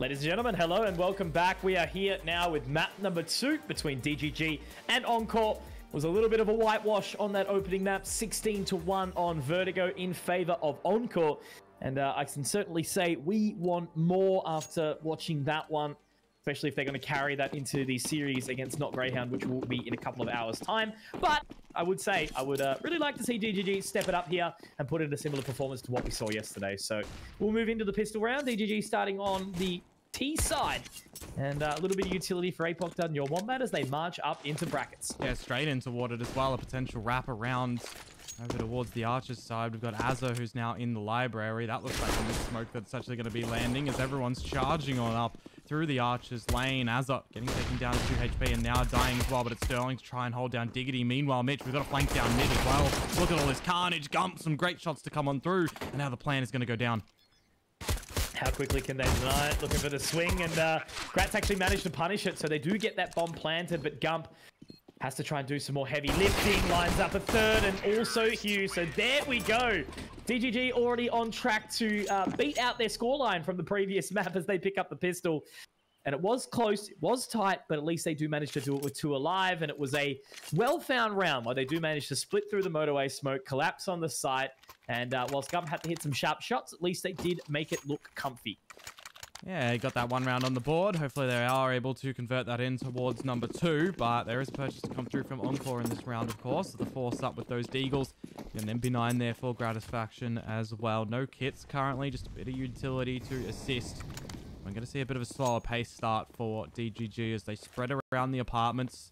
Ladies and gentlemen, hello and welcome back. We are here now with map number 2 between DGG and Encore. It was a little bit of a whitewash on that opening map, 16-1 on Vertigo in favor of Encore. And I can certainly say we want more after watching that one, especially if they're going to carry that into the series against Not Greyhound, which will be in a couple of hours' time. But I would say I would really like to see DGG step it up here and put in a similar performance to what we saw yesterday. So we'll move into the pistol round. DGG starting on the T side, and a little bit of utility for DGGapocdud and your Wombat as they march up into brackets. Yeah, straight into toward it as well. A potential wrap around over towards the Archer's side. We've got Azza, who's now in the library. That looks like the smoke that's actually going to be landing as everyone's charging on up through the Archer's lane. Azza getting taken down to 2 HP and now dying as well, but it's Sterling to try and hold down Diggity. Meanwhile, Mitch, we've got a flank down mid as well. Look at all this carnage. Gump, some great shots to come on through, and now the plan is going to go down. How quickly can they deny it? Looking for the swing, and Gratz actually managed to punish it, so they do get that bomb planted, but Gump has to try and do some more heavy lifting, lines up a third, and also Hugh. So there we go. DGG already on track to beat out their scoreline from the previous map as they pick up the pistol. And it was close, it was tight, but at least they do manage to do it with 2 alive, and it was a well-found round where they do manage to split through the motorway smoke, collapse on the site, and whilst Gump had to hit some sharp shots, at least they did make it look comfy. Yeah, got that 1 round on the board. Hopefully they are able to convert that in towards number 2, but there is a purchase to come through from Encore in this round, of course. The force up with those Deagles, and then MP9 there for Gratisfaction as well. No kits currently, just a bit of utility to assist. I'm going to see a bit of a slower pace start for DGG as they spread around the apartments.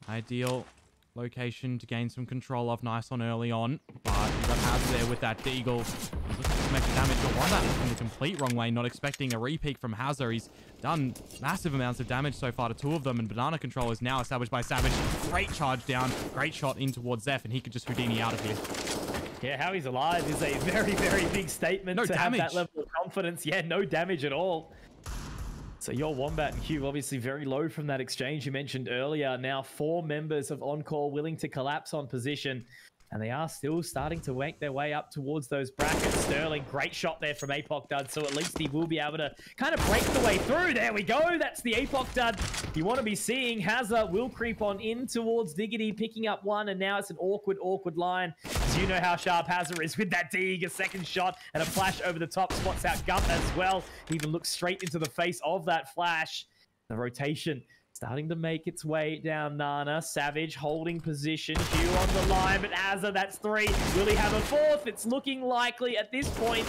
Ideal location to gain some control of. Nice on early on. But you've got Haz there with that Deagle. He's looking to make damage. But one that in the complete wrong way. Not expecting a repeat from Hazza. He's done massive amounts of damage so far to 2 of them. And banana control is now established by Savage. Great charge down. Great shot in towards Zephh. And he could just Houdini out of here. Yeah, how he's alive is a very, very big statement to have that level of confidence. Yeah, no damage at all. So your Wombat and Hugh obviously very low from that exchange you mentioned earlier. Now 4 members of Encore willing to collapse on position. And they are still starting to make their way up towards those brackets. Sterling, great shot there from DGGapocdud, so at least he will be able to kind of break the way through. There we go. That's the DGGapocdud you want to be seeing. Hazza will creep on in towards Diggity, picking up 1, and now it's an awkward line. So you know how sharp Hazza is with that Dig. A second shot and a flash over the top. Spots out Gump as well. He even looks straight into the face of that flash. The rotation starting to make its way down Nana. Savage holding position. Hugh on the line, but Azza, that's 3. Will he have a 4th? It's looking likely at this point.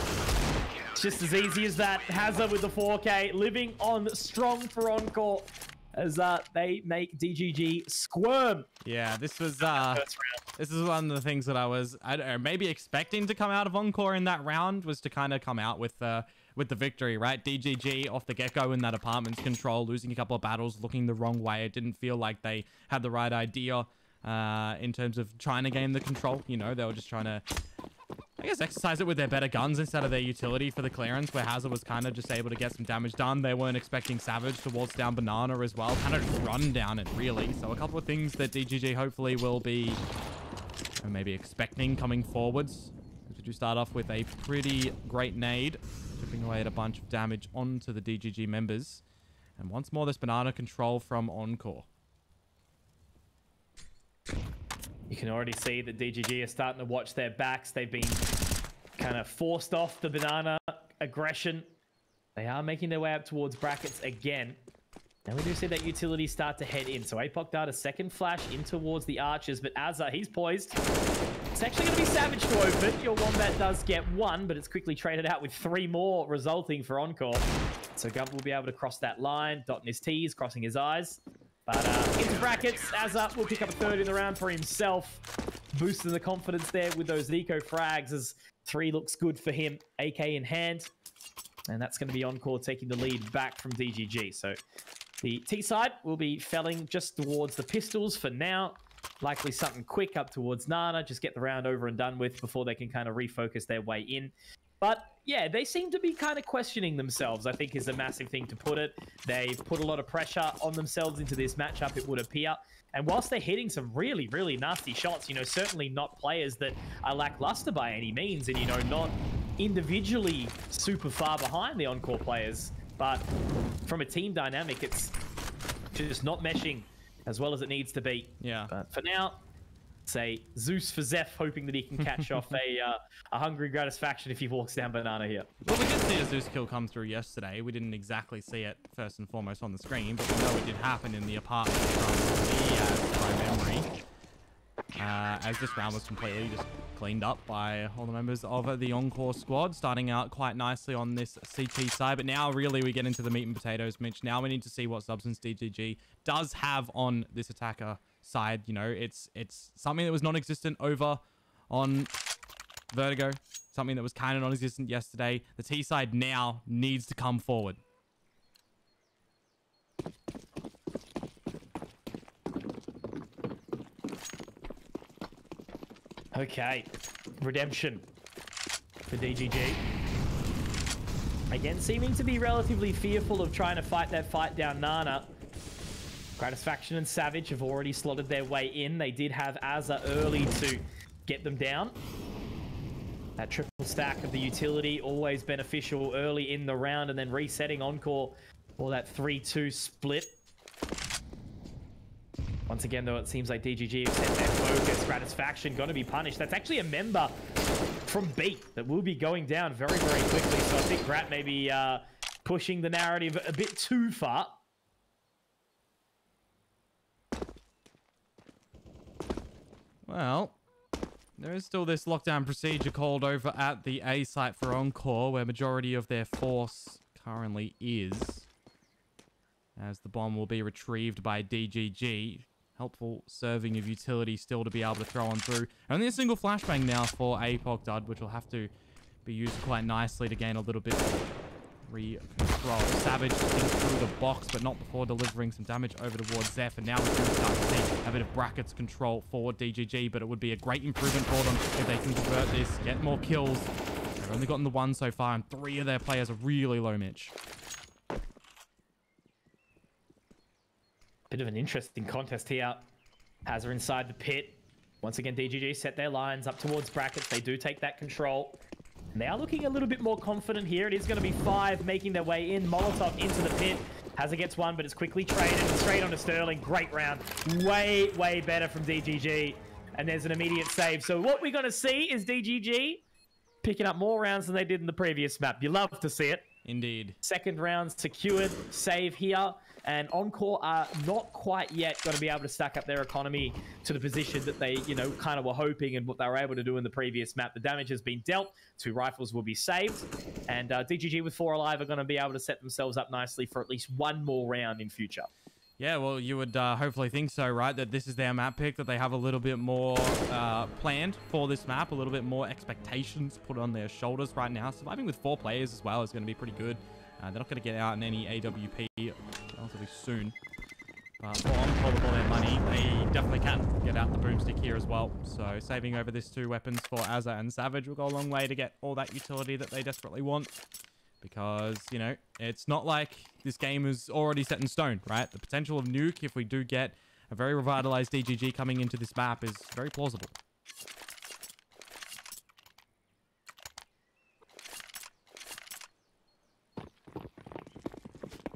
It's just as easy as that. Hazza with the 4K, living on strong for Encore as they make DGG squirm. Yeah, this is one of the things that I don't know, maybe expecting to come out of Encore in that round, was to kind of come out with the victory, right? DGG off the get-go in that apartment's control, losing a couple of battles, looking the wrong way. It didn't feel like they had the right idea in terms of trying to gain the control. You know, they were just trying to, I guess, exercise it with their better guns instead of their utility for the clearance, where Hazza was kind of just able to get some damage done. They weren't expecting Savage to waltz down Banana as well, kind of just run down it, really. So a couple of things that DGG hopefully will be maybe expecting coming forwards. We do start off with a pretty great nade, chipping away at a bunch of damage onto the DGG members. And once more, this banana control from Encore. You can already see that DGG are starting to watch their backs. They've been kind of forced off the banana aggression. They are making their way up towards brackets again. And we do see that utility start to head in. So DGGapocdud, a second flash in towards the Archers, but Azza, he's poised. It's actually going to be Savage to open. Your Wombat does get 1, but it's quickly traded out with 3 more resulting for Encore. So Gump will be able to cross that line, dotting his T's, crossing his I's. But into brackets, Azza will pick up a 3rd in the round for himself. Boosting the confidence there with those eco frags as 3 looks good for him, AK in hand. And that's going to be Encore taking the lead back from DGG. So the T side will be felling just towards the pistols for now. Likely something quick up towards Nana. Just get the round over and done with before they can kind of refocus their way in. But yeah, they seem to be kind of questioning themselves, I think is a massive thing to put it. They've put a lot of pressure on themselves into this matchup, it would appear. And whilst they're hitting some really, really nasty shots, you know, certainly not players that are lackluster by any means. And, you know, not individually super far behind the Encore players. But from a team dynamic, it's just not meshing as well as it needs to be. Yeah. But for now, say Zeus for Zeph, hoping that he can catch off a hungry Gratisfaction if he walks down banana here. Well, we did see a Zeus kill come through yesterday. We didn't exactly see it first and foremost on the screen, but we know it did happen in the apartment from by memory. As this round was completely just cleaned up by all the members of the Encore squad, starting out quite nicely on this CT side. But now really we get into the meat and potatoes, Mitch. Now we need to see what substance DGG does have on this attacker side. You know, it's something that was non-existent over on Vertigo, something that was kind of non-existent yesterday. The T side now needs to come forward. Okay, redemption for DGG. Again, seeming to be relatively fearful of trying to fight that fight down Nana. Gratisfaction and Savage have already slotted their way in. They did have Azza early to get them down. That triple stack of the utility, always beneficial early in the round, and then resetting Encore for that 3-2 split. Once again, though, it seems like DGG have set their focus. Gratisfaction going to be punished. That's actually a member from B that will be going down very, very quickly. So I think Grat may be pushing the narrative a bit too far. Well, there is still this lockdown procedure called over at the A site for Encore, where majority of their force currently is. As the bomb will be retrieved by DGG. Helpful serving of utility still to be able to throw on through. Only a single flashbang now for Apocdud, which will have to be used quite nicely to gain a little bit of control. Savage thinks through the box, but not before delivering some damage over towards Zeph. And now we can start to see a bit of brackets control for DGG, but it would be a great improvement for them if they can convert this, get more kills. They've only gotten the one so far, and 3 of their players are really low, Mitch. Bit of an interesting contest here. Hazard inside the pit. Once again, DGG set their lines up towards brackets. They do take that control. And they are looking a little bit more confident here. It is going to be 5 making their way in. Molotov into the pit. Hazard gets 1, but it's quickly traded. Straight onto Sterling. Great round. Way, way better from DGG. And there's an immediate save. So what we're going to see is DGG picking up more rounds than they did in the previous map. You love to see it. Indeed. Second round secured. Save here. And Encore are not quite yet going to be able to stack up their economy to the position that they, you know, kind of were hoping and what they were able to do in the previous map. The damage has been dealt. 2 rifles will be saved. And DGG with 4 alive are going to be able to set themselves up nicely for at least 1 more round in future. Yeah, well, you would hopefully think so, right? That this is their map pick, that they have a little bit more planned for this map, a little bit more expectations put on their shoulders right now. Surviving with 4 players as well is going to be pretty good. They're not going to get out in any AWP relatively soon. But for Encore with all their money, they definitely can get out the boomstick here as well. So saving over this 2 weapons for Azza and Savage will go a long way to get all that utility that they desperately want. Because, you know, it's not like this game is already set in stone, right? The potential of nuke, if we do get a very revitalized DGG coming into this map, is very plausible.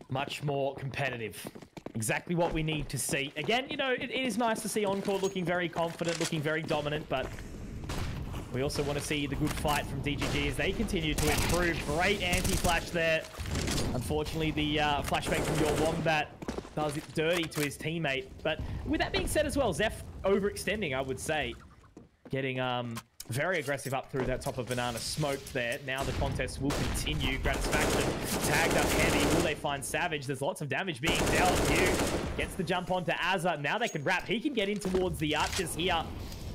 Much more competitive. Exactly what we need to see. Again, you know, it is nice to see Encore looking very confident, looking very dominant, but we also want to see the good fight from DGG as they continue to improve. Great anti-flash there. Unfortunately, the flashbang from your Wombat does it dirty to his teammate. But with that being said as well, Zeph overextending, I would say. Getting very aggressive up through that top of banana, smoked there. Now the contest will continue. Gratisfaction tagged up heavy. Will they find Savage? There's lots of damage being dealt. Hugh gets the jump onto Azza. Now they can wrap. He can get in towards the archers here.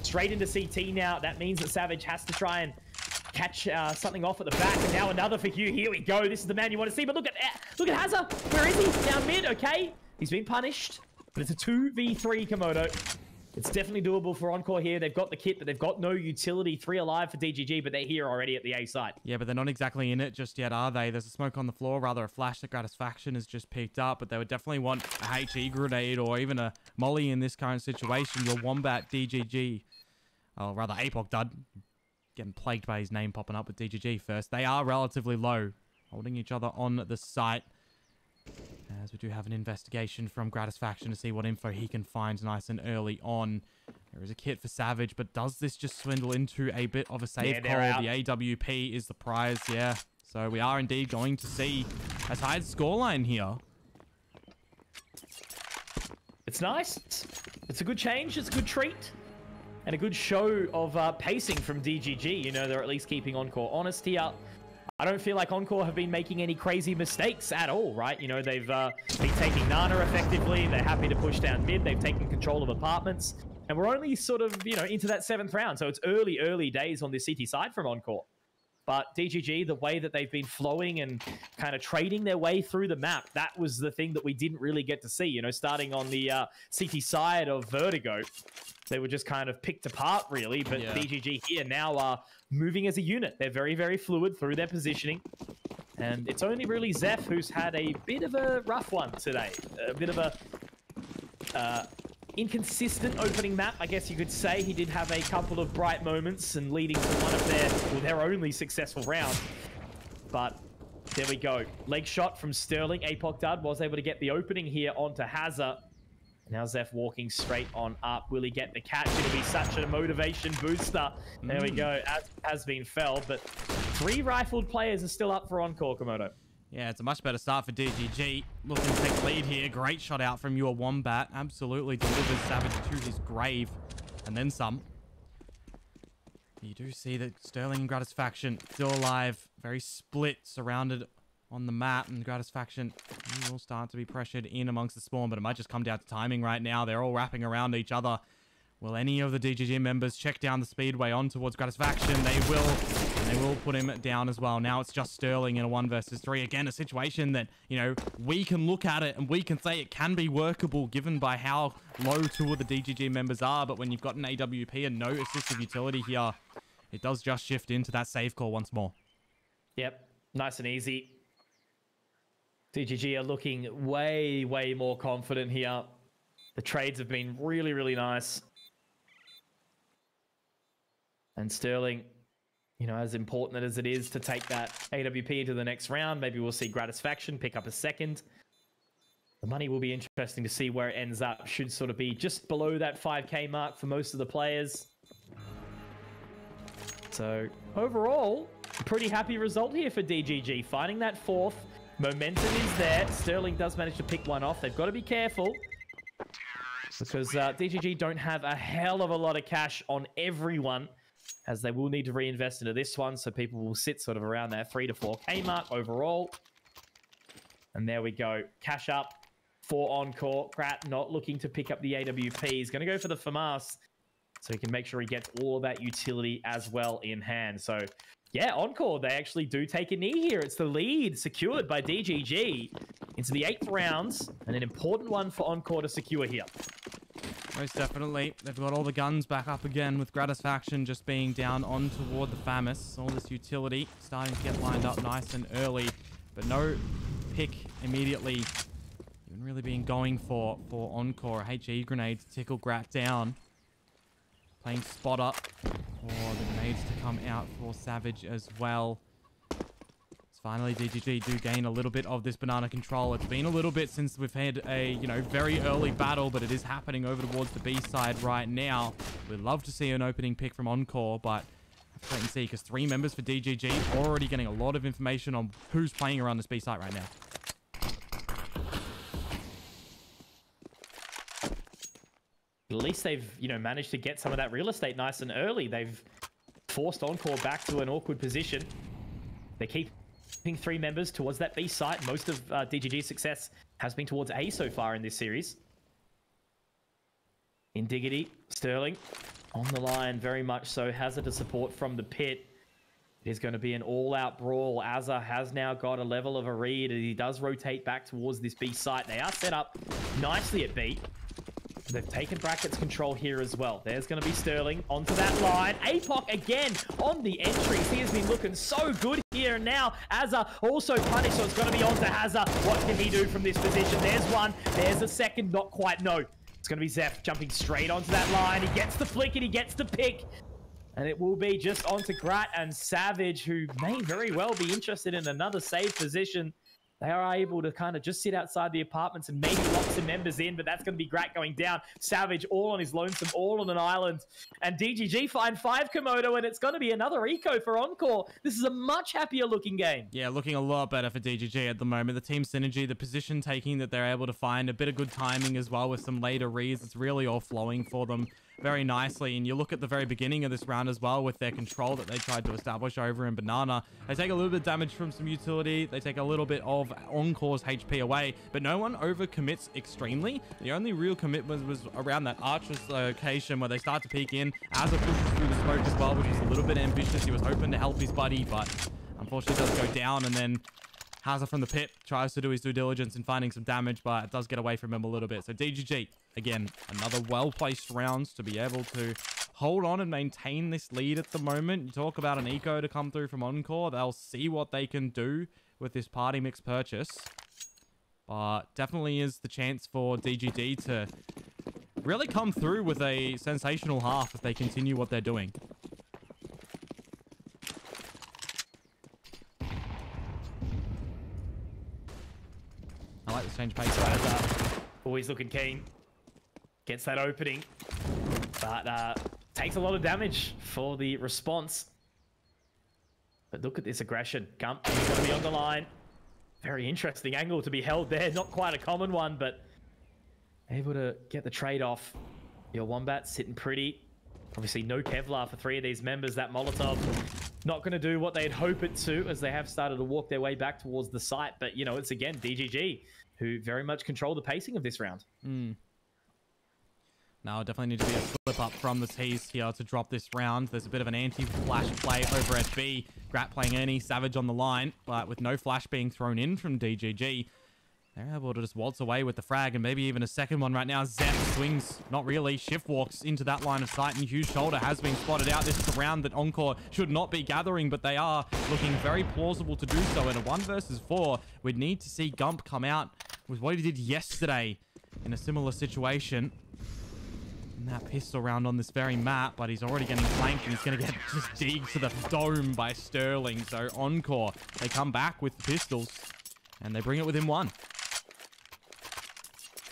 Straight into CT now. That means that Savage has to try and catch something off at the back. And now another for Hugh. Here we go. This is the man you want to see. But look at Hazza. Where is he? Down mid. Okay. He's been punished. But it's a 2v3 Komodo. It's definitely doable for Encore here. They've got the kit, but they've got no utility. 3 alive for DGG, but they're here already at the A site. Yeah, but they're not exactly in it just yet, are they? There's a smoke on the floor, rather a flash that Gratisfaction has just picked up, but they would definitely want a HE grenade or even a molly in this current situation. Your Wombat DGG, or rather Apocdud, getting plagued by his name popping up with DGG first. They are relatively low, holding each other on the site. As we do have an investigation from Gratisfaction to see what info he can find nice and early on. There is a kit for Savage, but does this just swindle into a bit of a save call? The AWP is the prize, yeah. So we are indeed going to see a tied scoreline here. It's nice. It's a good change. It's a good treat. And a good show of pacing from DGG. You know, they're at least keeping Encore honest here. I don't feel like Encore have been making any crazy mistakes at all, right? You know, they've been taking Nana effectively. They're happy to push down mid. They've taken control of apartments. And we're only sort of, you know, into that 7th round. So it's early days on the CT side from Encore. But DGG, the way that they've been flowing and kind of trading their way through the map, that was the thing that we didn't really get to see. You know, starting on the CT side of Vertigo, they were just kind of picked apart, really. But yeah. DGG here now are moving as a unit. They're very, very fluid through their positioning. And it's only really Zephh who's had a bit of a rough one today. A bit of a inconsistent opening map, I guess you could say. He did have a couple of bright moments and leading to one of their only successful round. But there we go. Leg shot from Sterling. Apocdud was able to get the opening here onto Hazza. Now Zephh walking straight on up. Will he get the catch? It'll be such a motivation booster. There we go. As has been felled, but 3 rifled players are still up for Encore, Komodo. Yeah, it's a much better start for DGG. Looking to take the lead here. Great shot out from your Wombat. Absolutely delivers Savage to his grave. And then some. You do see that Sterling and Gratisfaction still alive. Very split, surrounded on the map. And Gratisfaction will start to be pressured in amongst the spawn. But it might just come down to timing right now. They're all wrapping around each other. Will any of the DGG members check down the speedway on towards Gratisfaction? They will. And they will put him down as well. Now it's just Sterling in a 1 versus 3. Again, a situation that, you know, we can look at it and we can say it can be workable given by how low 2 of the DGG members are. But when you've got an AWP and no assistive utility here, it does just shift into that save call once more. Yep. Nice and easy. DGG are looking way, way more confident here. The trades have been really, really nice. And Sterling, you know, as important as it is to take that AWP into the next round, maybe we'll see Gratisfaction pick up a second. The money will be interesting to see where it ends up. Should sort of be just below that 5K mark for most of the players. So overall, a pretty happy result here for DGG. Finding that 4th. Momentum is there. Sterling does manage to pick one off. They've got to be careful because DGG don't have a hell of a lot of cash on everyone, as they will need to reinvest into this one, so people will sit sort of around that 3 to 4K mark overall. And there we go. Cash up for Encore. Pratt not looking to pick up the AWP. He's going to go for the FAMAS, so he can make sure he gets all of that utility as well in hand. So, yeah, Encore, they actually do take a knee here. It's the lead secured by DGG into the 8th rounds, and an important one for Encore to secure here. Most definitely. They've got all the guns back up again with Gratisfaction just being down on toward the FAMAS. All this utility starting to get lined up nice and early, but no pick immediately even really being going for Encore. A HE grenade to tickle Grat down. Playing spot up for the grenades to come out for Savage as well. Finally, DGG do gain a little bit of this banana control. It's been a little bit since we've had a, you know, very early battle, but it is happening over towards the B side right now. We'd love to see an opening pick from Encore, but have to wait and see, because 3 members for DGG already getting a lot of information on who's playing around this B site right now. At least they've, you know, managed to get some of that real estate nice and early. They've forced Encore back to an awkward position. They keep 3 members towards that B site. Most of DGG's success has been towards A so far in this series. Indiggity, Sterling on the line, very much so. Hazard to support from the pit. It is going to be an all-out brawl. Azza has now got a level of a read, and he does rotate back towards this B site. They are set up nicely at B. They've taken Bracket's control here as well. There's going to be Sterling onto that line. Apoc again on the entries. He has been looking so good here. And now Azza also punished, so it's going to be onto Hazza. What can he do from this position? There's one. There's a second. Not quite. No. It's going to be Zephh jumping straight onto that line. He gets the flick and he gets the pick. And it will be just onto Grat and Savage, who may very well be interested in another save position. They are able to kind of just sit outside the apartments and maybe lock some members in, but that's going to be Grat going down. Savage all on his lonesome, all on an island. And DGG find 5 Komodo, and it's going to be another eco for Encore. This is a much happier looking game. Yeah, looking a lot better for DGG at the moment. The team synergy, the position taking that they're able to find, a bit of good timing as well with some later reads. It's really all flowing for them very nicely. And you look at the very beginning of this round as well with their control that they tried to establish over in Banana. They take a little bit of damage from some utility. They take a little bit of Encore's HP away, but no one overcommits extremely. The only real commitment was around that Archer's location where they start to peek in. Azza pushes through the smoke as well, which is a little bit ambitious. He was hoping to help his buddy, but unfortunately does go down. And then Hazza from the pit tries to do his due diligence in finding some damage, but it does get away from him a little bit. So DGG, again, another well-placed rounds to be able to hold on and maintain this lead at the moment. You talk about an eco to come through from Encore. They'll see what they can do with this party mix purchase. But definitely is the chance for DGG to really come through with a sensational half if they continue what they're doing. I like this change pace. Always looking keen. Gets that opening. But takes a lot of damage for the response. But look at this aggression. Gump is going to be on the line. Very interesting angle to be held there. Not quite a common one, but able to get the trade off. Your Wombat sitting pretty. Obviously no Kevlar for 3 of these members. That Molotov not going to do what they'd hope it to, as they have started to walk their way back towards the site. But, you know, it's again DGG who very much control the pacing of this round. Now, definitely need to be a flip up from the tease here to drop this round. There's a bit of an anti-flash play over at B. Grat playing any Savage on the line, but with no flash being thrown in from DGG, they're able to just waltz away with the frag, and maybe even a second one right now. Zephh swings, not really. Shift walks into that line of sight, and Hugh's shoulder has been spotted out. This is a round that Encore should not be gathering, but they are looking very plausible to do so. In a 1 versus 4, we'd need to see Gump come out with what he did yesterday in a similar situation. And that pistol round on this very map, but he's already getting flanked, and he's going to get just digged to the dome by Sterling. So Encore, they come back with the pistols, and they bring it within 1.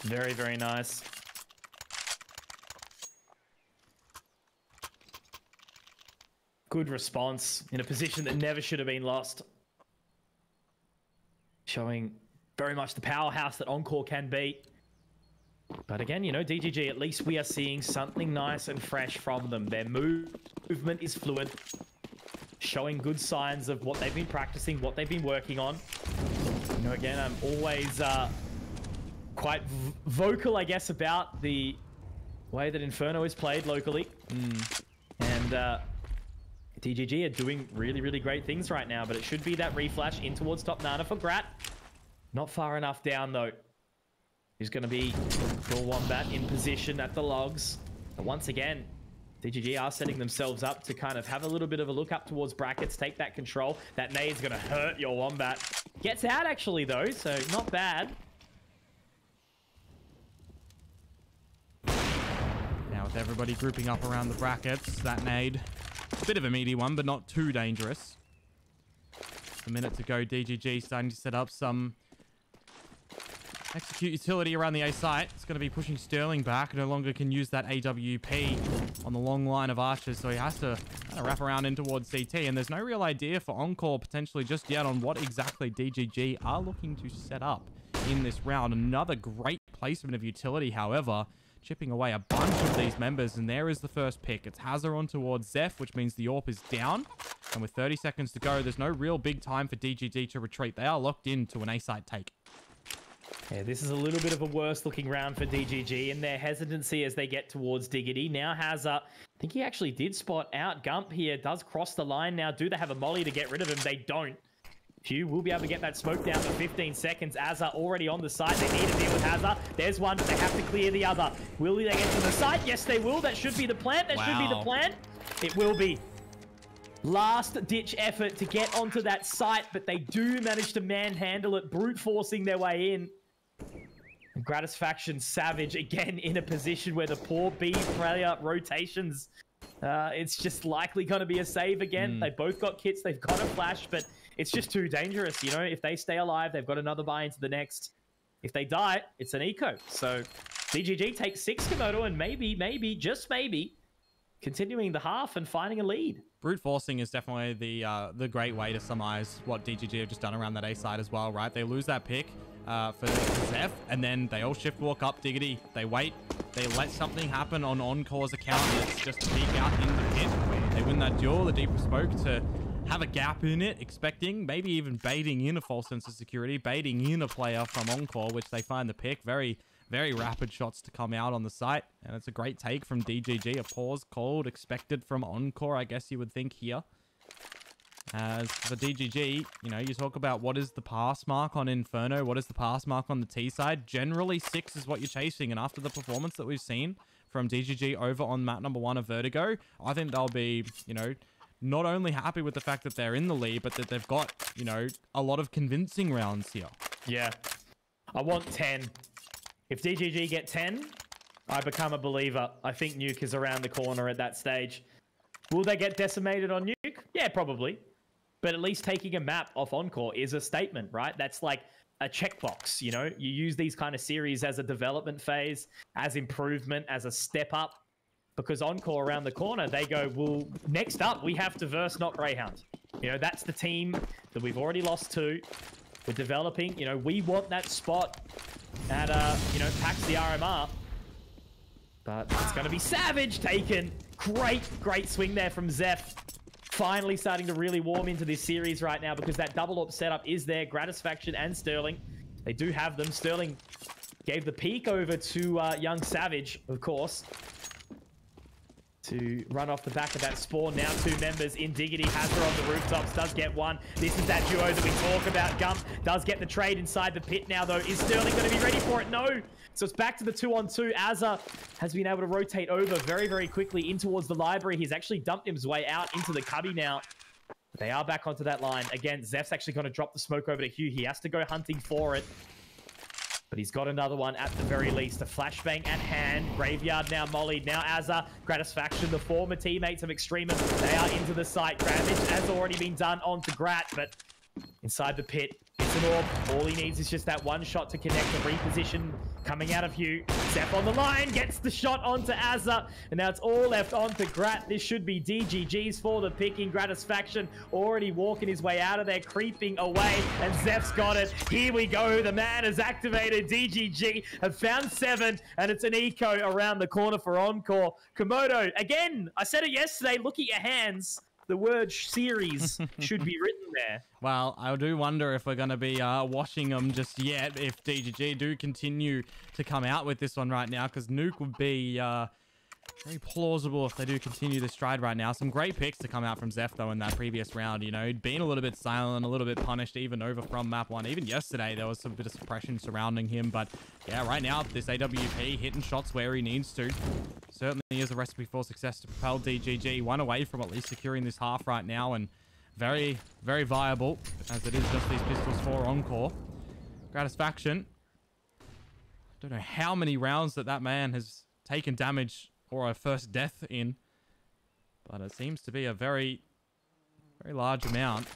Very, very nice. Good response in a position that never should have been lost. Showing very much the powerhouse that Encore can be. But again, you know, DGG, at least we are seeing something nice and fresh from them. Their movement is fluid, showing good signs of what they've been practicing, what they've been working on. You know, again, I'm always quite vocal, I guess, about the way that Inferno is played locally. And DGG are doing really, really great things right now, but it should be that reflash in towards top Nana for Grat. Not far enough down, though. He's going to be your Wombat in position at the logs. But once again, DGG are setting themselves up to kind of have a little bit of a look up towards brackets, take that control. That nade's going to hurt your Wombat. Gets out, actually, though, so not bad. Now with everybody grouping up around the brackets, that nade, a bit of a meaty one, but not too dangerous. A minute to go, DGG starting to set up some execute utility around the A site. It's going to be pushing Sterling back. No longer can use that AWP on the long line of archers, so he has to kind of wrap around in towards CT. And there's no real idea for Encore potentially just yet on what exactly DGG are looking to set up in this round. Another great placement of utility, however, chipping away a bunch of these members. And there is the first pick. It's Hazza on towards Zephh, which means the AWP is down. And with 30 seconds to go, there's no real big time for DGG to retreat. They are locked into an A site take. Yeah, this is a little bit of a worse looking round for DGG in their hesitancy as they get towards Diggity. Now Hazza, I think he actually did spot out Gump here, does cross the line now. Do they have a molly to get rid of him? They don't. Hugh will be able to get that smoke down for 15 seconds. Azza already on the site. They need to deal with Hazza. There's one, but they have to clear the other. Will they get to the site? Yes, they will. That should be the plan. That should be the plan. It will be. Last ditch effort to get onto that site, but they do manage to manhandle it, brute forcing their way in. And Gratisfaction Savage again in a position where the poor B player rotations It's just likely going to be a save again. They both got kits. They've got a flash, but it's just too dangerous. You know, if they stay alive, they've got another buy into the next. If they die, it's an eco. So DGG takes 6 Komodo and maybe, just maybe, continuing the half and finding a lead. Brute forcing is definitely the great way to surmise what DGG have just done around that A side as well, right? They lose that pick for Zeph, and then they all shift walk up Diggity. They wait. They let something happen on Encore's account. It's just to peek out in the pit. They win that duel. The deep smoke to have a gap in it, expecting, maybe even baiting in a false sense of security, baiting in a player from Encore, which they find the pick. Very, very rapid shots to come out on the site. And it's a great take from DGG. A pause called, expected from Encore, I guess you would think here. As for DGG, you know, you talk about what is the pass mark on Inferno, what is the pass mark on the T side. Generally, 6 is what you're chasing. And after the performance that we've seen from DGG over on map number 1 of Vertigo, I think they'll be, you know, not only happy with the fact that they're in the lead, but that they've got, you know, a lot of convincing rounds here. Yeah. I want 10. If DGG get 10, I become a believer. I think Nuke is around the corner at that stage. Will they get decimated on Nuke? Yeah, probably. But at least taking a map off Encore is a statement, right? That's like a checkbox, you know? You use these kind of series as a development phase, as improvement, as a step up. Because Encore around the corner, they go, well, next up, we have to verse not Greyhound. You know, that's the team that we've already lost to. We're developing. You know, we want that spot at, you know, PAX the RMR. But it's going to be Savage taken. Great swing there from Zeph. Finally starting to really warm into this series right now because that double up setup is there. Gratisfaction and Sterling. They do have them. Sterling gave the peek over to young Savage, of course, to run off the back of that spawn. Now 2 members in Diggity. Has her on the rooftops. Does get one. This is that duo that we talk about. Gump does get the trade inside the pit now, though. Is Sterling going to be ready for it? No. So it's back to the 2-on-2. Azza has been able to rotate over very quickly in towards the library. He's actually dumped his way out into the cubby now. They are back onto that line. Again, Zeph's actually going to drop the smoke over to Hugh. He has to go hunting for it. But he's got another one at the very least. A flashbang at hand. Graveyard now mollied. Now Azza. Gratisfaction, the former teammates of Extremis. They are into the site. Damage has already been done onto Grat, but inside the pit, it's an orb. All he needs is just that one shot to connect. The reposition coming out of Hugh. Zeph on the line. Gets the shot onto Azza. And now it's all left onto Grat. This should be DGG's for the picking. Gratisfaction already walking his way out of there. Creeping away. And Zeph's got it. Here we go. The man has activated. DGG have found 7. And it's an eco around the corner for Encore. Komodo, again, I said it yesterday. Look at your hands. The word series should be written there. Well, I do wonder if we're going to be washing them just yet if DGG do continue to come out with this one right now, because Nuke would be very plausible if they do continue this stride right now. Some great picks to come out from Zeph, though, in that previous round. You know, he'd been a little bit silent, a little bit punished even over from map 1. Even yesterday, there was some bit of suppression surrounding him. But yeah, right now, this AWP hitting shots where he needs to. Certainly is a recipe for success to propel DGG. One away from at least securing this half right now, and very viable, as it is just these pistols for Encore. Gratisfaction. Don't know how many rounds that man has taken damage or a first death in, but it seems to be a very large amount.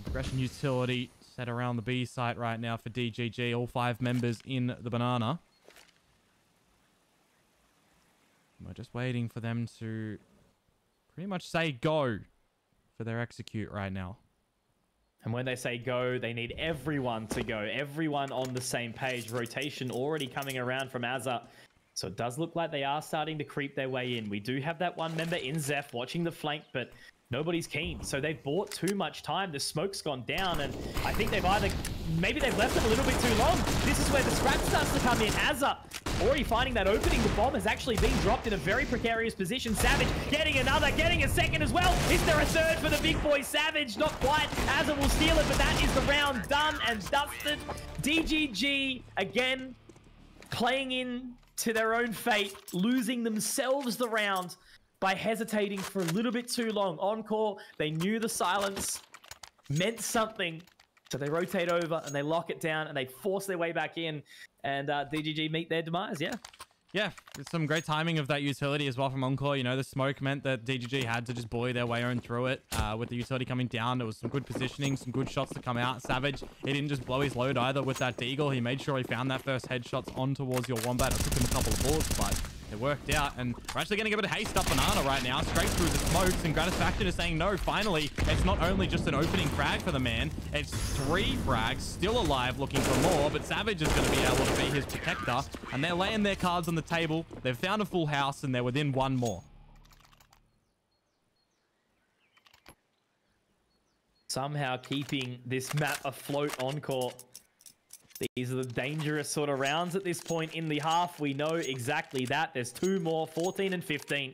Progression utility set around the B site right now for DGG. All 5 members in the banana. We're just waiting for them to pretty much say go for their execute right now. And when they say go, they need everyone to go. Everyone on the same page. Rotation already coming around from Azza. So it does look like they are starting to creep their way in. We do have that one member in Zeph watching the flank, but nobody's keen. So they've bought too much time. The smoke's gone down, and I think they've maybe they've left it a little bit too long. This is where the scrap starts to come in. Azza already finding that opening. The bomb has actually been dropped in a very precarious position. Savage getting another, getting a second as well. Is there a third for the big boy Savage? Not quite. Azza will steal it, but that is the round done and dusted. DGG, again, playing in to their own fate, losing themselves the round by hesitating for a little bit too long. Encore, they knew the silence meant something, so they rotate over and they lock it down and they force their way back in, and DGG meet their demise. Yeah, it's some great timing of that utility as well from Encore. You know, the smoke meant that DGG had to just bully their way on through it. With the utility coming down, there was some good positioning, some good shots to come out. Savage, he didn't just blow his load either with that deagle. He made sure he found that first headshots on towards your Wombat. It took him a couple of bullets, but it worked out. And we're actually getting a bit of haste up Banana right now, straight through the smokes. And Gratisfaction is saying, no, finally, it's not only just an opening frag for the man, it's 3 frags, still alive, looking for more. But Savage is going to be able to be his protector. And they're laying their cards on the table. They've found a full house, and they're within 1 more. Somehow keeping this map afloat, Encore. These are the dangerous sort of rounds at this point in the half. We know exactly that. There's 2 more, 14 and 15.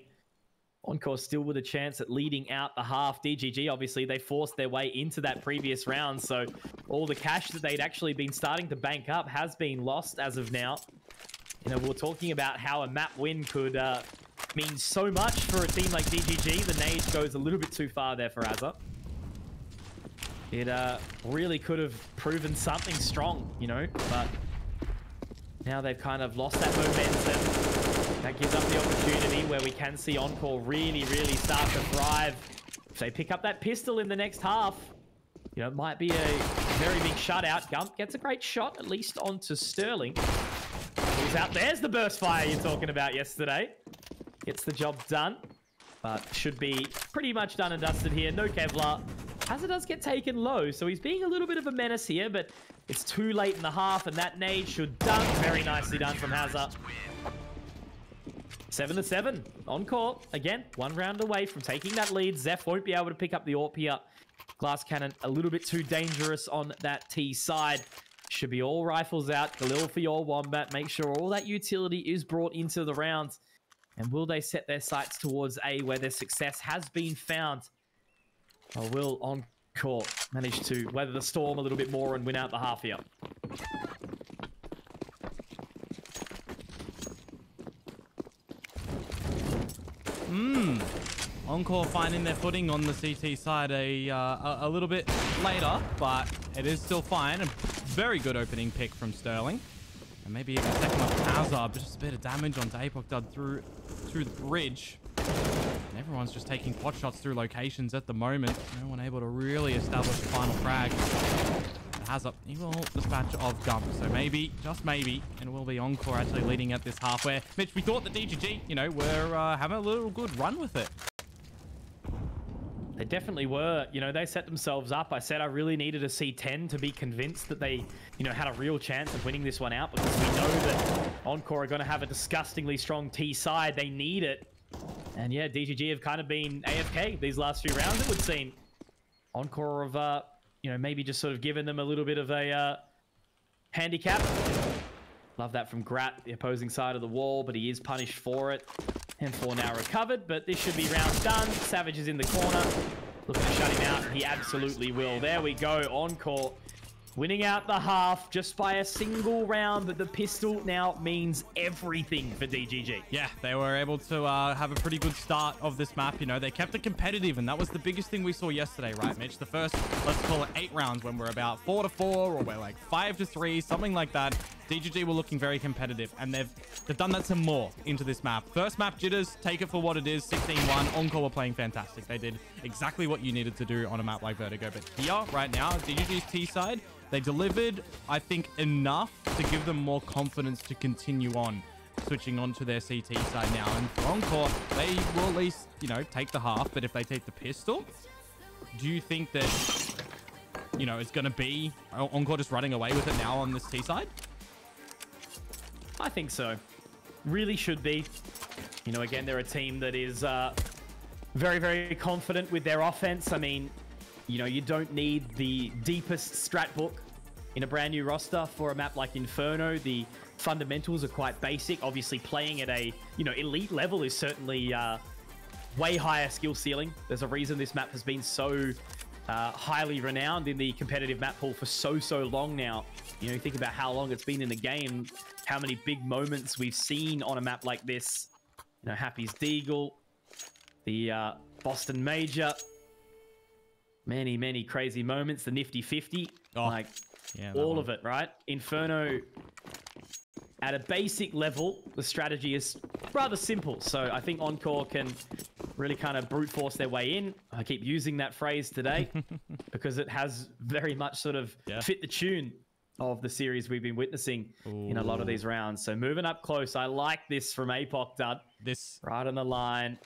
Encore still with a chance at leading out the half. DGG, obviously, they forced their way into that previous round, so all the cash that they'd actually been starting to bank up has been lost as of now. You know, we're talking about how a map win could mean so much for a team like DGG. The nade goes a little bit too far there for Azza. It really could have proven something strong, you know, but now they've kind of lost that momentum. That gives up the opportunity where we can see Encore really, really start to thrive. If they pick up that pistol in the next half, you know, it might be a very big shutout. Gump gets a great shot, at least onto Sterling. He's out. There's the burst fire you're talking about yesterday. Gets the job done, but should be pretty much done and dusted here. No Kevlar. Hazard does get taken low, so he's being a little bit of a menace here, but it's too late in the half, and that nade should dunk. Very nicely done from Hazard. 7-7. Encore. Again, 1 round away from taking that lead. Zephh won't be able to pick up the AWP here. Glass cannon a little bit too dangerous on that T side. Should be all rifles out. Khalil for your Wombat. Make sure all that utility is brought into the rounds. And will they set their sights towards A, where their success has been found? Or will Encore manage to weather the storm a little bit more and win out the half here? Encore finding their footing on the CT side a little bit later, but it is still fine. A very good opening pick from Sterling. And maybe even second off Hazard, just a bit of damage onto Apocdud through the bridge. And everyone's just taking pot shots through locations at the moment. No one able to really establish a final frag. And Hazard, he will dispatch of Gump. So maybe, just maybe, and it will be Encore actually leading at this half where, Mitch, we thought the DGG, you know, were having a little good run with it. They definitely were. You know, they set themselves up. I said I really needed a C10 to be convinced that they, you know, had a real chance of winning this one out, because we know that Encore are going to have a disgustingly strong T side. They need it. And yeah, DGG have kind of been AFK these last few rounds, it would seem. Encore have, you know, maybe just sort of given them a little bit of a handicap. Love that from Grat, the opposing side of the wall, but he is punished for it. M4 now recovered, but this should be round done. Savage is in the corner. Looking to shut him out. He absolutely will. There we go. Encore winning out the half just by a single round, but the pistol now means everything for DGG. Yeah, they were able to have a pretty good start of this map. You know, they kept it competitive, and that was the biggest thing we saw yesterday, right, Mitch? The first, let's call it 8 rounds when we're about 4-4, or we're like 5-3, something like that. DGG were looking very competitive, and they've done that some more into this map. First map, Jitters, take it for what it is, 16-1. Encore were playing fantastic. They did exactly what you needed to do on a map like Vertigo. But here, right now, DGG's T side, they delivered, I think, enough to give them more confidence to continue on, switching on to their CT side now. And for Encore, they will at least, you know, take the half. But if they take the pistol, do you think that, you know, it's going to be Encore just running away with it now on this T side? I think so. Really should be. You know, again, they're a team that is very, very confident with their offense. I mean, you know, you don't need the deepest strat book in a brand new roster for a map like Inferno. The fundamentals are quite basic. Obviously, playing at a, you know, elite level is certainly way higher skill ceiling. There's a reason this map has been so highly renowned in the competitive map pool for so long now. You know, you think about how long it's been in the game, how many big moments we've seen on a map like this. You know, Happy's Deagle, the Boston Major, many crazy moments, the Nifty 50, like, yeah, all of it, right? Inferno at a basic level, the strategy is rather simple. So I think Encore can really kind of brute force their way in. I keep using that phrase today because it has very much sort of fit the tune of the series we've been witnessing in a lot of these rounds. So moving up close, I like this from DGGapocdud. This right on the line.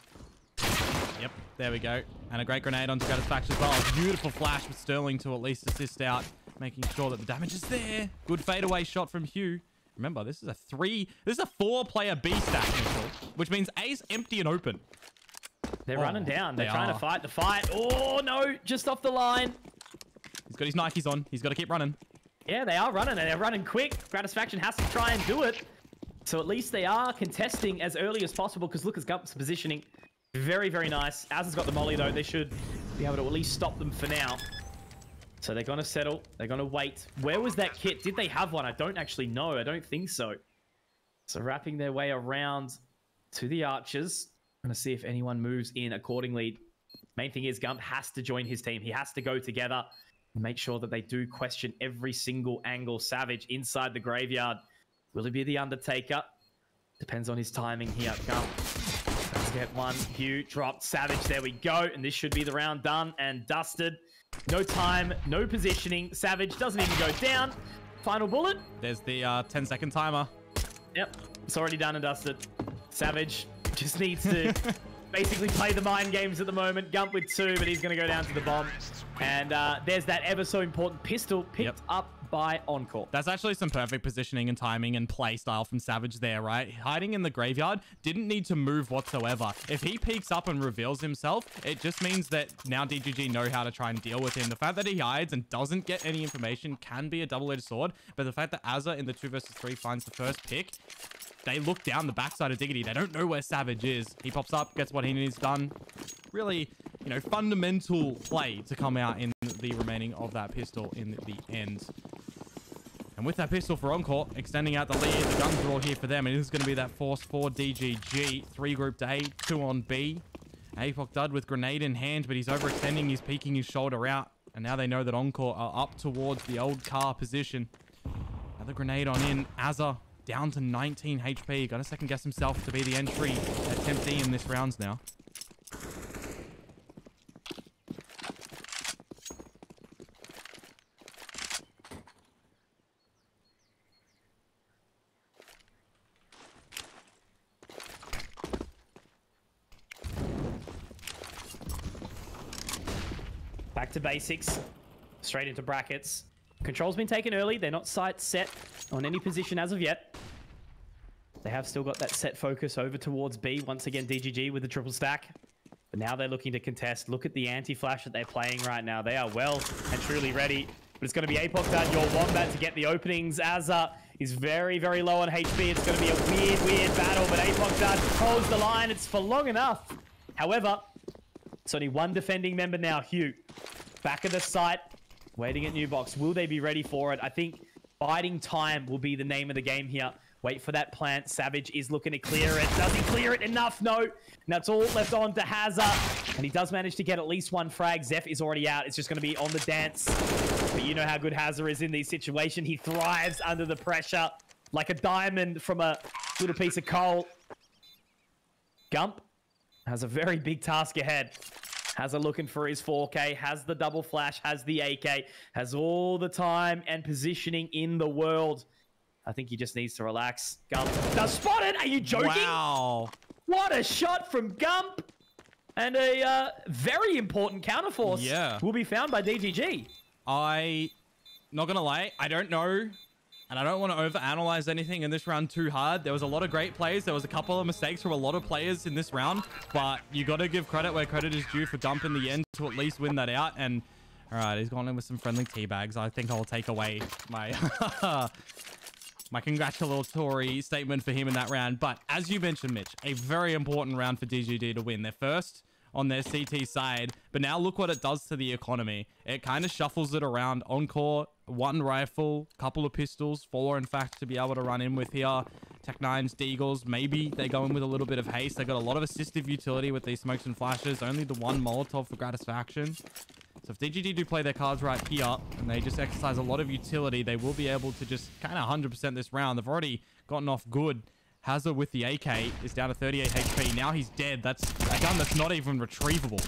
Yep, there we go. And a great grenade onto Gratisfaction as well. A beautiful flash with Sterling to at least assist out, making sure that the damage is there. Good fadeaway shot from Hugh. Remember, this is a 4-player B stack, which means A's empty and open. They're running down. They're trying to fight the fight. Oh, no, just off the line. He's got his Nikes on. He's got to keep running. Yeah, they are running, and they're running quick. Gratisfaction has to try and do it. So at least they are contesting as early as possible, because look, Gump's positioning very, very nice. Az has got the molly, though. They should be able to at least stop them for now. So they're going to settle. They're going to wait. Where was that kit? Did they have one? I don't actually know. I don't think so. So wrapping their way around to the archers. Going to see if anyone moves in accordingly. Main thing is Gump has to join his team. He has to go together. Make sure that they do question every single angle. Savage inside the graveyard. Will he be the Undertaker? Depends on his timing here. Gump. Let's get one. Hugh dropped. Savage. There we go. And this should be the round done and dusted. No time. No positioning. Savage doesn't even go down. Final bullet. There's the 10-second timer. Yep. It's already done and dusted. Savage just needs to basically play the mind games at the moment. Gump with 2, but he's going to go down to the bomb. And there's that ever so important pistol picked up by Encore. That's actually some perfect positioning and timing and play style from Savage there, right? Hiding in the graveyard, didn't need to move whatsoever. If he peeks up and reveals himself, it just means that now DGG know how to try and deal with him. The fact that he hides and doesn't get any information can be a double-edged sword, but the fact that Azza in the 2 versus 3 finds the first pick, they look down the backside of Diggity. They don't know where Savage is. He pops up, gets what he needs done. Really, you know, fundamental play to come out in the remaining of that pistol in the end. And with that pistol for Encore, extending out the lead, the guns are all here for them. And this is going to be that force for DGG. 3 grouped A, 2 on B. DGGapocdud with grenade in hand, but he's overextending. He's peeking his shoulder out. And now they know that Encore are up towards the old car position. Another grenade on in. Azza down to 19 HP. Got to second guess himself to be the entry at Temp D in this rounds now. Back to basics. Straight into brackets. Control's been taken early. They're not sight set on any position as of yet. They have still got that set focus over towards B. Once again, DGG with the triple stack. But now they're looking to contest. Look at the anti-flash that they're playing right now. They are well and truly ready. But it's going to be DGGapocdud, your Wombat, to get the openings. Azza is very, very low on HP. It's going to be a weird, weird battle. But DGGapocdud holds the line. It's for long enough. However, it's only one defending member now, Hugh. Back of the site, waiting at new box. Will they be ready for it? I think biding time will be the name of the game here. Wait for that plant. Savage is looking to clear it. Does he clear it enough? No. And that's all left on to Hazza. And he does manage to get at least one frag. Zephh is already out. It's just going to be on the dance. But you know how good Hazza is in these situations. He thrives under the pressure like a diamond from a little piece of coal. Gump has a very big task ahead. Hazza looking for his 4K, has the double flash, has the AK, has all the time and positioning in the world. I think he just needs to relax. Gump does spot it. Are you joking? Wow. What a shot from Gump. And a very important counterforce will be found by DGG. Not going to lie, I don't know. And I don't want to overanalyze anything in this round too hard. There was a lot of great plays. There was a couple of mistakes from a lot of players in this round. But you got to give credit where credit is due for Gump in the end to at least win that out. And all right, he's gone in with some friendly teabags. I think I'll take away my my congratulatory statement for him in that round. But as you mentioned, Mitch, a very important round for DGG to win. They're first on their CT side. But now look what it does to the economy. It kind of shuffles it around. Encore, 1 rifle, couple of pistols, 4 in fact to be able to run in with here. Tech-9s, Deagles, maybe they go in with a little bit of haste. They got a lot of assistive utility with these smokes and flashes. Only the 1 Molotov for Gratisfaction. So if DGG do play their cards right here, and they just exercise a lot of utility, they will be able to just kind of 100% this round. They've already gotten off good. Hazard with the AK is down to 38 HP. Now he's dead. That's a gun that's not even retrievable.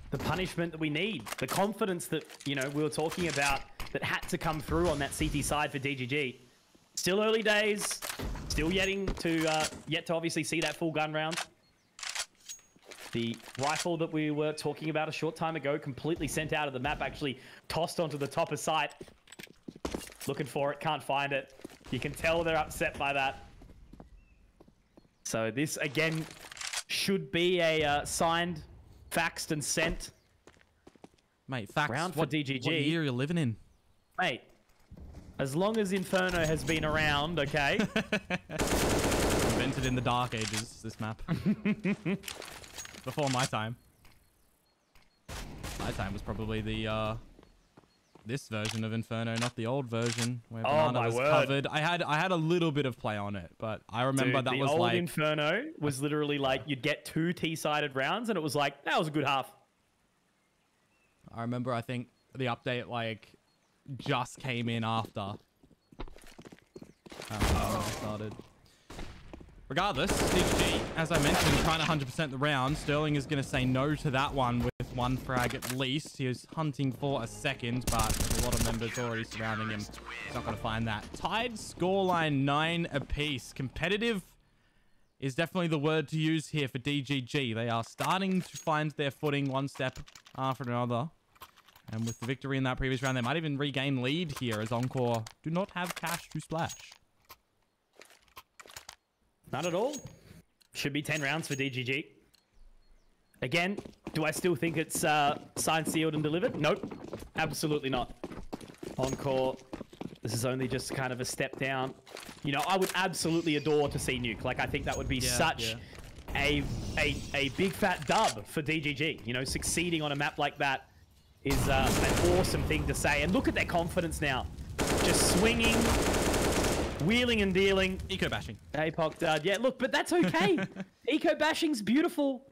The punishment that we need, the confidence that, you know, we were talking about that had to come through on that CT side for DGG. Still early days, still yet to obviously see that full gun round. The rifle that we were talking about a short time ago, completely sent out of the map, actually tossed onto the top of sight. Looking for it, can't find it. You can tell they're upset by that. So this, again, should be a signed, faxed and sent. Mate, faxed, round for DGG. What year are you living in? Mate, as long as Inferno has been around, okay? Invented in the dark ages, this map. Before my time. My time was probably the this version of Inferno, not the old version where Banana was covered. I had a little bit of play on it, but I remember that was like... the old Inferno was literally like you'd get 2 T-sided rounds and it was like, that was a good half. I remember, I think the update like just came in after I started. Regardless, DGG, as I mentioned, trying to 100% the round. Sterling is going to say no to that one with 1 frag at least. He is hunting for a second, but there's a lot of members already surrounding him. He's not going to find that. Tied scoreline 9 apiece. Competitive is definitely the word to use here for DGG. They are starting to find their footing one step after another. And with the victory in that previous round, they might even regain lead here as Encore do not have cash to splash. Not at all. Should be 10 rounds for DGG. Again, do I still think it's signed, sealed, and delivered? Nope. Absolutely not. Encore, this is only just kind of a step down. You know, I would absolutely adore to see Nuke. Like, I think that would be such a big fat dub for DGG. You know, succeeding on a map like that is an awesome thing to say. And look at their confidence now. Just swinging, wheeling and dealing. Eco bashing. Apocdud. Yeah, look, but that's okay. Eco bashing's beautiful.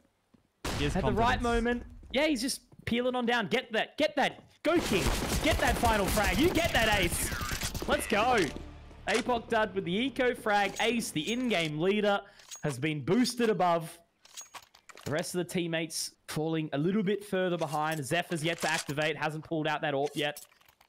At the right moment. Yeah, he's just peeling on down. Get that. Get that. Go, King. Get that final frag. You get that ace. Let's go. Apocdud with the eco frag ace. The in-game leader has been boosted above. The rest of the teammates falling a little bit further behind. Zephh has yet to activate. Hasn't pulled out that AWP yet.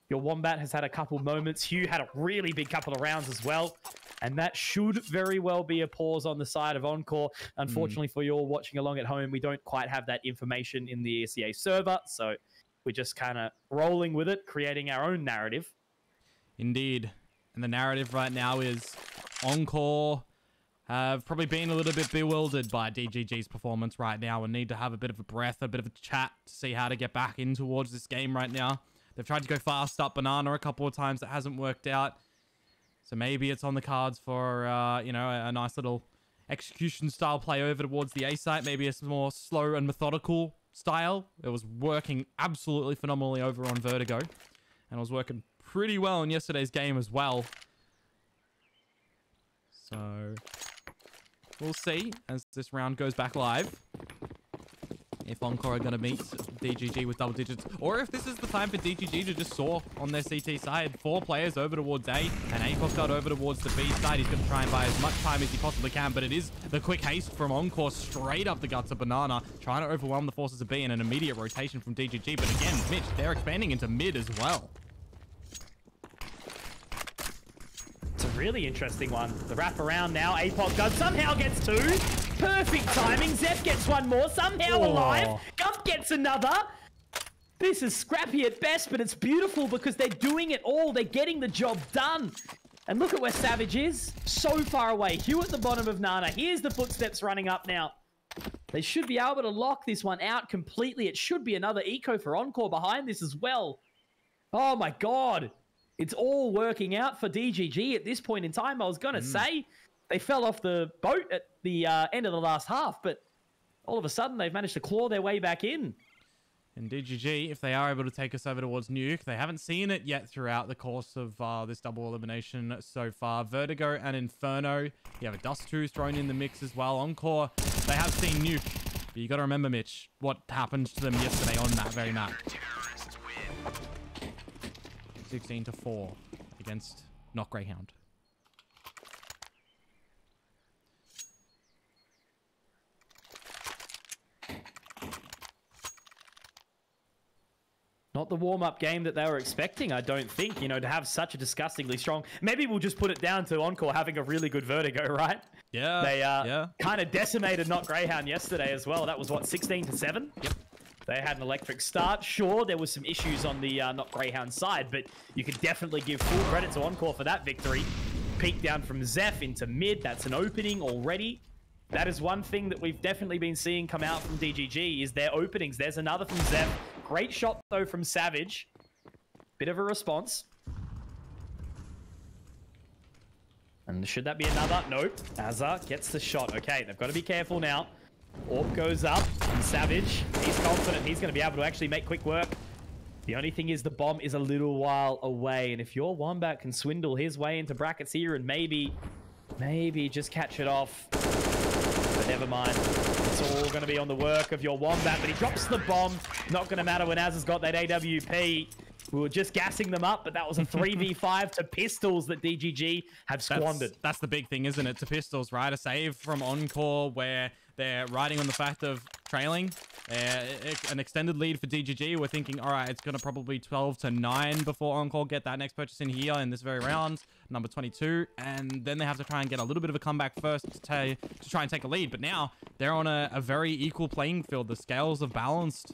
Your Wombat has had a couple moments. Hugh had a really big couple of rounds as well. And that should very well be a pause on the side of Encore. Unfortunately for you all watching along at home, we don't quite have that information in the ESEA server. So we're just kind of rolling with it, creating our own narrative. Indeed. And the narrative right now is Encore have probably been a little bit bewildered by DGG's performance right now and need to have a bit of a breath, a bit of a chat to see how to get back in towards this game right now. They've tried to go fast up Banana a couple of times. That hasn't worked out. So maybe it's on the cards for, you know, a nice little execution style play over towards the A site. Maybe a more slow and methodical style. It was working absolutely phenomenally over on Vertigo. And it was working pretty well in yesterday's game as well. So we'll see as this round goes back live if Encore are going to meet DGG with double digits, or if this is the time for DGG to just soar on their CT side. 4 players over towards A, and Apocdud over towards the B side. He's going to try and buy as much time as he possibly can, but it is the quick haste from Encore straight up the guts of Banana, trying to overwhelm the forces of B, and an immediate rotation from DGG. But again, Mitch, they're expanding into mid as well. It's a really interesting one. The wrap around now. Apocdud somehow gets 2. Perfect timing. Zephh gets 1 more. Somehow alive. Gump gets another. This is scrappy at best, but it's beautiful because they're doing it all. They're getting the job done. And look at where Savage is. So far away. Hugh at the bottom of Nana. Here's the footsteps running up now. They should be able to lock this one out completely. It should be another eco for Encore behind this as well. Oh my God. It's all working out for DGG at this point in time. I was going to say they fell off the boat at the end of the last half, but all of a sudden they've managed to claw their way back in. And DGG, if they are able to take us over towards Nuke, they haven't seen it yet throughout the course of this double elimination so far. Vertigo and Inferno. You have a Dust 2 thrown in the mix as well. Encore, they have seen Nuke. But you got to remember, Mitch, what happened to them yesterday on that very map. 16-4 against Not Greyhound. Not the warm-up game that they were expecting, I don't think, you know, to have such a disgustingly strong... Maybe we'll just put it down to Encore having a really good Vertigo, right? Yeah. They kind of decimated Not Greyhound yesterday as well. That was, what, 16-7? Yep. They had an electric start. Sure, there was some issues on the Not Greyhound side, but you could definitely give full credit to Encore for that victory. Peak down from Zephh into mid. That's an opening already. That is one thing that we've definitely been seeing come out from DGG is their openings. There's another from Zephh. Great shot, though, from Savage. Bit of a response. And should that be another? Nope. Azza gets the shot. Okay, they've got to be careful now. Orb goes up. And Savage, he's confident he's going to be able to actually make quick work. The only thing is the bomb is a little while away. And if your Wombat can swindle his way into brackets here and maybe just catch it off. But never mind. It's all going to be on the work of your Wombat. But he drops the bomb. Not going to matter when Az has got that AWP. We were just gassing them up, but that was a 3v5 to pistols that DGG have squandered. That's the big thing, isn't it? To pistols, right? A save from Encore where they're riding on the fact of trailing. An extended lead for DGG. We're thinking, all right, it's going to probably 12-9 before Encore get that next purchase in here in this very round, number 22. And then they have to try and get a little bit of a comeback first to try and take a lead. But now they're on a very equal playing field. The scales are balanced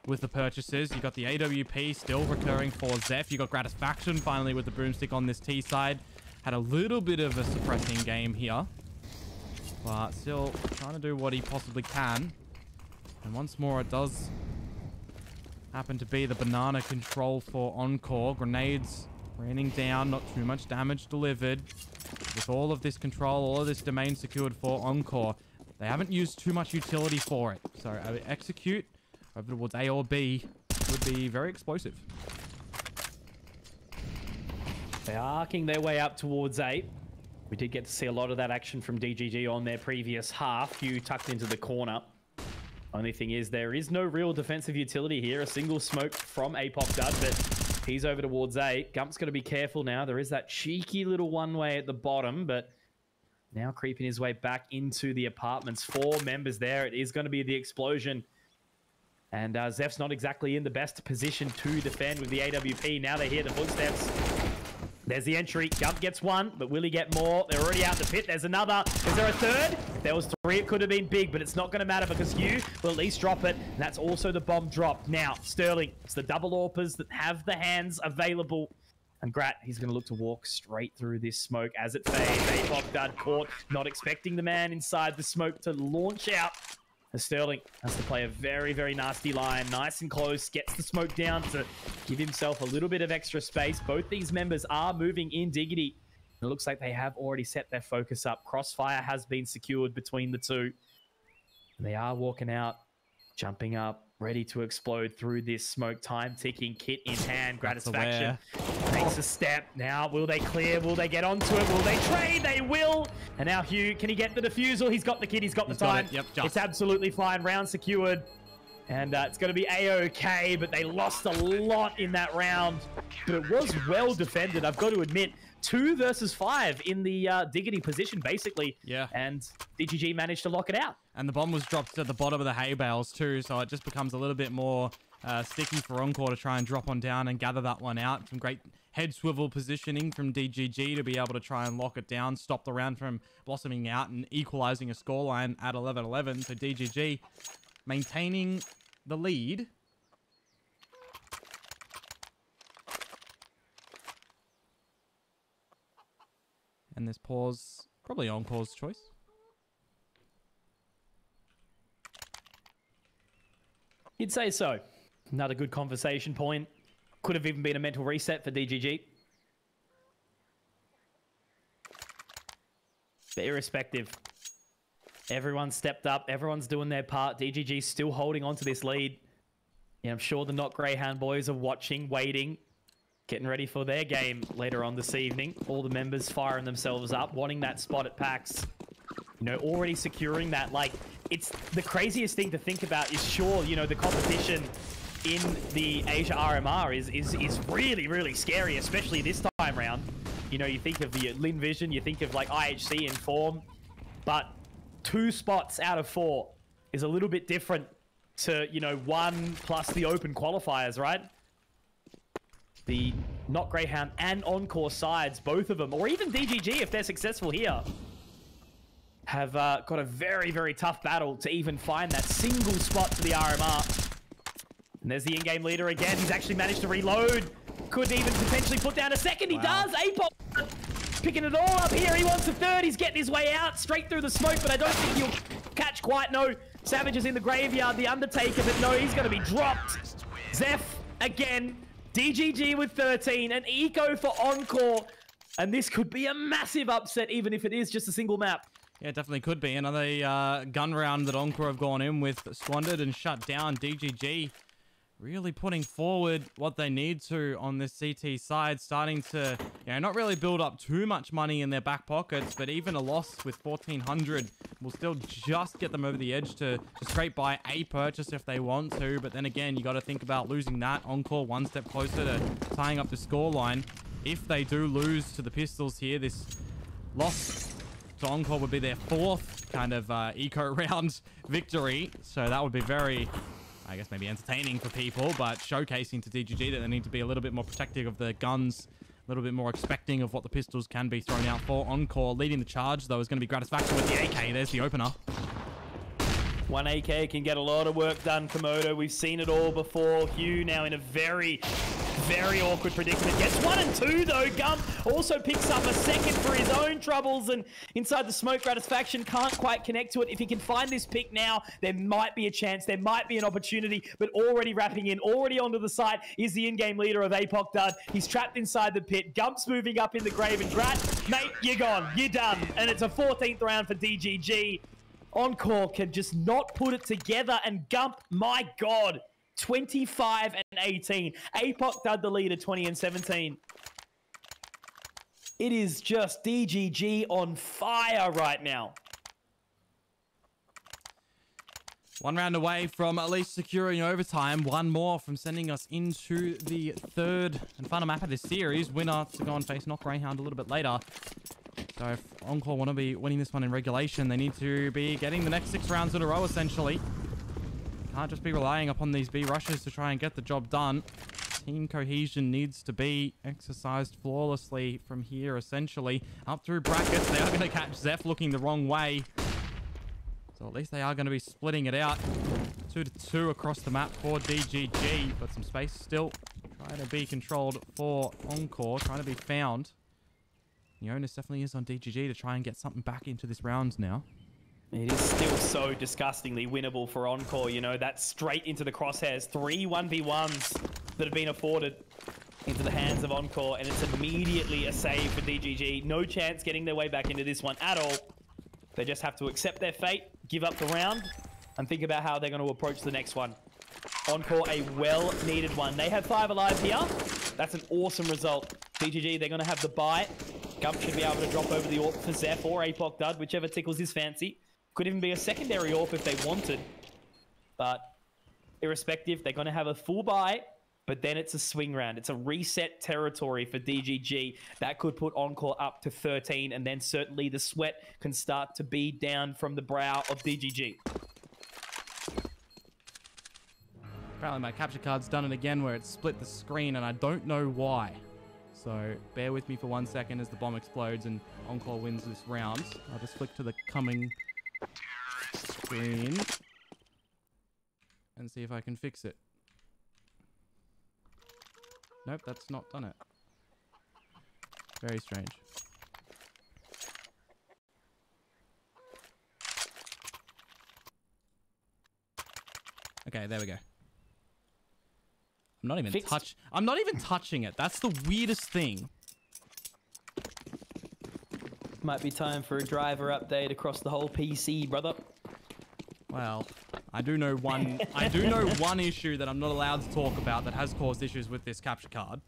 with the purchases. You got the AWP still recurring for Zephh. You got Gratisfaction finally with the boomstick on this T side. Had a little bit of a suppressing game here, but still trying to do what he possibly can. And once more, it does happen to be the banana control for Encore. Grenades raining down, not too much damage delivered. With all of this control, all of this domain secured for Encore, they haven't used too much utility for it. So execute over towards A or B would be very explosive. They are arcing their way up towards A. We did get to see a lot of that action from DGG on their previous half. Few tucked into the corner. Only thing is, there is no real defensive utility here. A single smoke from APOCdud, but he's over towards A. Gump's got to be careful now. There is that cheeky little one-way at the bottom, but now creeping his way back into the apartments. 4 members there. It is going to be the explosion. And Zeph's not exactly in the best position to defend with the AWP. Now they hear the footsteps. There's the entry. Gump gets one, but will he get more? They're already out the pit. There's another. Is there a third? There was 3. It could have been big, but it's not going to matter because Hugh will at least drop it. And that's also the bomb dropped. Now, Sterling. It's the double AWPers that have the hands available. And Grat, he's going to look to walk straight through this smoke as it fades. APOCdud caught, not expecting the man inside the smoke to launch out. As Sterling has to play a very, very nasty line. Nice and close. Gets the smoke down to give himself a little bit of extra space. Both these members are moving in Diggity. It looks like they have already set their focus up. Crossfire has been secured between the two. And they are walking out, jumping up, ready to explode through this smoke. Time ticking, kit in hand. Gratisfaction takes a step. Now, will they clear? Will they get onto it? Will they trade? They will. And now Hugh, can he get the defusal? He's got the kit. He's got the time. Yep, it's absolutely fine. Round secured. And it's going to be A-OK, but they lost a lot in that round. But it was well defended, I've got to admit. 2 versus 5 in the Diggity position, basically. Yeah. And DGG managed to lock it out. And the bomb was dropped at the bottom of the hay bales too, so it just becomes a little bit more sticky for Encore to try and drop on down and gather that one out. Some great head swivel positioning from DGG to be able to try and lock it down, stop the round from blossoming out and equalizing a scoreline at 11-11. So DGG maintaining the lead. And this pause, probably Encore's choice. You'd say so. Another good conversation point. Could have even been a mental reset for DGG. But irrespective, everyone's stepped up. Everyone's doing their part. DGG's still holding on to this lead. Yeah, I'm sure the Not Greyhound boys are watching, waiting, getting ready for their game later on this evening. All the members firing themselves up, wanting that spot at PAX. You know, already securing that. Like, it's the craziest thing to think about is, sure, you know, the competition in the Asia RMR is really, really scary, especially this time round. You know, you think of the Lin Vision, you think of like IHC in form, but 2 spots out of 4 is a little bit different to, you know, 1 plus the open qualifiers, right? The Not Greyhound and Encore sides, both of them, or even DGG if they're successful here, have got a very, very tough battle to even find that single spot to the RMR. And there's the in-game leader again. He's actually managed to reload. Could even potentially put down a second. He does. Apoc picking it all up here. He wants a third. He's getting his way out straight through the smoke, but I don't think he'll catch quite. No, Savage is in the graveyard. The Undertaker, but no, he's going to be dropped. Zeph again. DGG with 13. An eco for Encore. And this could be a massive upset, even if it is just a single map. Yeah, it definitely could be. Another gun round that Encore have gone in with, squandered and shut down. DGG really putting forward what they need to on this CT side, starting to, you know, not really build up too much money in their back pockets, but even a loss with 1,400 will still just get them over the edge to scrape by a purchase if they want to. But then again, you got to think about losing that. Encore 1 step closer to tying up the scoreline. If they do lose to the Pistols here, this loss to Encore would be their 4th kind of eco round victory. So that would be very, I guess, maybe entertaining for people, but showcasing to DGG that they need to be a little bit more protective of their guns, a little bit more expecting of what the pistols can be thrown out for. Encore leading the charge, though, is going to be Gratisfaction with the AK. There's the opener. 1 AK can get a lot of work done, Komodo. We've seen it all before. Hugh now in a very, very awkward predicament. Gets 1 and 2, though. Gump also picks up a second for his own troubles, and inside the smoke, Gratisfaction can't quite connect to it. If he can find this pick now, there might be a chance. There might be an opportunity, but already wrapping in, already onto the side is the in-game leader of APOCdud. He's trapped inside the pit. Gump's moving up in the grave, and Grat, mate, you're gone. You're done. And it's a 14th round for DGG. Encore can just not put it together, and Gump, my God, 25 and 18. APOCdud the leader, 20 and 17. It is just DGG on fire right now. 1 round away from at least securing overtime. 1 more from sending us into the 3rd and final map of this series. Winner to go and face Not Greyhound a little bit later. So if Encore want to be winning this one in regulation, they need to be getting the next 6 rounds in a row, essentially. Can't just be relying upon these B rushes to try and get the job done. Team cohesion needs to be exercised flawlessly from here, essentially. Up through brackets, they are going to catch Zephh looking the wrong way. So at least they are going to be splitting it out. 2-2 across the map for DGG, but some space still trying to be controlled for Encore, trying to be found. The onus definitely is on DGG to try and get something back into this round now. It is still so disgustingly winnable for Encore, you know, that's straight into the crosshairs. 3 1v1s that have been afforded into the hands of Encore, and it's immediately a save for DGG. No chance getting their way back into this one at all. They just have to accept their fate, give up the round, and think about how they're going to approach the next one. Encore, a well-needed one. They have 5 alive here. That's an awesome result. DGG, they're going to have the bite. Gump should be able to drop over the AWP for Zephh or APOCdud, whichever tickles his fancy. Could even be a secondary AWP if they wanted. But irrespective, they're going to have a full buy, but then it's a swing round. It's a reset territory for DGG. That could put Encore up to 13, and then certainly the sweat can start to be down from the brow of DGG. Apparently my capture card's done it again where it's split the screen, and I don't know why. So bear with me for 1 second as the bomb explodes and Encore wins this round. I'll just flick to the coming screen and see if I can fix it. Nope, that's not done it. Very strange. Okay, there we go. I'm not even touching it. That's the weirdest thing. Might be time for a driver update across the whole PC, brother. Well, I do know one. I do know one issue that I'm not allowed to talk about that has caused issues with this capture card.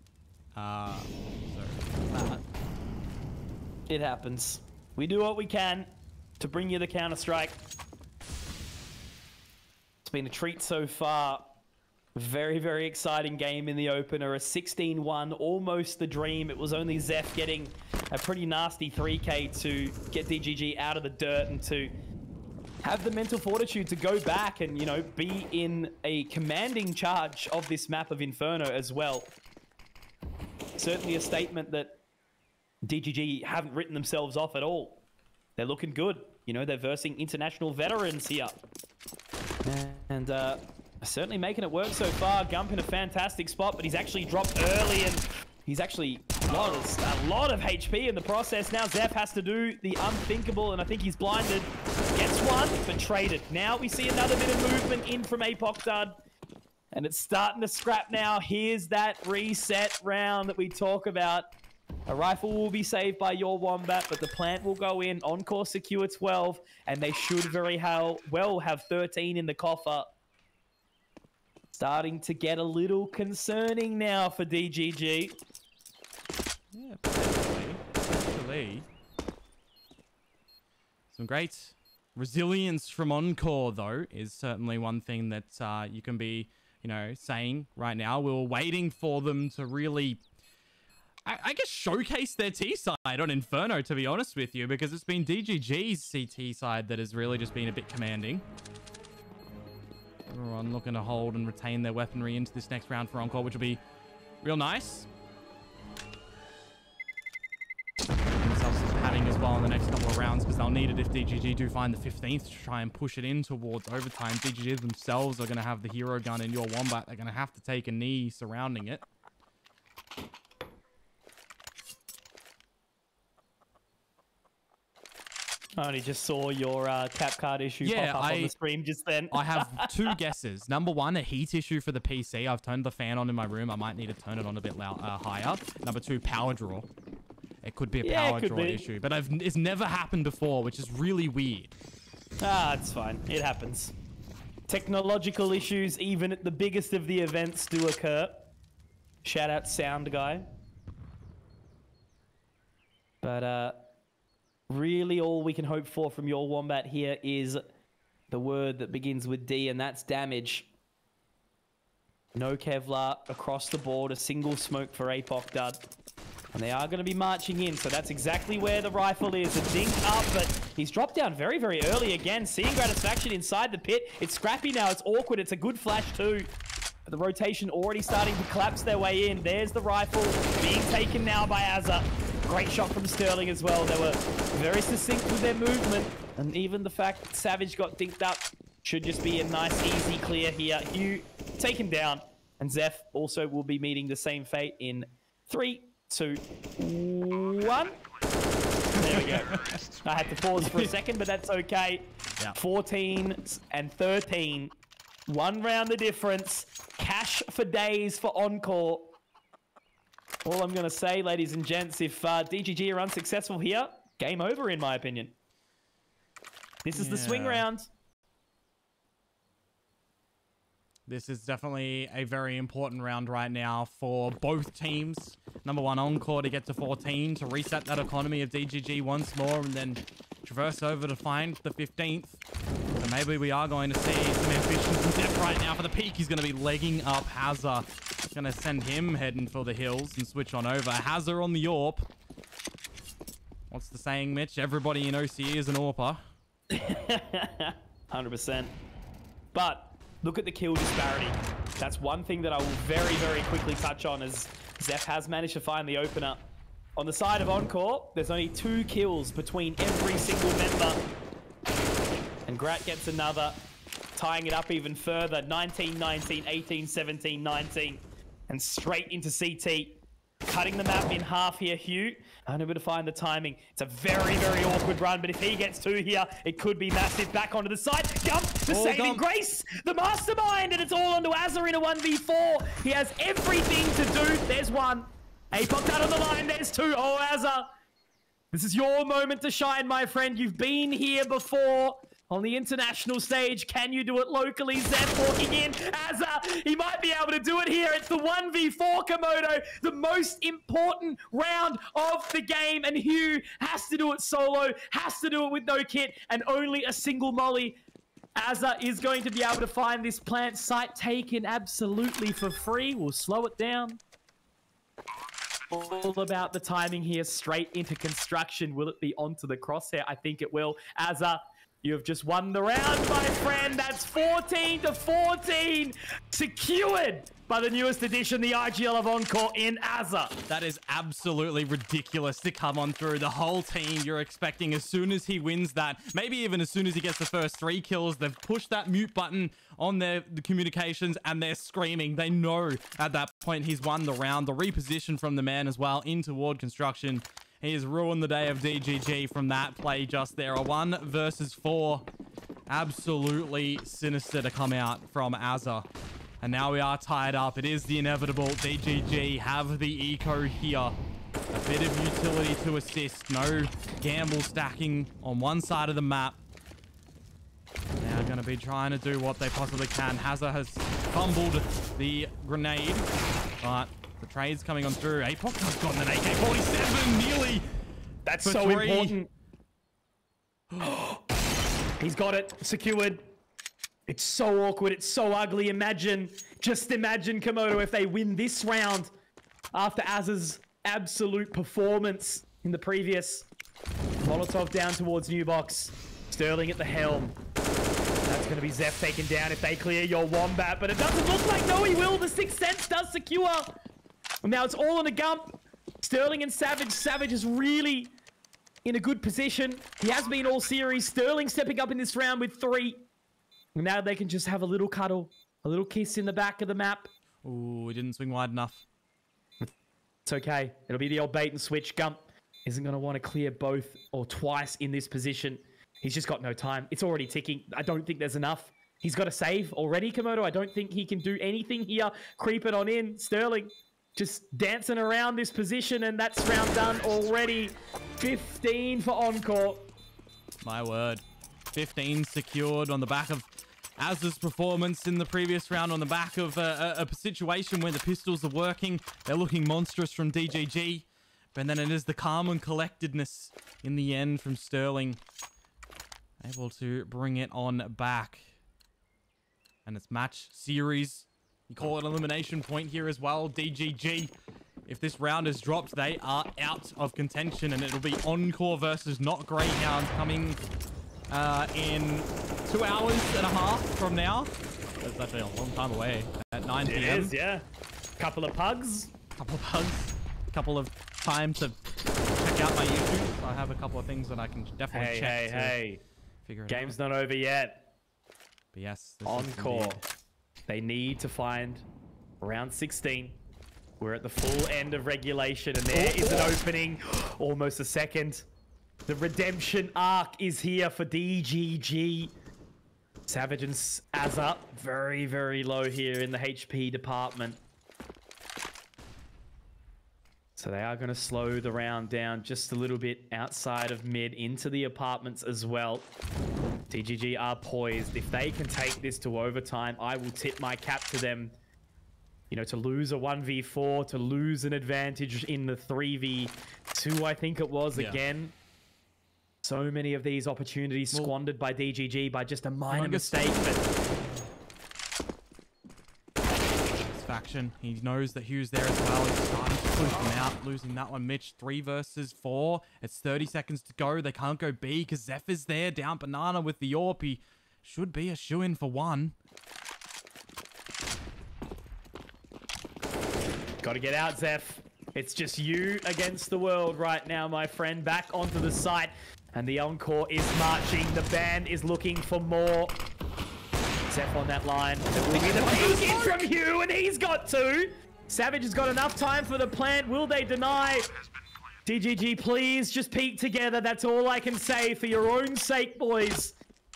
It happens. We do what we can to bring you the Counter-Strike. It's been a treat so far. Very, very exciting game in the opener. A 16-1, almost the dream. It was only Zephh getting a pretty nasty 3K to get DGG out of the dirt and to have the mental fortitude to go back and, you know, be in a commanding charge of this map of Inferno as well. Certainly a statement that DGG haven't written themselves off at all. They're looking good. You know, they're versing international veterans here. And certainly making it work so far. Gump in a fantastic spot, but he's actually dropped early and he's actually lost a lot of HP in the process. Now Zephh has to do the unthinkable, and I think he's blinded. Gets one, but traded. Now we see another bit of movement in from Apocdud, and it's starting to scrap now. Here's that reset round that we talk about. A rifle will be saved by your Wombat, but the plant will go in. Encore secure 12, and they should very well have 13 in the coffer. Starting to get a little concerning now for DGG. Yeah, potentially. Some great resilience from Encore, though, is certainly one thing that you can be, you know, saying right now. We were waiting for them to really, I guess, showcase their T side on Inferno, to be honest with you, because it's been DGG's CT side that has really just been a bit commanding. Everyone looking to hold and retain their weaponry into this next round for Encore, which will be real nice. Themselves some padding as well in the next couple of rounds, because they'll need it if DGG do find the 15th to try and push it in towards overtime. DGG themselves are going to have the hero gun in your Wombat. They're going to have to take a knee surrounding it. I only just saw your cap card issue pop up on the stream just then. I have two guesses. Number one, a heat issue for the PC. I've turned the fan on in my room. I might need to turn it on a bit higher. Number two, power draw. It could be a power draw issue, but it's never happened before, which is really weird. Ah, it's fine. It happens. Technological issues, even at the biggest of the events, do occur. Shout out Sound Guy. But, really, all we can hope for from your Wombat here is the word that begins with D, and that's damage. No Kevlar across the board, a single smoke for Apocdud. And they are going to be marching in, so that's exactly where the rifle is. A dink up, but he's dropped down very, very early again. Seeing Gratisfaction inside the pit. It's scrappy now, it's awkward, it's a good flash too. But the rotation already starting to collapse their way in. There's the rifle being taken now by Azza. Great shot from Sterling as well. They were very succinct with their movement. And even the fact that Savage got dinked up should just be a nice, easy clear here. Hugh taken down. And Zephh also will be meeting the same fate in 3, 2, 1. There we go. I had to pause for a second, but that's okay. Yeah. 14 and 13. One round the difference. Cash for days for Encore. All I'm going to say, ladies and gents, if DGG are unsuccessful here, game over, in my opinion. This is the swing round. This is definitely a very important round right now for both teams. Number one, Encore to get to 14, to reset that economy of DGG once more, and then traverse over to find the 15th. So maybe we are going to see some ambition from Zephh right now. For the peak, he's going to be legging up Hazza. Going to send him heading for the hills and switch on over. Hazza on the AWP. What's the saying, Mitch? Everybody in OCE is an AWPer. 100%. But look at the kill disparity. That's one thing that I will very, very quickly touch on, as Zephh has managed to find the opener. On the side of Encore, there's only 2 kills between every single member. And Grat gets another, tying it up even further. 19-19, 18-17, 19. And straight into CT. Cutting the map in half here, Hugh. Unable to find the timing. It's a very, very awkward run, but if he gets 2 here, it could be massive. Back onto the side. Gump, the saving grace, the mastermind, and it's all onto Azza in a 1v4. He has everything to do. There's one. Apocdud on the line. There's 2. Oh, Azza. This is your moment to shine, my friend. You've been here before. on the international stage. Can you do it locally? Zephh walking in. He might be able to do it here. It's the 1v4 Komodo, the most important round of the game. And Hugh has to do it solo, has to do it with no kit and only a single molly. Azza is going to be able to find this plant site taken absolutely for free. We'll slow it down. All about the timing here, straight into construction. Will it be onto the crosshair? I think it will. Azza, you have just won the round, my friend. That's 14-14, secured by the newest edition, the IGL of Encore in Azza. That is absolutely ridiculous to come on through. The whole team, you're expecting as soon as he wins that, maybe even as soon as he gets the first 3 kills, they've pushed that mute button on the communications and they're screaming. They know at that point he's won the round. The reposition from the man as well in toward construction. He has ruined the day of DGG from that play just there. A 1 versus 4. Absolutely sinister to come out from Azza. And now we are tied up. It is the inevitable. DGG have the eco here. A bit of utility to assist. No gamble stacking on one side of the map. Now going to be trying to do what they possibly can. Hazza has fumbled the grenade, but the trade's coming on through. Apoc has gotten an AK-47 nearly. That's so 3. important. He's got it secured. It's so awkward. It's so ugly. Just imagine Komodo if they win this round after Azza's absolute performance in the previous. Molotov down towards New Box. Sterling at the helm. That's going to be Zephh taken down if they clear your Wombat, but it doesn't look like, no, he will. The Sixth Sense does secure. Now it's all on a Gump. Sterling and Savage. Savage is really in a good position. He has been all series. Sterling stepping up in this round with 3. Now they can just have a little cuddle, a little kiss in the back of the map. Ooh, he didn't swing wide enough. It's okay. It'll be the old bait and switch. Gump isn't going to want to clear both or twice in this position. He's just got no time. It's already ticking. I don't think there's enough. He's got a save already, Komodo. I don't think he can do anything here. Creep it on in. Sterling just dancing around this position, and that's round done already. 15 for Encore. My word. 15 secured on the back of Azza's performance in the previous round, on the back of a situation where the pistols are working. They're looking monstrous from DGG. But then it is the calm and collectedness in the end from Sterling. Able to bring it on back. And it's match series. You call it elimination point here as well. DGG, if this round is dropped, they are out of contention. And it'll be Encore versus not Greyhound coming in 2 hours and a half from now. That's actually a long time away. At 9 p.m. It is, yeah. Couple of pugs. Couple of times to check out my YouTube. I have a couple of things that I can definitely check. Hey. Figure it Game's out. not over yet. But yes. Encore. They need to find round 16. We're at the full end of regulation, and there is an opening. Almost a second. The redemption arc is here for DGG. Savage and Azza very, very low here in the HP department. So they are going to slow the round down just a little bit outside of mid into the apartments as well. DGG are poised. If they can take this to overtime, I will tip my cap to them. You know, to lose a 1v4, to lose an advantage in the 3v2, I think it was again. So many of these opportunities squandered by DGG by just a minor mistake. Faction. He knows that Hugh's there as well. He's starting to push him out, losing that one. Mitch, 3 versus 4. It's 30 seconds to go. They can't go B because Zephh is there. Down Banana with the AWP. He should be a shoo-in for 1. Got to get out, Zephh. It's just you against the world right now, my friend. Back onto the site. And the Encore is marching. The band is looking for more. Zephh on that line. It will be the peek in from Hugh, and he's got 2. Savage has got enough time for the plant. Will they deny? DGG, please just peek together. That's all I can say. For your own sake, boys.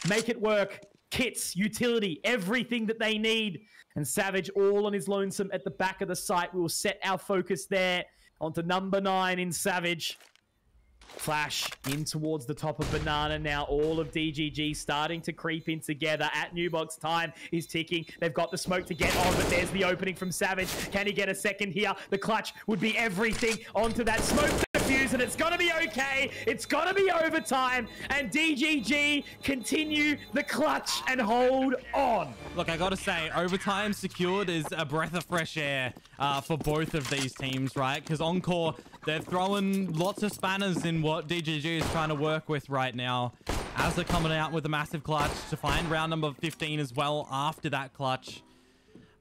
Make it work. Kits, utility, everything that they need. And Savage all on his lonesome at the back of the site. We will set our focus there onto number 9 in Savage. Flash in towards the top of Banana now. All of DGG starting to creep in together. At New Box, time is ticking. They've got the smoke to get on, but there's the opening from Savage. Can he get a second here? The clutch would be everything onto that smoke defuse, and it's going to be okay. It's going to be overtime, and DGG continue the clutch and hold on. Look, I got to say, overtime secured is a breath of fresh air for both of these teams, right? Because Encore, they're throwing lots of spanners in what DGG is trying to work with right now, as they're coming out with a massive clutch to find round number 15 as well after that clutch.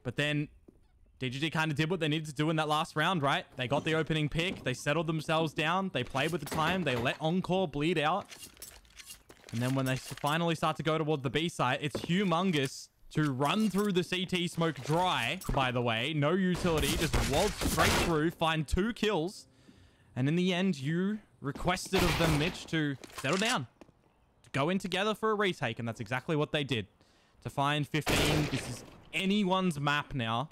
But then DGG kind of did what they needed to do in that last round, right? They got the opening pick, they settled themselves down, they played with the time, they let Encore bleed out. And then when they finally start to go toward the B site, it's humongous to run through the CT smoke dry, by the way. No utility, just waltz straight through, find 2 kills. And in the end, you requested of them, Mitch, to settle down, to go in together for a retake. And that's exactly what they did. To find 15, this is anyone's map now.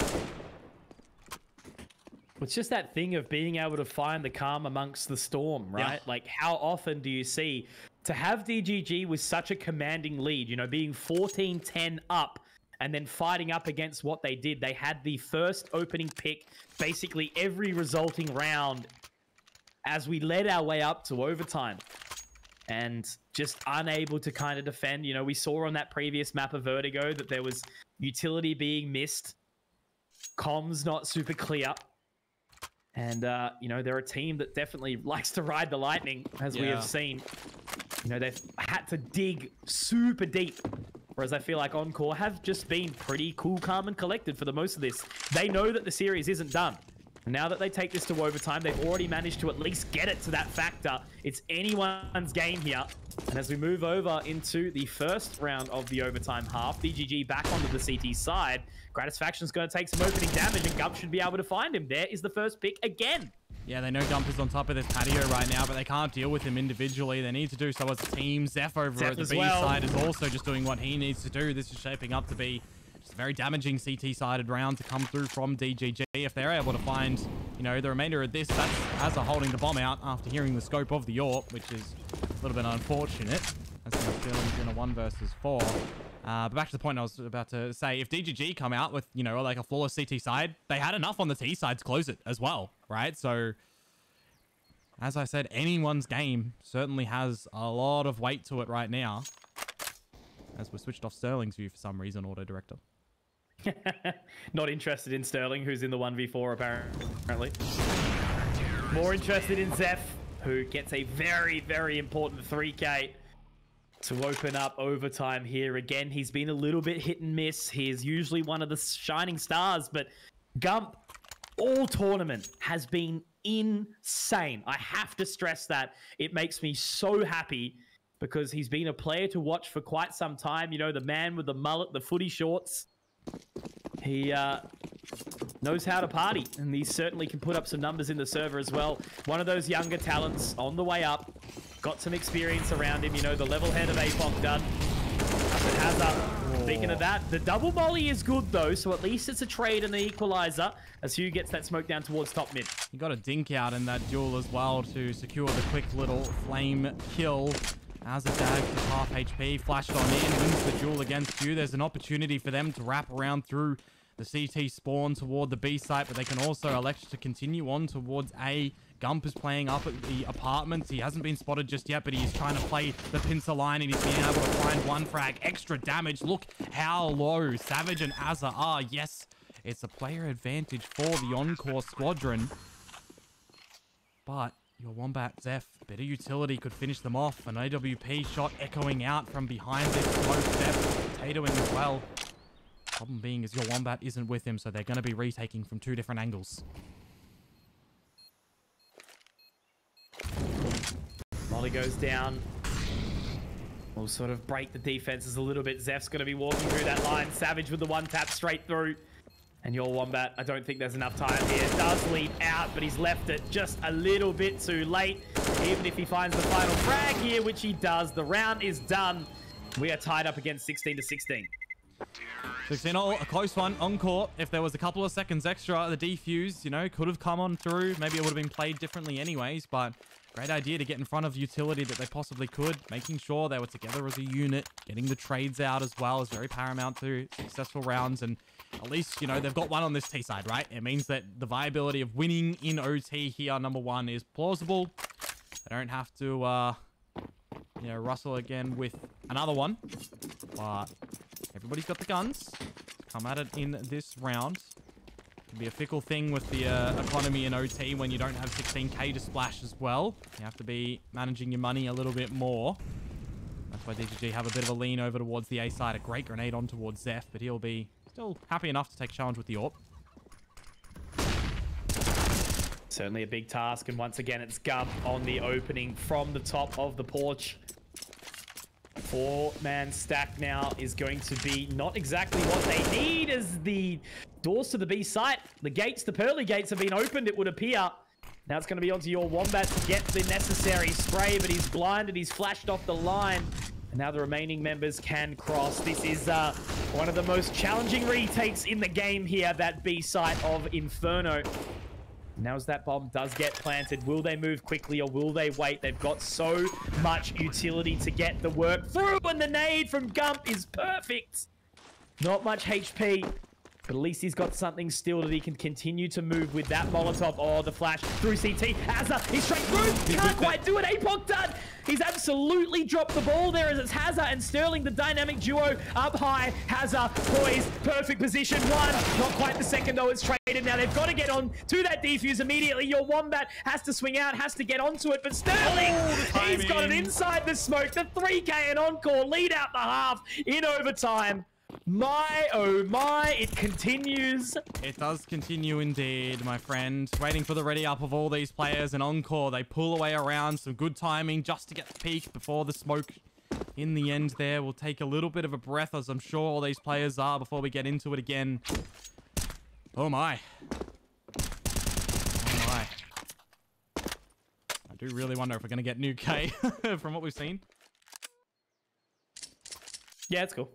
It's just that thing of being able to find the calm amongst the storm, right? Yeah. Like, how often do you see to have DGG with such a commanding lead, you know, being 14-10 up and then fighting up against what they did? They had the first opening pick basically every resulting round as we led our way up to overtime, and just unable to kind of defend. You know, we saw on that previous map of Vertigo that there was utility being missed, comms not super clear. And, you know, they're a team that definitely likes to ride the lightning, as we have seen. You know, they've had to dig super deep, whereas I feel like Encore have just been pretty cool, calm, and collected for the most of this. They know that the series isn't done. Now that they take this to overtime, they've already managed to at least get it to that factor. It's anyone's game here. And as we move over into the first round of the overtime half, DGG back onto the CT side. Gratisfaction's going to take some opening damage, and Gump should be able to find him. There is the first pick again. Yeah, they know Gump is on top of this patio right now, but they can't deal with him individually. They need to do so as a team. Zephh over at the B side is also just doing what he needs to do. This is shaping up to be just a very damaging CT-sided round to come through from DGG. If they're able to find, you know, the remainder of this, that's Azza holding the bomb out after hearing the scope of the AWP, which is a little bit unfortunate. That's Sterling's in a 1 versus 4. But back to the point I was about to say, if DGG come out with, you know, like a flawless CT side, they had enough on the T side to close it as well, right? So, as I said, anyone's game certainly has a lot of weight to it right now. As we're switched off Sterling's view for some reason, Auto Director. Not interested in Sterling, who's in the 1v4 apparently. More interested in Zephh, who gets a very, very important 3K to open up overtime here. Again, he's been a little bit hit and miss. He is usually one of the shining stars, but Gump all tournament has been insane. I have to stress that. It makes me so happy because he's been a player to watch for quite some time. You know, the man with the mullet, the footy shorts. He knows how to party, and he certainly can put up some numbers in the server as well. One of those younger talents on the way up. Got some experience around him, you know, the level head of DGGapocdud. Speaking of that, the double molly is good though, so at least it's a trade and an equalizer as Hugh gets that smoke down towards top mid. He got a dink out in that duel as well to secure the quick little flame kill. As a dag to half HP, flashed on in, wins the duel against you. There's an opportunity for them to wrap around through the CT spawn toward the B site, but they can also elect to continue on towards A. Gump is playing up at the apartments. He hasn't been spotted just yet, but he's trying to play the pincer line, and he's being able to find 1 frag. Extra damage. Look how low Savage and Azza are. Yes, it's a player advantage for the Encore squadron. But your Wombat Zephh, better utility could finish them off. An AWP shot echoing out from behind this smoke. Zephh potatoing as well. Problem being is your Wombat isn't with him, so they're going to be retaking from 2 different angles. Molly goes down. We'll sort of break the defenses a little bit. Zeph's going to be walking through that line. Savage with the 1 tap straight through. And your Wombat, I don't think there's enough time here. Does lead out, but he's left it just a little bit too late. Even if he finds the final frag here, which he does, the round is done. We are tied up against 16-16. 16-all, a close one. Encore, if there was a couple of seconds extra, the defuse, you know, could have come on through. Maybe it would have been played differently anyways, but Great idea to get in front of utility that they possibly could, making sure they were together as a unit, getting the trades out as well is very paramount to successful rounds, and at least, you know, they've got one on this T side, right? It means that the viability of winning in OT here, number one, is plausible. They don't have to, you know, rustle again with another one, but everybody's got the guns. Come at it in this round. Can be a fickle thing with the economy in OT when you don't have 16k to splash as well. You have to be managing your money a little bit more. That's why DGG have a bit of a lean over towards the A side. A great grenade on towards Zephh, but he'll be still happy enough to take challenge with the AWP. Certainly a big task, and once again it's Gump on the opening from the top of the porch. 4-man stack now is going to be not exactly what they need, as the doors to the B site, the gates, the pearly gates have been opened, it would appear. Now it's going to be onto your Wombat to get the necessary spray, but he's blinded, he's flashed off the line. And now the remaining members can cross. This is one of the most challenging retakes in the game here, that B site of Inferno. Now as that bomb does get planted, will they move quickly or will they wait? They've got so much utility to get the work through, and the nade from Gump is perfect. Not much HP, but at least he's got something still that he can continue to move with that Molotov. Oh, the flash through CT. Hazza, he's straight through. Can't quite do it. APOCdud. He's absolutely dropped the ball there, as it's Hazza and Sterling, the dynamic duo up high. Hazza poised, perfect position. One, not quite the second though. It's traded now. They've got to get on to that defuse immediately. Your Wombat has to swing out, has to get onto it, but Sterling, he's got it inside the smoke. The 3K and Encore lead out the half in overtime. My, oh my, it continues. It does continue indeed, my friend. Waiting for the ready up of all these players, and Encore, they pull away around. Some good timing just to get the peak before the smoke in the end there. We'll take a little bit of a breath, as I'm sure all these players are, before we get into it again. Oh my. Oh my. I do really wonder if we're going to get new K from what we've seen. Yeah, it's cool.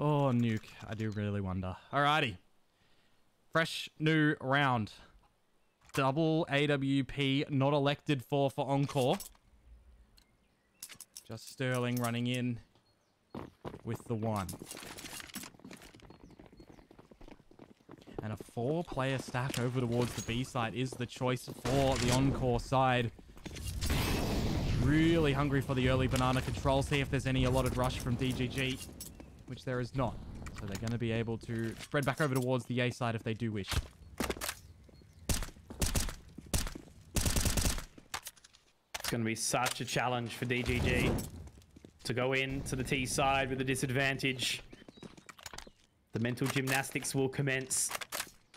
Oh, nuke. I do really wonder. Alrighty. Fresh new round. Double AWP not elected for Encore. Just Sterling running in with the one. And a 4-player stack over towards the B side is the choice for the Encore side. Really hungry for the early banana control. See if there's any allotted rush from DGG, which there is not. So they're going to be able to spread back over towards the A side if they do wish. It's going to be such a challenge for DGG to go in to the T side with a disadvantage. The mental gymnastics will commence.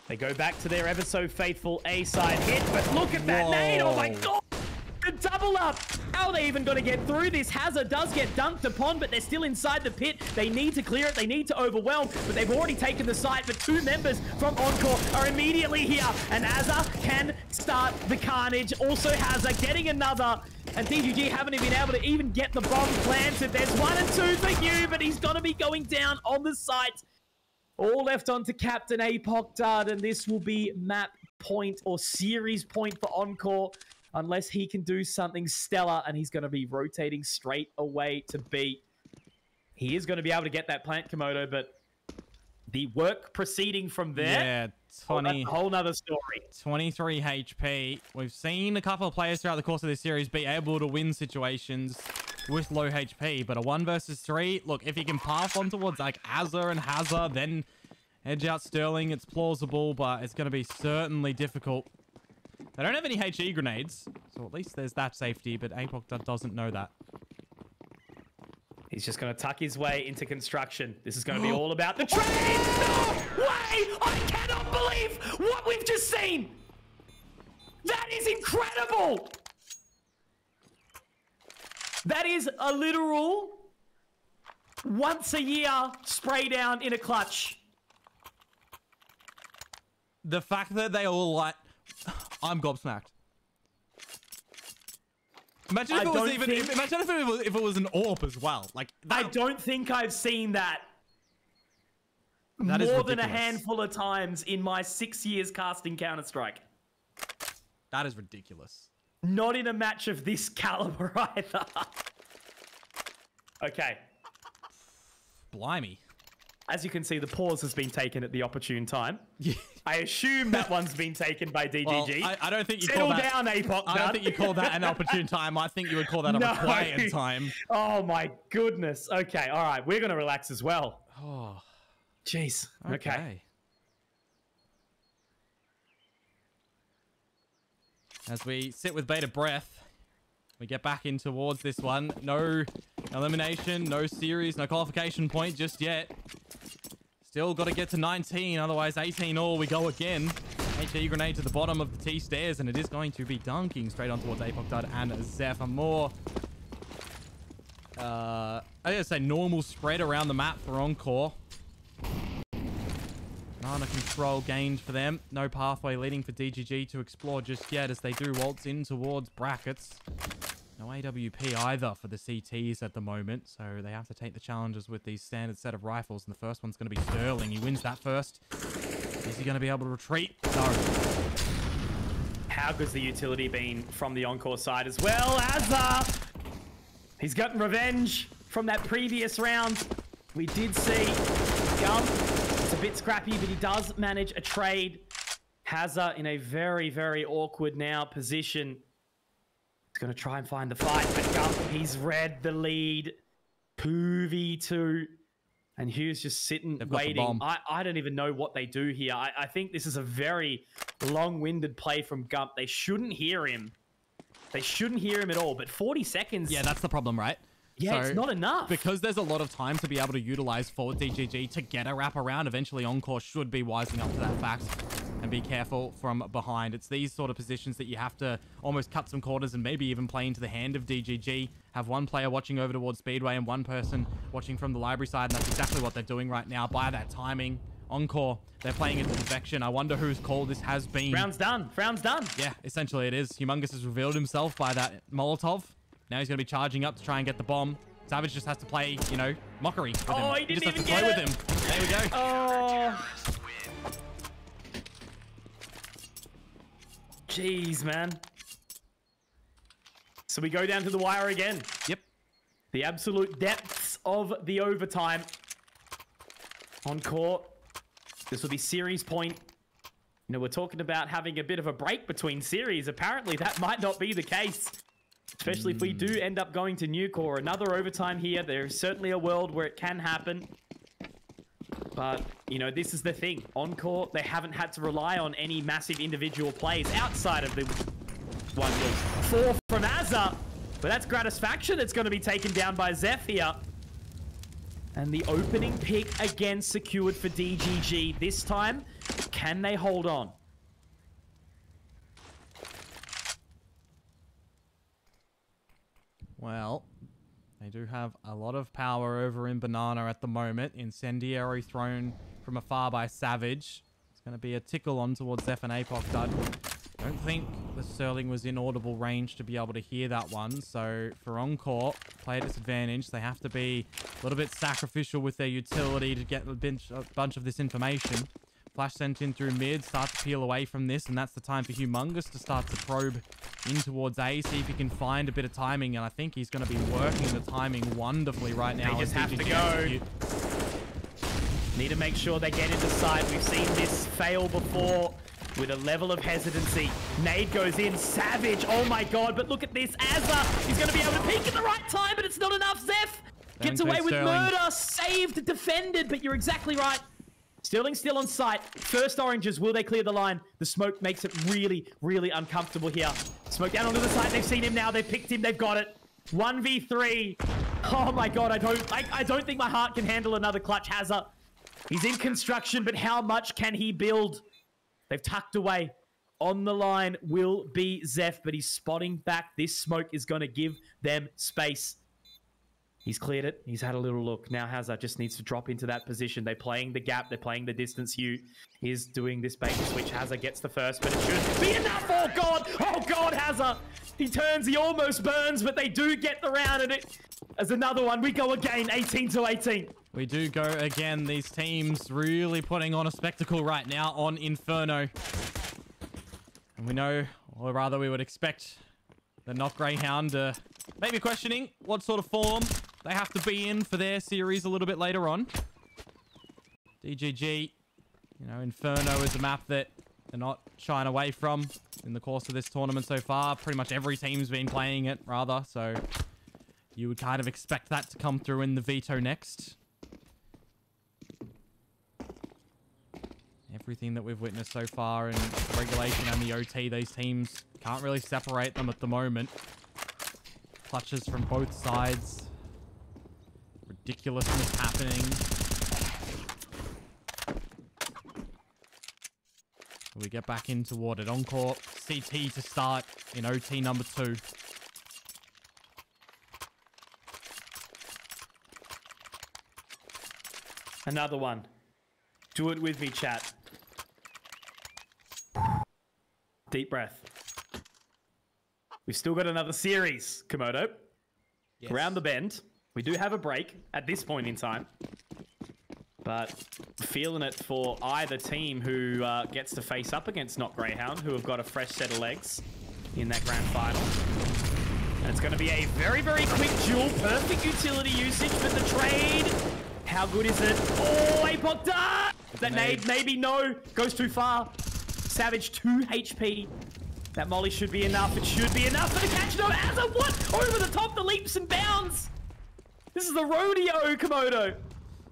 They go back to their ever so faithful A side hit, but look at that nade! Oh my god! The double up! How are they even going to get through this? Hazza does get dunked upon, but they're still inside the pit. They need to clear it. They need to overwhelm, but they've already taken the site. But 2 members from Encore are immediately here, and Hazza can start the carnage. Also Hazza getting another, and DGG haven't been able to even get the bomb planted. There's 1 and 2 for Hugh, but he's going to be going down on the site. All left on to Captain APOCdud, and this will be map point or series point for Encore, unless he can do something stellar, and he's going to be rotating straight away to B. He is going to be able to get that plant, Komodo, but the work proceeding from there, yeah, whole nother story. 23 HP. We've seen a couple of players throughout the course of this series be able to win situations with low HP, but a 1 versus 3, look, if he can pass on towards like Hazza and Hazza, then edge out Sterling, it's plausible, but it's going to be certainly difficult. They don't have any HE grenades, so at least there's that safety, but APOCdud doesn't know that. He's just going to tuck his way into construction. This is going to be all about the trade. No way! I cannot believe what we've just seen! That is incredible! That is a literal once-a-year spray down in a clutch. The fact that they all like... I'm gobsmacked. Imagine if it was even... Imagine if it was an AWP as well. Like, I don't think I've seen that. That is more than a ridiculous. handful of times in my 6 years casting Counter-Strike. That is ridiculous. Not in a match of this caliber either. Okay. Blimey. As you can see, the pause has been taken at the opportune time. Yeah. I assume that one's been taken by DGG. Well, I don't think you Settle call that... down, APOC. I don't think you call that an opportune time. I think you would call that a required time. Oh my goodness. Okay, all right. We're going to relax as well. Oh. Jeez. Okay. As we sit with bated breath, we get back in towards this one. No elimination, no series, no qualification point just yet. Still got to get to 19, otherwise 18 all. We go again. HE grenade to the bottom of the T stairs, and it is going to be dunking straight on towards Capocdud and Zeph. A more, I gotta say, normal spread around the map for Encore. Banana control gained for them. No pathway leading for DGG to explore just yet as they do waltz in towards brackets. No AWP either for the CTs at the moment, so they have to take the challenges with these standard set of rifles, and the first one's going to be Sterling. He wins that first. Is he going to be able to retreat? No. How good's the utility been from the Encore side as well? Azza! He's gotten revenge from that previous round. We did see Gump. It's a bit scrappy, but he does manage a trade. Hazza in a very, very awkward now position. He's going to try and find the fight, but Gump, he's read the lead. 2v2. And Hugh's just sitting, waiting. I don't even know what they do here. I think this is a very long-winded play from Gump. They shouldn't hear him. They shouldn't hear him at all, but 40 seconds... Yeah, that's the problem, right? Yeah, so, it's not enough. Because there's a lot of time to be able to utilize for DGG to get a wraparound. Eventually, Encore should be wising up to that fact and be careful from behind. It's these sort of positions that you have to almost cut some corners and maybe even play into the hand of DGG. Have one player watching over towards Speedway and one person watching from the library side, and that's exactly what they're doing right now. By that timing, Encore, they're playing into defection. I wonder whose call this has been. Round's done. Round's done. Yeah, essentially it is. Humongous has revealed himself by that Molotov. Now he's going to be charging up to try and get the bomb. Savage just has to play, you know, mockery with him. He didn't just even has to play with him. There we go. Oh. Jeez, man. So we go down to the wire again. Yep. The absolute depths of the overtime. Encore. This will be series point. You know, we're talking about having a bit of a break between series. Apparently, that might not be the case. Especially if we do end up going to Nuke or another overtime here. There's certainly a world where it can happen. But, you know, this is the thing. Encore, they haven't had to rely on any massive individual plays outside of the one goal. 4 from Azza. But that's Gratisfaction that's going to be taken down by Zeph here. And the opening pick again secured for DGG. This time, can they hold on? Well, they do have a lot of power over in Banana at the moment. Incendiary thrown from afar by Savage. It's going to be a tickle on towards Zeph and Capocdud. Don't think the Sterling was in audible range to be able to hear that one. So for Encore, play at disadvantage. They have to be a little bit sacrificial with their utility to get a bunch of this information. Flash sent in through mid, start to peel away from this, and that's the time for Humongous to start to probe in towards A, see if he can find a bit of timing, and I think he's going to be working the timing wonderfully right now. They just have to go. Need to make sure they get into sight. We've seen this fail before with a level of hesitancy. Nade goes in, Savage, oh my god, but look at this, Azza, he's going to be able to peek at the right time, but it's not enough. Zeph gets away with murder, saved, defended, but you're exactly right. Sterling still on site. First oranges, will they clear the line? The smoke makes it really, really uncomfortable here. Smoke down onto the side, they've seen him now, they've picked him, they've got it. 1v3. Oh my god, I don't think my heart can handle another clutch Hazza. He's in construction, but how much can he build? They've tucked away. On the line will be Zeph, but he's spotting back. This smoke is going to give them space. He's cleared it. He's had a little look. Now Hazza just needs to drop into that position. They're playing the gap. They're playing the distance. Hugh is doing this bait switch. Hazza gets the first, but it should be enough. Oh, God. Oh, God, Hazza. He turns. He almost burns, but they do get the round. And it as another one. We go again. 18-18. We do go again. These teams really putting on a spectacle right now on Inferno. And we know, or rather we would expect, the Not Greyhound maybe questioning what sort of form they have to be in for their series a little bit later on. DGG, you know, Inferno is a map that they're not shying away from in the course of this tournament so far. Pretty much every team's been playing it, rather, so you would kind of expect that to come through in the veto next. Everything that we've witnessed so far in the regulation and the OT, these teams can't really separate them at the moment. Clutches from both sides. Ridiculousness happening. We get back in toward it. Encore CT to start in OT number 2. Another one. Do it with me, chat. Deep breath. We've still got another series, Komodo. Yes. Around the bend. We do have a break at this point in time. But feeling it for either team who gets to face up against Not Greyhound, who have got a fresh set of legs in that grand final. And it's going to be a very, very quick duel. Perfect utility usage for the trade. How good is it? Oh, CSGO! That nade, maybe no. Goes too far. Savage 2 HP. That molly should be enough. It should be enough for the catch. No, as a what? Over the top, the leaps and bounds. This is the rodeo, Komodo.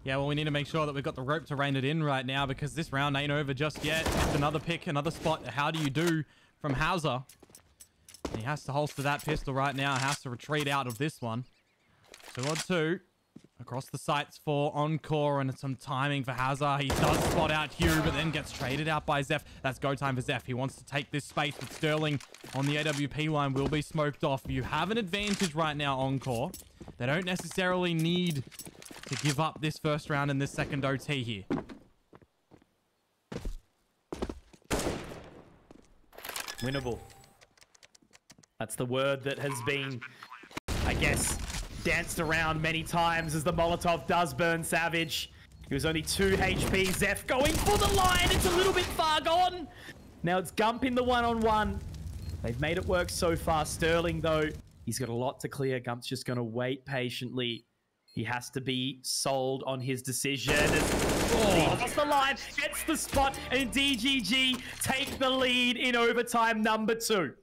Yeah, well, we need to make sure that we've got the rope to rein it in right now because this round ain't over just yet. It's another pick, another spot. How do you do from Hauser? He has to holster that pistol right now. Has to retreat out of this one. 2-on-2. Across the sights for Encore, and some timing for Hauser. He does spot out Hugh, but then gets traded out by Zeph. That's go time for Zeph. He wants to take this space, but Sterling on the AWP line will be smoked off. You have an advantage right now, Encore. They don't necessarily need to give up this first round and this second OT here. Winnable. That's the word that has been, I guess, danced around many times as the Molotov does burn Savage. He was only 2 HP. Zephh going for the line. It's a little bit far gone. Now it's Gump in the one-on-one. They've made it work so far. Sterling, though, he's got a lot to clear. Gump's just going to wait patiently. He has to be sold on his decision. Oh, across the line, gets the spot, and DGG take the lead in overtime number 2.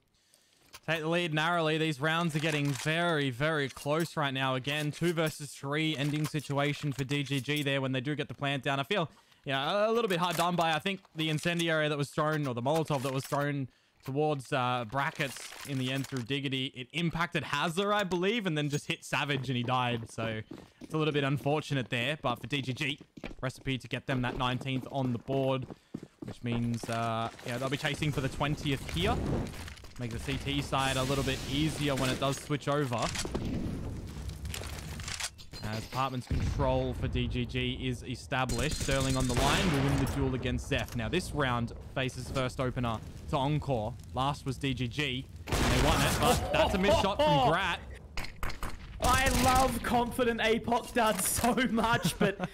Take the lead narrowly. These rounds are getting very, very close right now. Again, 2 versus 3 ending situation for DGG there when they do get the plant down. I feel, a little bit hard done by. I think the incendiary that was thrown, or the Molotov that was thrown towards brackets in the end through Diggity, it impacted Hauser, I believe, and then just hit Savage and he died. So it's a little bit unfortunate there. But for DGG, recipe to get them that 19th on the board, which means, they'll be chasing for the 20th here. Make the CT side a little bit easier when it does switch over. As Apartment's control for DGG is established. Sterling on the line will win the duel against Zeph. Now this round faces first opener to Encore. Last was DGG. And they won it, but that's a missed shot from Grat. I love confident CSGO so much, but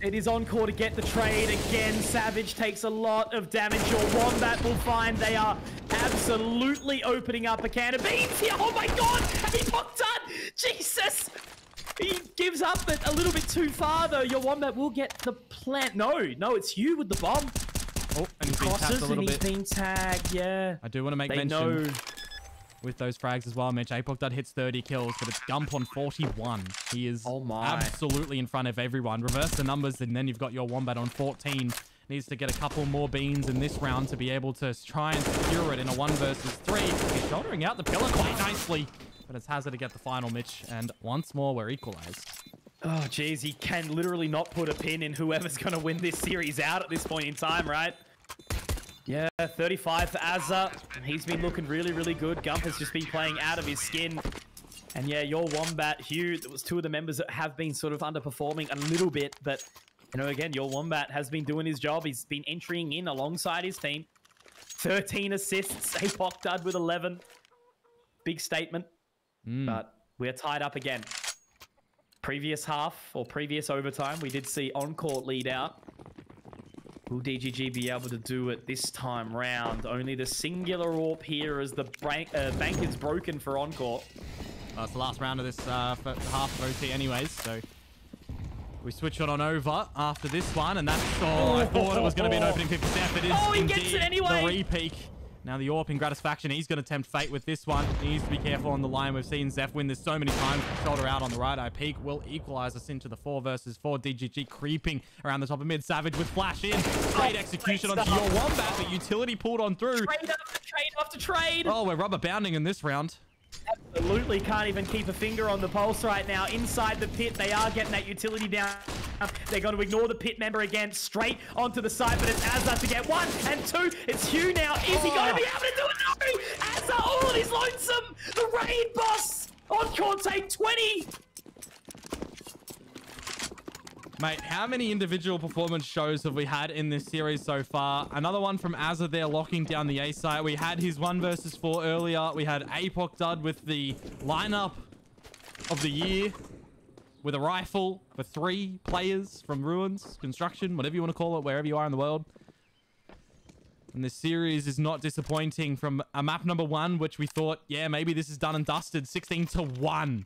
it is Encore to get the trade. Again, Savage takes a lot of damage. Your Wombat will find they are absolutely opening up a can of beans here. Oh my god! CSGO! Jesus! He gives up but a little bit too far though. Your Wombat will get the plant. No, it's you with the bomb. Oh, and he's been tapped a little bit. He's been tagged, yeah. I do want to make mention with those frags as well, Mitch. CSGO hits 30 kills, but it's Gump on 41. He is absolutely in front of everyone. Reverse the numbers, and then you've got your Wombat on 14. Needs to get a couple more beans in this round to be able to try and secure it in a 1 versus 3. He's shouldering out the pillar quite nicely, but it's Hauser to get the final, Mitch. And once more, we're equalized. Oh, geez, he can literally not put a pin in whoever's going to win this series out at this point in time, right? Yeah, 35 for Azza. He's been looking really, really good. Gump has just been playing out of his skin. And yeah, your Wombat, Hugh, that was 2 of the members that have been sort of underperforming a little bit. But, again, your Wombat has been doing his job. He's been entering in alongside his team. 13 assists. CSGO with 11. Big statement. But we're tied up again. previous half or previous overtime, we did see Encore lead out. Will DGG be able to do it this time round? Only the singular AWP here as the bank is broken for Encore. Well, it's the last round of this half of OT anyways, so we switch it on over after this one, and that's... Oh, I thought it was going to be an opening 50%. It is he indeed gets it anyway. The re-peak. Now the AWP in Gratisfaction, he's going to tempt fate with this one. He needs to be careful on the line. We've seen Zephh win this so many times. Shoulder out on the right eye peak will equalize us into the 4 versus 4. DGG creeping around the top of mid. Savage with flash in. Great execution onto your Wombat, but utility pulled on through. Trade after trade. Oh, we're rubber bounding in this round. Absolutely can't even keep a finger on the pulse right now. Inside the pit, they are getting that utility down. They're going to ignore the pit member again, straight onto the side, but it's Azza to get 1 and 2. It's Hugh now. Is he going to be able to do it? No! Azza all on his lonesome. The raid boss. Encore take 20. Mate, how many individual performance shows have we had in this series so far? Another one from Azza there locking down the A site. We had his 1 versus 4 earlier. We had DGGapocdud with the lineup of the year with a rifle for 3 players from Ruins, Construction, whatever you want to call it, wherever you are in the world. And this series is not disappointing from a map number 1, which we thought, yeah, maybe this is done and dusted. 16-1.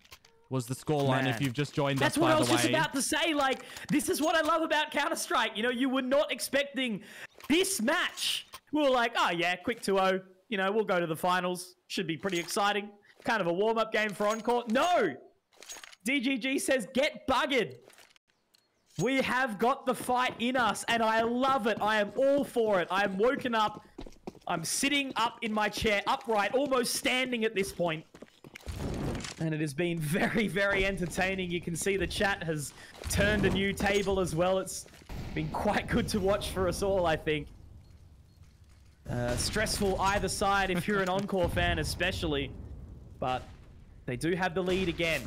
Was the scoreline if you've just joined us, by the way. That's what I was just about to say. Like, this is what I love about Counter-Strike. You know, you were not expecting this match. We were like, oh, yeah, quick 2-0. You know, we'll go to the finals. Should be pretty exciting. Kind of a warm-up game for Encore. No! DGG says, get buggered. We have got the fight in us, and I love it. I am all for it. I am woken up. I'm sitting up in my chair, upright, almost standing at this point. And it has been very, very entertaining. You can see the chat has turned a new table as well. It's been quite good to watch for us all, I think. Stressful either side if you're an Encore fan especially. But they do have the lead again.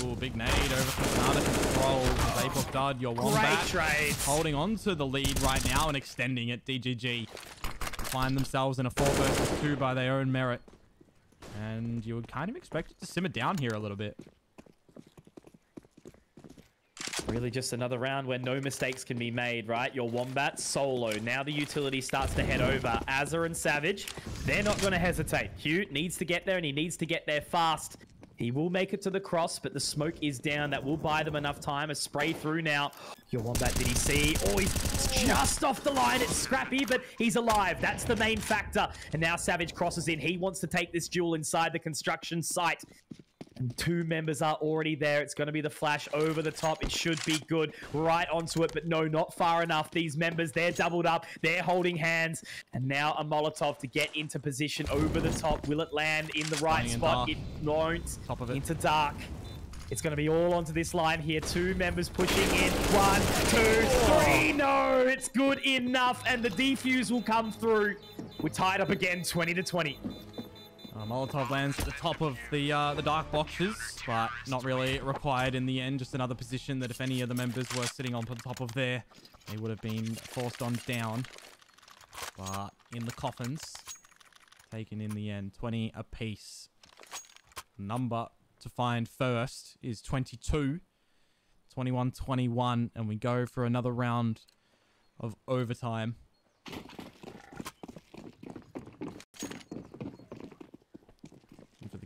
Ooh, big nade over for Banana control. DGGapocdud, your Wombat. Great trades. Holding on to the lead right now and extending it. DGG find themselves in a 4 versus 2 by their own merit. And you would kind of expect it to simmer down here a little bit. Really just another round where no mistakes can be made, right? Your Wombat solo. Now the utility starts to head over. Azza and Savage, they're not going to hesitate. Hugh needs to get there, and he needs to get there fast. He will make it to the cross, but the smoke is down. That will buy them enough time. A spray through now. Your Wombat, did he see? Oh, he's just off the line. It's scrappy, but he's alive. That's the main factor. And now Savage crosses in. He wants to take this duel inside the construction site. And 2 members are already there. It's going to be the flash over the top. It should be good. Right onto it, but no, not far enough. These members, they're doubled up. They're holding hands. And now a Molotov to get into position over the top. Will it land in the right spot? It won't. Top of it. Into dark. It's going to be all onto this line here. 2 members pushing in. 1, 2, 3. No, it's good enough. And the defuse will come through. We're tied up again, 20-20. Molotov lands at the top of the dark boxes, but not really required in the end. Just another position that if any of the members were sitting on top of there, they would have been forced on down. But in the coffins, taken in the end, 20 apiece. Number to find first is 22, 21-21, and we go for another round of overtime.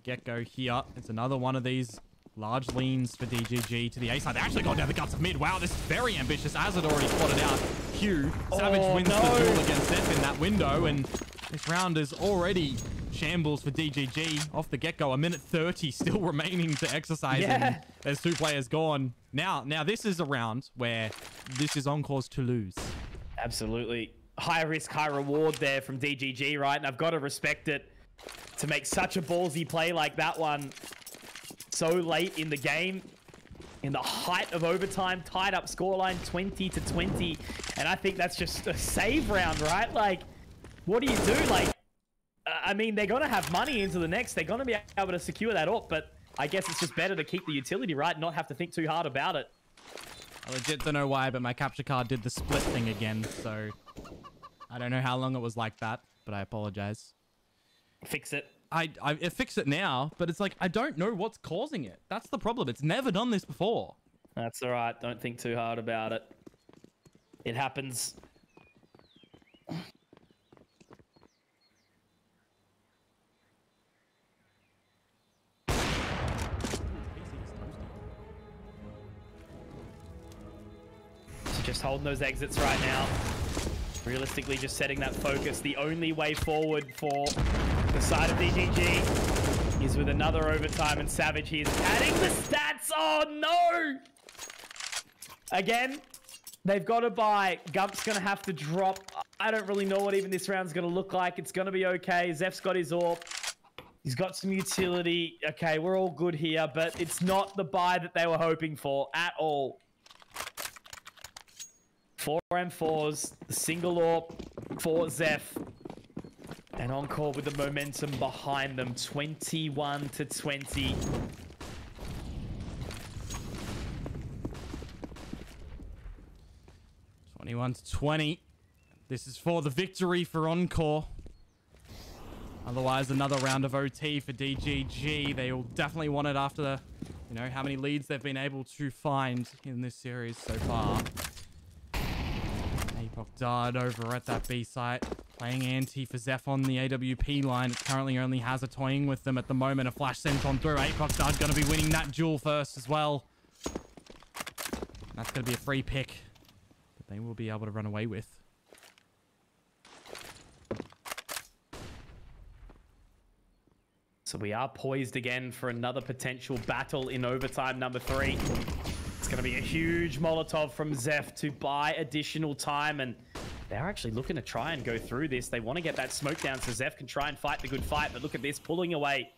Get-go here. It's another one of these large leans for DGG to the A side. They actually got down the guts of mid. Wow, this is very ambitious, as it already spotted out. Hugh, Savage wins the duel against Zephh in that window, and this round is already shambles for DGG off the get-go. 1:30 still remaining to exercise. Yeah. There's 2 players gone. Now this is a round where this is Encore's to lose. Absolutely. High risk, high reward there from DGG, right? And I've got to respect it. To make such a ballsy play like that one so late in the game, in the height of overtime, tied up scoreline 20-20, and I think that's just a save round, right? Like, what do you do? Like, I mean, they're going to have money into the next. They're going to be able to secure that up, but I guess it's just better to keep the utility, right? Not have to think too hard about it. I legit don't know why, but my capture card did the split thing again, so I don't know how long it was like that, but I apologize. Fix it. it fixed it now, but it's like, I don't know what's causing it. That's the problem. It's never done this before. That's all right. Don't think too hard about it. It happens. Just holding those exits right now. Realistically, just setting that focus. The only way forward for the side of DGG is with another overtime, and Savage here is adding the stats. Oh, no! Again, they've got to buy. Gump's going to have to drop. I don't really know what even this round's going to look like. It's going to be okay. Zeph's got his AWP. He's got some utility. Okay, we're all good here, but it's not the buy that they were hoping for at all. 4 M4s, the single AWP for Zeph. And Encore with the momentum behind them, 21-20. (21-20). This is for the victory for Encore. Otherwise, another round of OT for DGG. They will definitely want it after the, you know, how many leads they've been able to find in this series so far. DGGapocdud over at that B site, playing anti for Zeph on the AWP line. It currently only has a toying with them at the moment. A flash sent on through. DGGapocdud going to be winning that duel first as well. That's going to be a free pick that they will be able to run away with. So we are poised again for another potential battle in overtime number 3. It's going to be a huge Molotov from Zeph to buy additional time, and they're actually looking to try and go through this. They want to get that smoke down so Zeph can try and fight the good fight, but look at this, pulling away,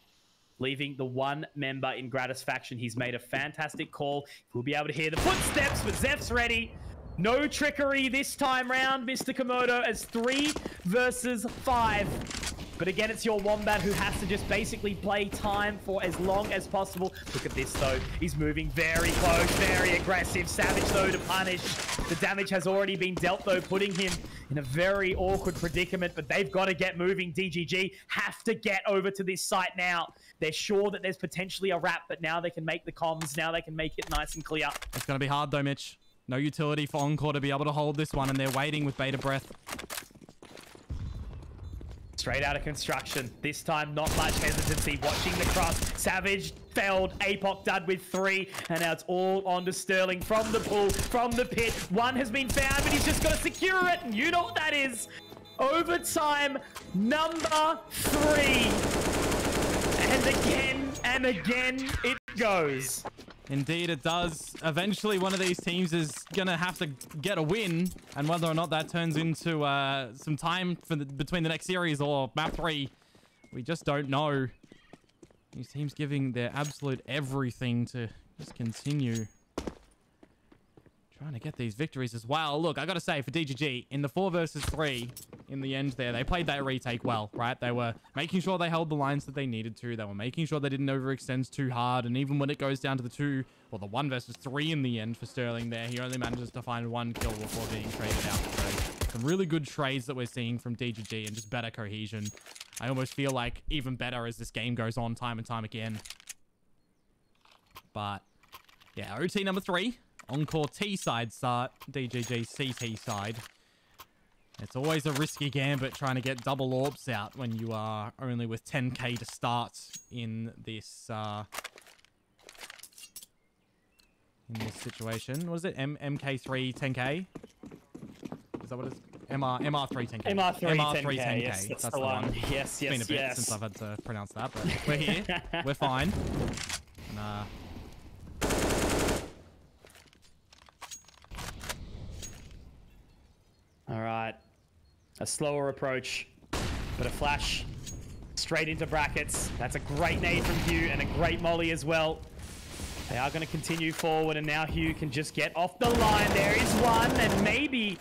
leaving the one member in Gratis faction. He's made a fantastic call. We'll be able to hear the footsteps, but Zeph's ready. No trickery this time round, Mr. Komodo, as 3 versus 5. But again, it's your Wombat who has to just basically play time for as long as possible. Look at this, though. He's moving very close, very aggressive. Savage, though, to punish. The damage has already been dealt, though, putting him in a very awkward predicament. But they've got to get moving. DGG have to get over to this site now. They're sure that there's potentially a wrap, but now they can make the comms. Now they can make it nice and clear. It's going to be hard, though, Mitch. No utility for Encore to be able to hold this one, and they're waiting with bated breath. Straight out of construction. This time, not much hesitancy. Watching the cross. Savage failed. Apocdud with 3. And now it's all on to Sterling from the pool, from the pit. One has been found, but he's just got to secure it. And you know what that is. Overtime number 3. And again, it goes. Indeed, it does. Eventually, one of these teams is going to have to get a win. And whether or not that turns into some time for between the next series or map 3, we just don't know. These teams giving their absolute everything to just continue trying to get these victories as well. Look, I got to say, for DGG, in the 4 versus 3, in the end there, they played that retake well, right? They were making sure they held the lines that they needed to. They were making sure they didn't overextend too hard. And even when it goes down to the 2, or the 1 versus 3 in the end for Sterling there, he only manages to find 1 kill before being traded out. So some really good trades that we're seeing from DGG and just better cohesion. I almost feel like even better as this game goes on time and time again. But yeah, OT number 3. Encore T side start, DGG CT side. It's always a risky gambit trying to get double orbs out when you are only with 10k to start in this situation. What is it? MK3 10k? Is that what it is? MR3 10k. MR3 10k. Yes, that's the one. Yes, it's been a bit since I've had to pronounce that, but we're here. We're fine. And, all right, a slower approach, but a flash straight into brackets. That's a great nade from Hugh and a great molly as well. They are going to continue forward, and now Hugh can just get off the line. There is one, and maybe,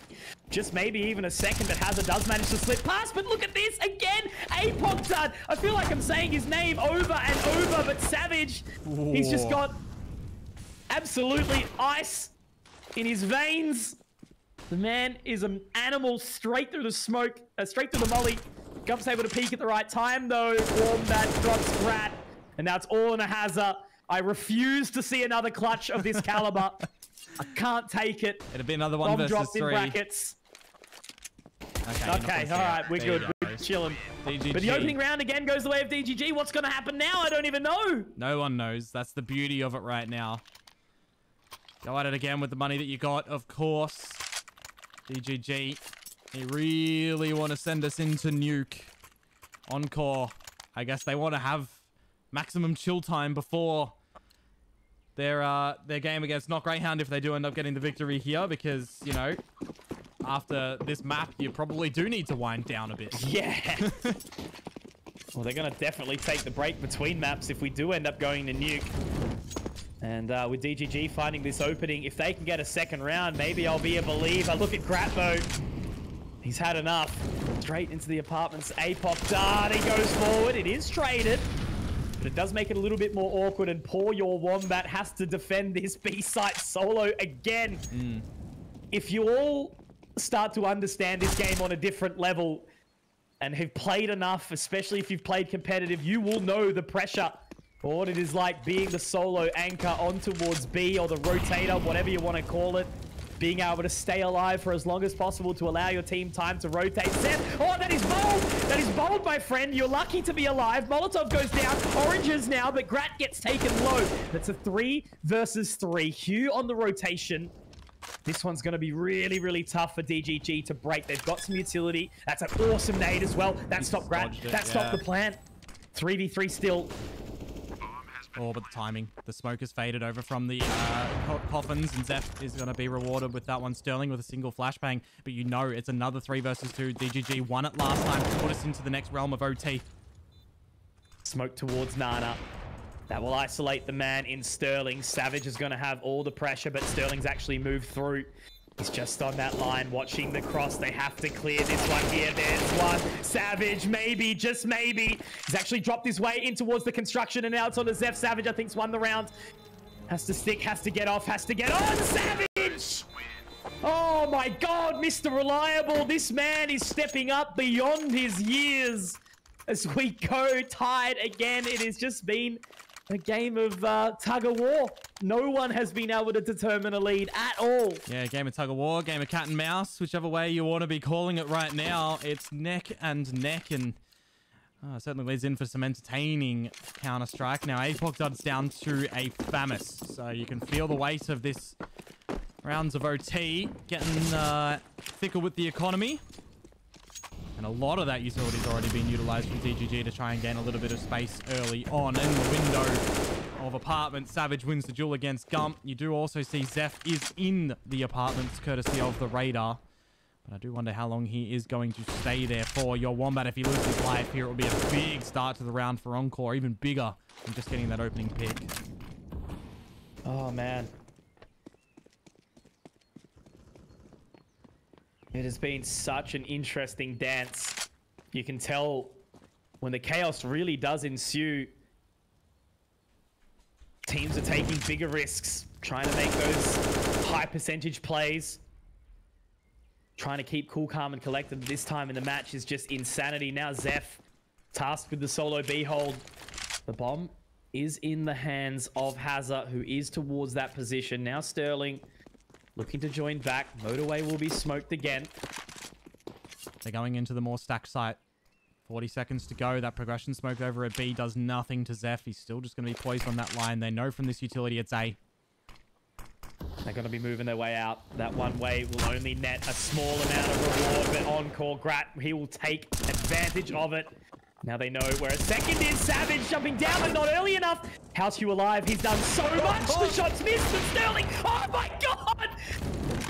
just maybe even a second, but Hazard does manage to slip past. But look at this again, Apocdud. I feel like I'm saying his name over and over, but Savage, he's just got absolutely ice in his veins. The man is an animal straight through the smoke, straight through the molly. Gump's able to peek at the right time, though. Wombat drops Rat. And now it's all in a hazard. I refuse to see another clutch of this caliber. I can't take it. It'll be another one Bomb versus dropped 3. in brackets. Okay, all right, we're good. We're chilling. DGG. But the opening round again goes the way of DGG. What's going to happen now? I don't even know. No one knows. That's the beauty of it right now. Go at it again with the money that you got, of course. DGG. They really want to send us into nuke. Encore. I guess they want to have maximum chill time before their game against Not Greyhound if they do end up getting the victory here, because, you know, after this map, you probably do need to wind down a bit. Yeah. Well, they're going to definitely take the break between maps if we do end up going to nuke. And with DGG finding this opening, if they can get a second round, maybe I'll be a believer. Look at Gratbo. He's had enough. Straight into the apartments. Apocdud, he goes forward. It is traded. But it does make it a little bit more awkward, and poor Your Wombat has to defend this B site solo again. If you all start to understand this game on a different level and have played enough, especially if you've played competitive, you will know the pressure or what it is like being the solo anchor on towards B, or the rotator, whatever you want to call it. Being able to stay alive for as long as possible to allow your team time to rotate. Zephh, oh, that is bold! That is bold, my friend. You're lucky to be alive. Molotov goes down. Oranges now, but Grat gets taken low. That's a 3 versus 3. Hugh on the rotation. This one's going to be really, really tough for DGG to break. They've got some utility. That's an awesome nade as well. That stopped Grat. That stopped the plant. 3v3 still. Oh, but the timing. The smoke has faded over from the coffins, and Zephh is going to be rewarded with that one. Sterling with a single flashbang, but you know it's another 3 versus 2. DGG won it last time to put us into the next realm of OT. Smoke towards Nana. That will isolate the man in Sterling. Savage is going to have all the pressure, but Sterling's actually moved through. He's just on that line, watching the cross. They have to clear this one here. There's one. Savage, maybe, just maybe. He's actually dropped his way in towards the construction, and now it's on to Zephh. Savage, I think, won the round. Has to stick, has to get off, has to get on. Savage! Oh my God, Mr. Reliable. This man is stepping up beyond his years. As we go tied again, it has just been a game of tug-of-war. No one has been able to determine a lead at all. Yeah, game of tug-of-war, game of cat and mouse, whichever way you want to be calling it right now. It's neck and neck, and certainly leads in for some entertaining Counter-Strike. Now, Apocdud's down to a FAMAS, so you can feel the weight of this rounds of OT getting thicker with the economy. And a lot of that utility's already been utilized from DGG to try and gain a little bit of space early on in the window of apartments. Savage wins the duel against Gump. You do also see Zephh is in the apartments, courtesy of the radar. But I do wonder how long he is going to stay there for. Your Wombat, if he loses his life here, it will be a big start to the round for Encore. Even bigger than just getting that opening pick. Oh, man. It has been such an interesting dance. You can tell when the chaos really does ensue, teams are taking bigger risks, trying to make those high percentage plays, trying to keep cool, calm, and collected. This time in the match is just insanity. Now Zephh tasked with the solo B hold. The bomb is in the hands of Hazard, who is towards that position. Now Sterling looking to join back. Motorway will be smoked again. They're going into the more stacked site. 40 seconds to go. That progression smoke over at B does nothing to Zephh. He's still just going to be poised on that line. They know from this utility it's A. They're going to be moving their way out. That one way will only net a small amount of reward, but Encore Grat, he will take advantage of it. Now they know where a second is. Savage jumping down, but not early enough. House Hugh alive. He's done so much. The shot's missed, but Sterling. Oh my God!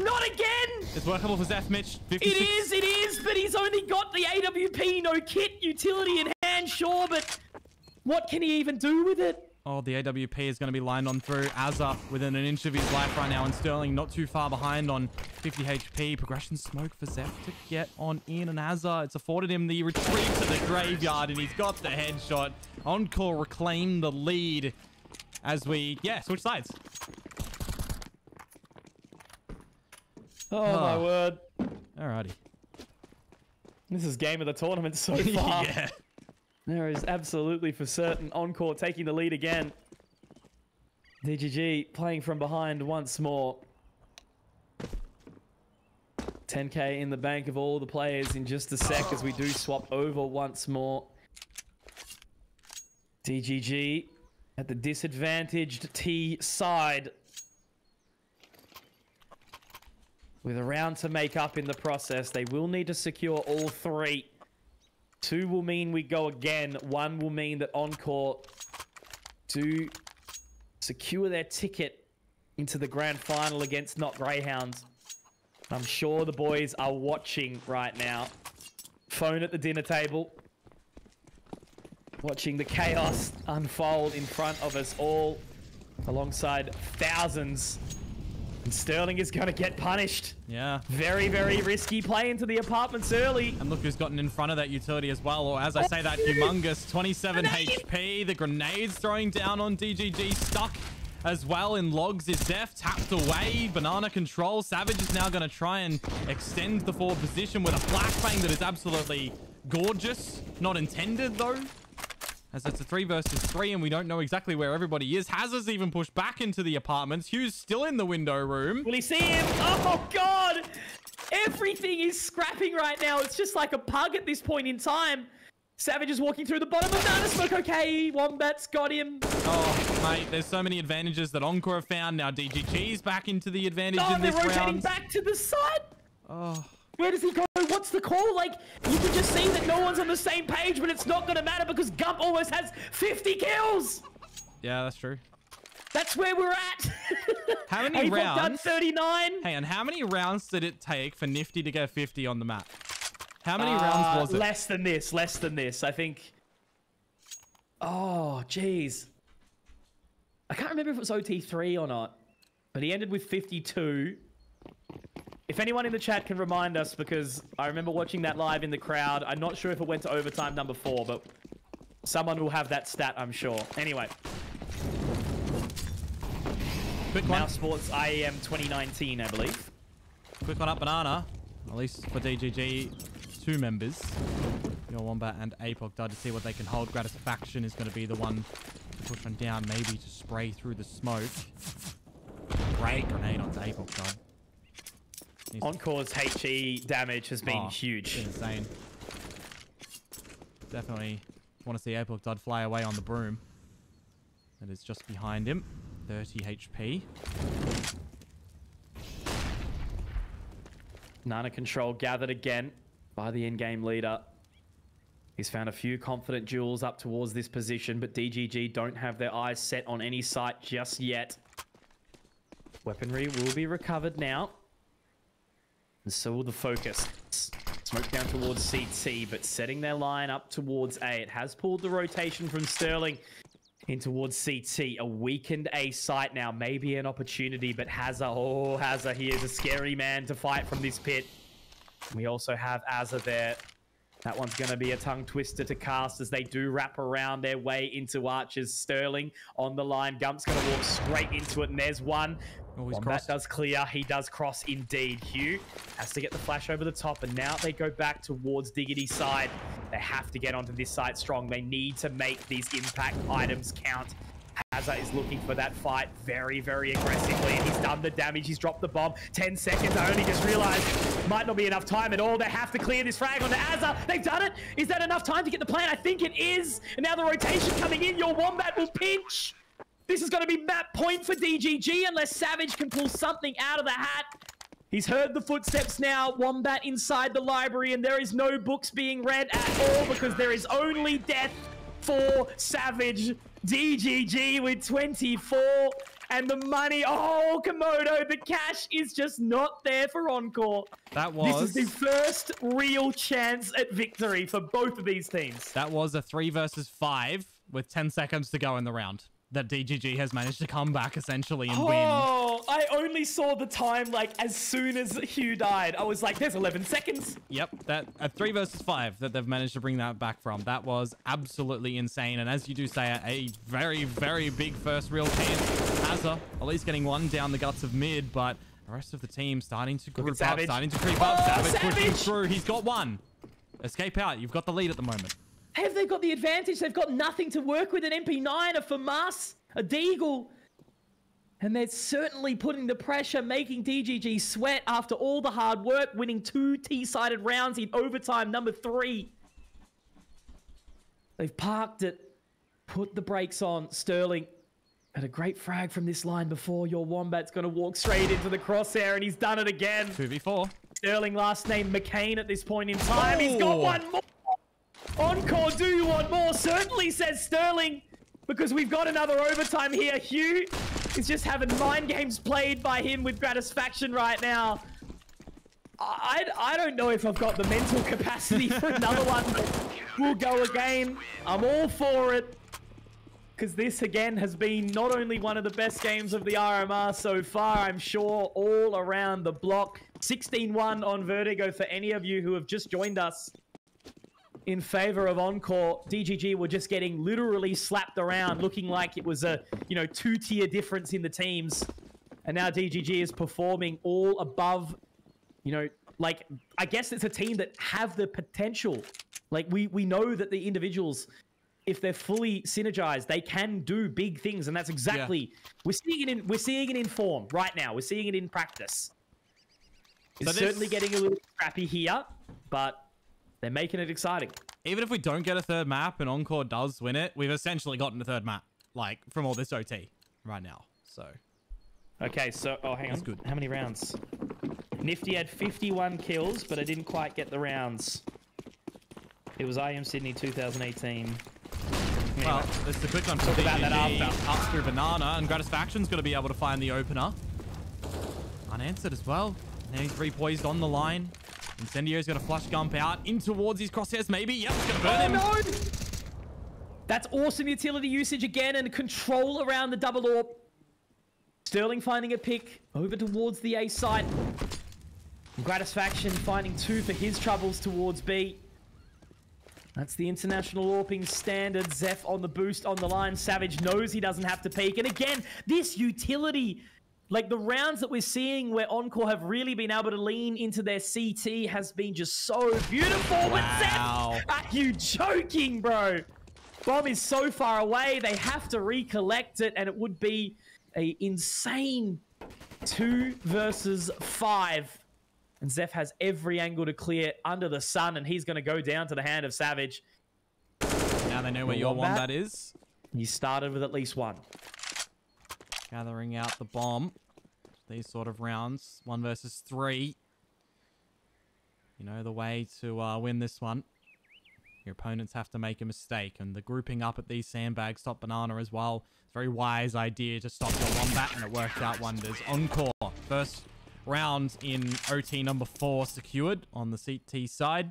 Not again! It's workable for Zephh, Mitch. 56. It is, but he's only got the AWP, no kit, utility in hand, sure, but what can he even do with it? Oh, the AWP is going to be lined on through. Azza within an inch of his life right now, and Sterling not too far behind on 50 HP. Progression smoke for Zephh to get on in, and Azza, it's afforded him the retreat to the graveyard, and he's got the headshot. Encore reclaim the lead as we, switch sides. Oh, my word. Alrighty. This is game of the tournament so far. Yeah. There is absolutely for certain Encore taking the lead again. DGG playing from behind once more. 10k in the bank of all the players in just a sec as we do swap over once more. DGG at the disadvantaged T side. With a round to make up in the process, they will need to secure all three. 2 will mean we go again. 1 will mean that Encore do secure their ticket into the grand final against Not Greyhounds. I'm sure the boys are watching right now. Phone at the dinner table. Watching the chaos unfold in front of us all. Alongside thousands. And Sterling is going to get punished. Yeah. Very, very risky play into the apartments early. And look who's gotten in front of that utility as well. Or as I say, that humongous 27 HP. The grenades throwing down on DGG. Stuck as well in logs is Zephh. Tapped away. Banana control. Savage is now going to try and extend the forward position with a flashbang that is absolutely gorgeous. Not intended though. As it's a 3 versus 3 and we don't know exactly where everybody is. Hazard's even pushed back into the apartments. Hugh's still in the window room. Will he see him? Oh, God. Everything is scrapping right now. It's just like a pug at this point in time. Savage is walking through the bottom of Banana Smoke. Okay, Wombat's got him. Oh, mate, there's so many advantages that Encore have found. Now DGG's back into the advantage in this round. They're rotating back to the side. Oh. Where does he go? What's the call? Like, you can just see that no one's on the same page, but it's not going to matter because Gump almost has 50 kills. Yeah, that's true. That's where we're at. How many rounds? Done 39. Hang on, how many rounds did it take for Nifty to get 50 on the map? How many rounds was it? Less than this. I think. Oh, jeez. I can't remember if it was OT3 or not, but he ended with 52. If anyone in the chat can remind us, because I remember watching that live in the crowd. I'm not sure if it went to overtime number 4, but someone will have that stat, I'm sure. Anyway. Quick one. Now Sports IEM 2019, I believe. Quick one up, Banana. At least for DGG, 2 members. Your Wombat and Apocdud to see what they can hold. Gratification is going to be the one to push on down, maybe to spray through the smoke. Great grenade onto Apocdud. Encore's HE damage has been huge. Insane. Definitely want to see Apocdud fly away on the broom. That is just behind him. 30 HP. Nana control gathered again by the in-game leader. He's found a few confident duels up towards this position, but DGG don't have their eyes set on any site just yet. Weaponry will be recovered now. And so will the focus. Smoke down towards CT, but setting their line up towards A. It has pulled the rotation from Sterling in towards CT. A weakened A site now. Maybe an opportunity, but Hazard. Oh, Hazard. He is a scary man to fight from this pit. We also have Azza there. That one's going to be a tongue twister to cast as they do wrap around their way into Archers. Sterling on the line. Gump's going to walk straight into it, and there's one. Wombat does clear. He does cross indeed. Hugh has to get the flash over the top, and now they go back towards Diggity's side. They have to get onto this side strong. They need to make these impact items count. Hazard is looking for that fight very, very aggressively, and he's done the damage. He's dropped the bomb. 10 seconds. I only just realized might not be enough time at all. They have to clear this frag onto Hazard. They've done it. Is that enough time to get the plan? I think it is. And now the rotation coming in. Your Wombat will pinch. This is going to be map point for DGG unless Savage can pull something out of the hat. He's heard the footsteps now. Wombat inside the library, and there is no books being read at all because there is only death for Savage. DGG with 24 and the money. Oh, Komodo, the cash is just not there for Encore. This is the first real chance at victory for both of these teams. That was a 3 versus 5 with 10 seconds to go in the round that DGG has managed to come back essentially and win. Oh, I only saw the time like as soon as Hugh died. I was like, there's 11 seconds. Yep, that a 3 versus 5 that they've managed to bring that back from. That was absolutely insane. And as you do say, a very, very big first real chance. Hazza at least getting one down the guts of mid, but the rest of the team starting to group up, starting to creep up. Savage pushing through. He's got one. Escape out. You've got the lead at the moment. Have they got the advantage? They've got nothing to work with. An MP9, a FAMAS, a Deagle. And they're certainly putting the pressure, making DGG sweat after all the hard work, winning 2 T-sided rounds in overtime number 3. They've parked it, put the brakes on. Sterling had a great frag from this line before. Your Wombat's going to walk straight into the crosshair, and he's done it again. 2v4. Sterling, last name McCain at this point in time. He's got one more. Encore, do you want more? Certainly, says Sterling, because we've got another overtime here. Hugh is just having mind games played by him with Gratisfaction right now. I don't know if I've got the mental capacity for another one, but we'll go again. I'm all for it, because this again has been not only one of the best games of the RMR so far, I'm sure all around the block. 16-1 on Vertigo for any of you who have just joined us in favor of Encore. DGG were just getting literally slapped around, looking like it was a, 2-tier difference in the teams. And now DGG is performing all above, like, I guess it's a team that have the potential. Like, we know that the individuals, if they're fully synergized, they can do big things. And that's exactly, we're seeing it in form right now. We're seeing it in practice. It's certainly getting a little scrappy here, but they're making it exciting. Even if we don't get a third map and Encore does win it, we've essentially gotten a third map, like, from all this OT right now. So. Okay, so, oh, hang on. Good. How many rounds? Nifty had 51 kills, but I didn't quite get the rounds. It was IEM Sydney 2018. Well, this is a quick one for Talk about that after. Up through Banana, and Gratisfaction's going to be able to find the opener. Unanswered as well. Now he's repoised on the line. Incendiary's going to flush Gump out in towards his crosshairs, maybe. Yep, it's going to burn him. No! That's awesome utility usage again, and control around the double orb. Sterling finding a pick over towards the A site. Gratisfaction finding 2 for his troubles towards B. That's the international AWPing standard. Zeph on the boost on the line. Savage knows he doesn't have to peek. And again, this utility, like the rounds that we're seeing where Encore have really been able to lean into their CT has been just so beautiful. Wow. But Zeph, are you joking, bro? Bomb is so far away. They have to recollect it, and it would be an insane 2 versus 5. And Zeph has every angle to clear under the sun, and he's going to go down to the hand of Savage. Now they know where your Wombat is. He started with at least 1. Gathering out the bomb. These sort of rounds. 1 versus 3. You know the way to win this one. Your opponents have to make a mistake. And the grouping up at these sandbags stop Banana as well. It's a very wise idea to stop your Wombat, and it worked out wonders. Encore. First round in OT number 4 secured on the CT side.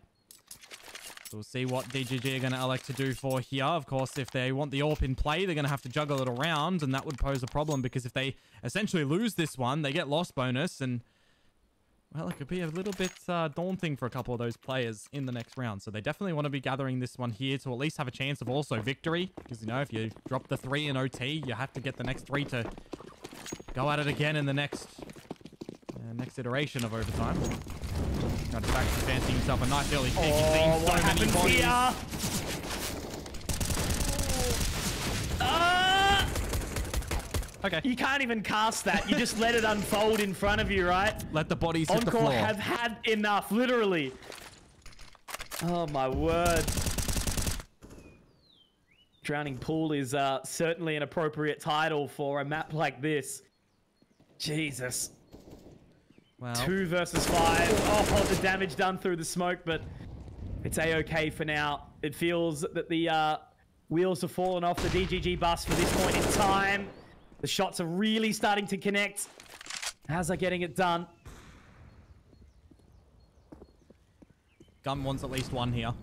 So we'll see what DGG are going to elect to do for here. Of course, if they want the AWP in play, they're going to have to juggle it around, and that would pose a problem because if they essentially lose this one, they get loss bonus, and well, it could be a little bit daunting for a couple of those players in the next round. So they definitely want to be gathering this one here to at least have a chance of also victory, because, you know, if you drop the 3 in OT, you have to get the next 3 to go at it again in the next iteration of overtime. Trying to back fancy himself a nice early pick. Oh, what happens here? Okay. You can't even cast that. You just let it unfold in front of you, right? Let the bodies hit the floor. Encore have had enough, literally. Oh, my word. Drowning Pool is certainly an appropriate title for a map like this. Jesus. Well, 2 versus 5. Oh, the damage done through the smoke, but it's a-okay for now. It feels that the wheels have fallen off the DGG bus for this point in time. The shots are really starting to connect. How's that getting it done? Gump wants at least 1 here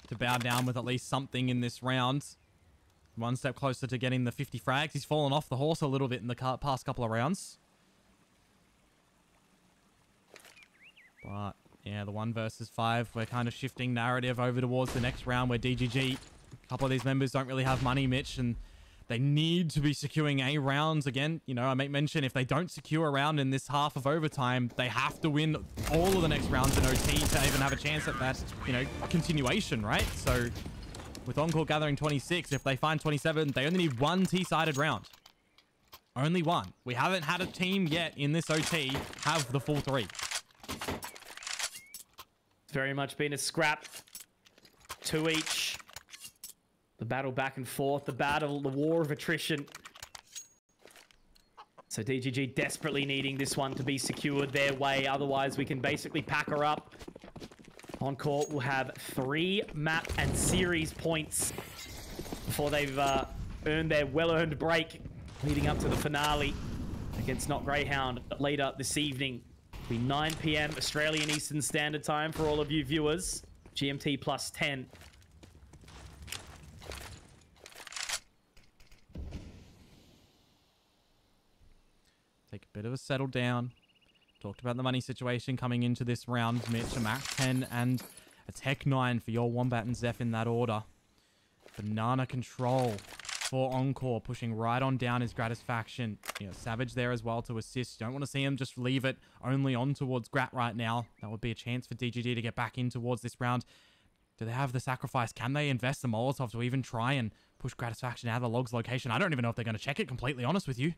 to bow down with at least something in this round. 1 step closer to getting the 50 frags. He's fallen off the horse a little bit in the past couple of rounds. But, yeah, the 1 versus 5, we're kind of shifting narrative over towards the next round where DGG, a couple of these members don't really have money, Mitch, and They need to be securing A rounds again. You know, I make mention if they don't secure a round in this half of overtime, they have to win all of the next rounds in OT to even have a chance at that, you know, continuation, right? So with Encore gathering 26, if they find 27, they only need one T-sided round. Only one. We haven't had a team yet in this OT have the full 3. It's very much been a scrap. 2 each. The battle back and forth. The war of attrition. So DGG desperately needing this one to be secured their way. Otherwise, we can basically pack her up. Encore will have 3 map and series points before they've earned their well-earned break leading up to the finale against Not Greyhound later this evening. It'll be 9 p.m. Australian Eastern Standard Time for all of you viewers. GMT plus 10. Take a bit of a settle down. Talked about the money situation coming into this round, Mitch. A Mac 10 and a Tech 9 for your Wombat and Zeph in that order. Banana control for Encore, pushing right on down his Gratisfaction. You know, Savage there as well to assist. You don't want to see him just leave it only on towards Grat right now. That would be a chance for DGG to get back in towards this round. Do they have the sacrifice? Can they invest the Molotov to even try and push Gratisfaction out of the Logs location? I don't even know if they're going to check it, completely honest with you.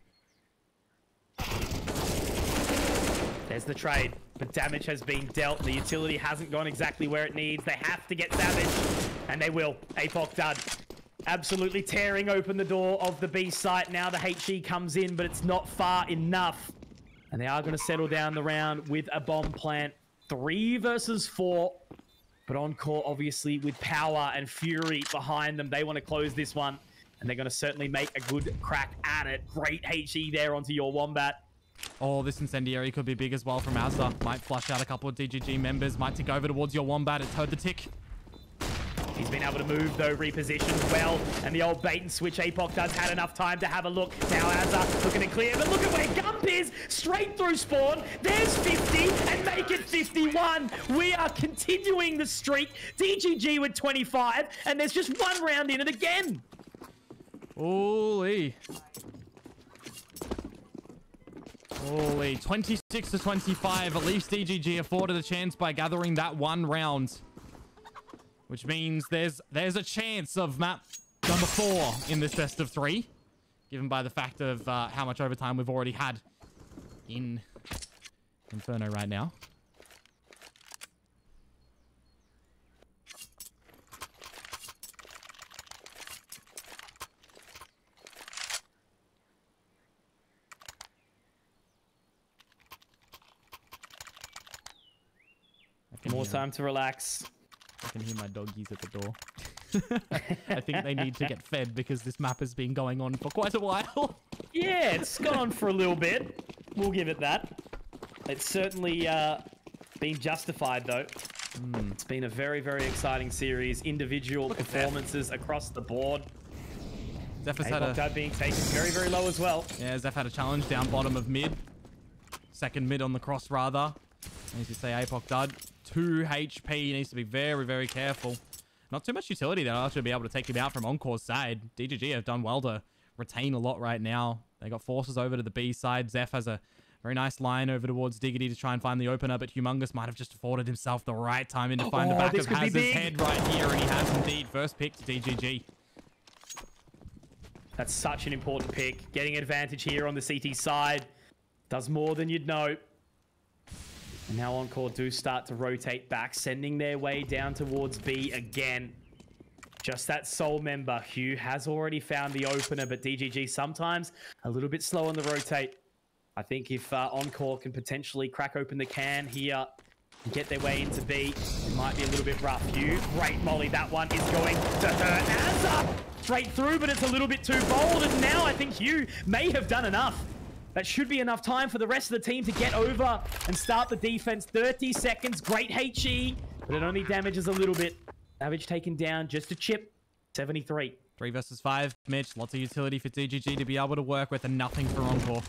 There's the trade, but damage has been dealt. The utility hasn't gone exactly where it needs. They have to get Savage, and they will. Apocdud absolutely tearing open the door of the B site. Now the HE comes in, but it's not far enough. And they are going to settle down the round with a bomb plant. 3 versus 4. But Encore, obviously, with power and fury behind them, they want to close this one. And they're going to certainly make a good crack at it. Great HE there onto your Wombat. Oh, this incendiary could be big as well from Azza. Might flush out a couple of DGG members. Might tick over towards your Wombat. It's heard the tick. He's been able to move, though, repositioned well. And the old bait and switch Apocdud's had enough time to have a look. Now Azza looking to clear, but look at where Gump is. Straight through spawn. There's 50 and make it 51. We are continuing the streak. DGG with 25, and there's just 1 round in it again. Holy. Holy. 26 to 25. At least DGG afforded a chance by gathering that 1 round. Which means there's a chance of map number 4 in this best of 3. Given by the fact of how much overtime we've already had in Inferno right now. More time to relax. I can hear my doggies at the door. I think they need to get fed because this map has been going on for quite a while. Yeah, it's gone on for a little bit. We'll give it that. It's certainly been justified, though. It's been a very, very exciting series. Individual performances across the board. Zeph's had a... being taken very, very low as well. Yeah, Zeph had a challenge down bottom of mid. Second mid on the cross, rather. As you say, Apocdud. 2 HP. Needs to be very, very careful. Not too much utility there to be able to take him out from Encore's side. DGG have done well to retain a lot right now. They got forces over to the B side. Zeph has a very nice line over towards Diggity to try and find the opener, but Humongous might have just afforded himself the right time in to find the back of Hazard's head right here, and he has indeed. First pick to DGG. That's such an important pick. Getting advantage here on the CT side does more than you'd know. And now Encore do start to rotate back, sending their way down towards B again. Just that sole member. Hugh has already found the opener, but DGG sometimes a little bit slow on the rotate. I think if Encore can potentially crack open the can here and get their way into B, it might be a little bit rough. Hugh, great molly. That one is going to hurt Azza. Straight through, but it's a little bit too bold. And now I think Hugh may have done enough. That should be enough time for the rest of the team to get over and start the defense. 30 seconds, great HE, but it only damages a little bit. Savage taken down just a chip, 73. 3 versus 5, Mitch. Lots of utility for DGG to be able to work with and nothing for Encore.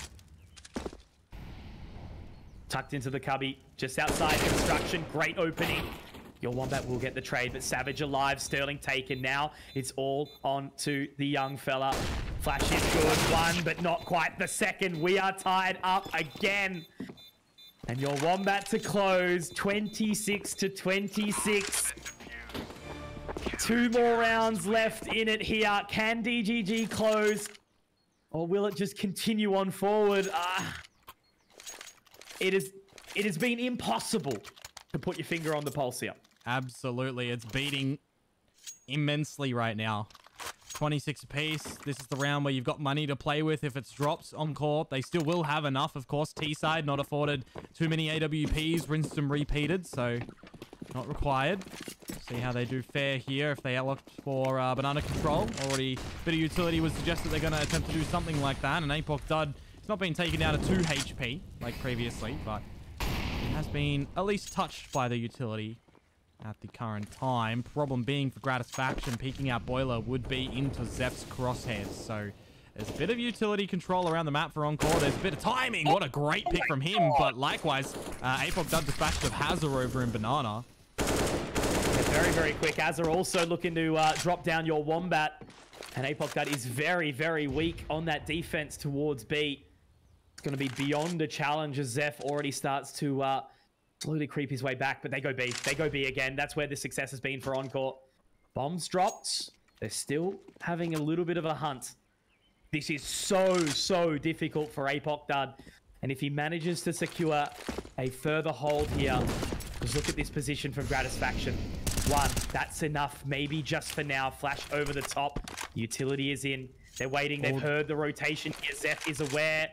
Tucked into the cubby, just outside construction, great opening. Your Wombat will get the trade, but Savage alive, Sterling taken now. It's all on to the young fella. Flash is good. One, but not quite the second. We are tied up again. And your Wombat to close, 26-26. 2 more rounds left in it here. Can DGG close? Or will it just continue on forward? It has been impossible to put your finger on the pulse here. Absolutely. It's beating immensely right now. 26 apiece. This is the round where you've got money to play with. If it's dropped Encore, they still will have enough. Of course, T-side not afforded too many AWPs, rinsed and repeated, so not required. See how they do fare here if they look for banana control. Already a bit of utility was suggested they're going to attempt to do something like that. And Apocdud, it's not been taken down to 2 HP like previously, but it has been at least touched by the utility at the current time. Problem being for Gratisfaction, peeking out Boiler would be into Zeph's crosshairs. So there's a bit of utility control around the map for Encore. There's a bit of timing. What a great pick from him. But likewise, Apocdud dispatched of Hazard over in Banana. Very, very quick. Azza also looking to drop down your Wombat. And Apocdud is very, very weak on that defense towards B. It's going to be beyond a challenge as Zephh already starts to slowly creep his way back. But they go B. They go B again. That's where the success has been for Encore. Bombs dropped. They're still having a little bit of a hunt. This is so difficult for Apocdud. And if he manages to secure a further hold here, just look at this position from Gratisfaction. 1, that's enough, maybe just for now. Flash over the top. Utility is in. They're waiting. They've heard the rotation here. Zephh is aware.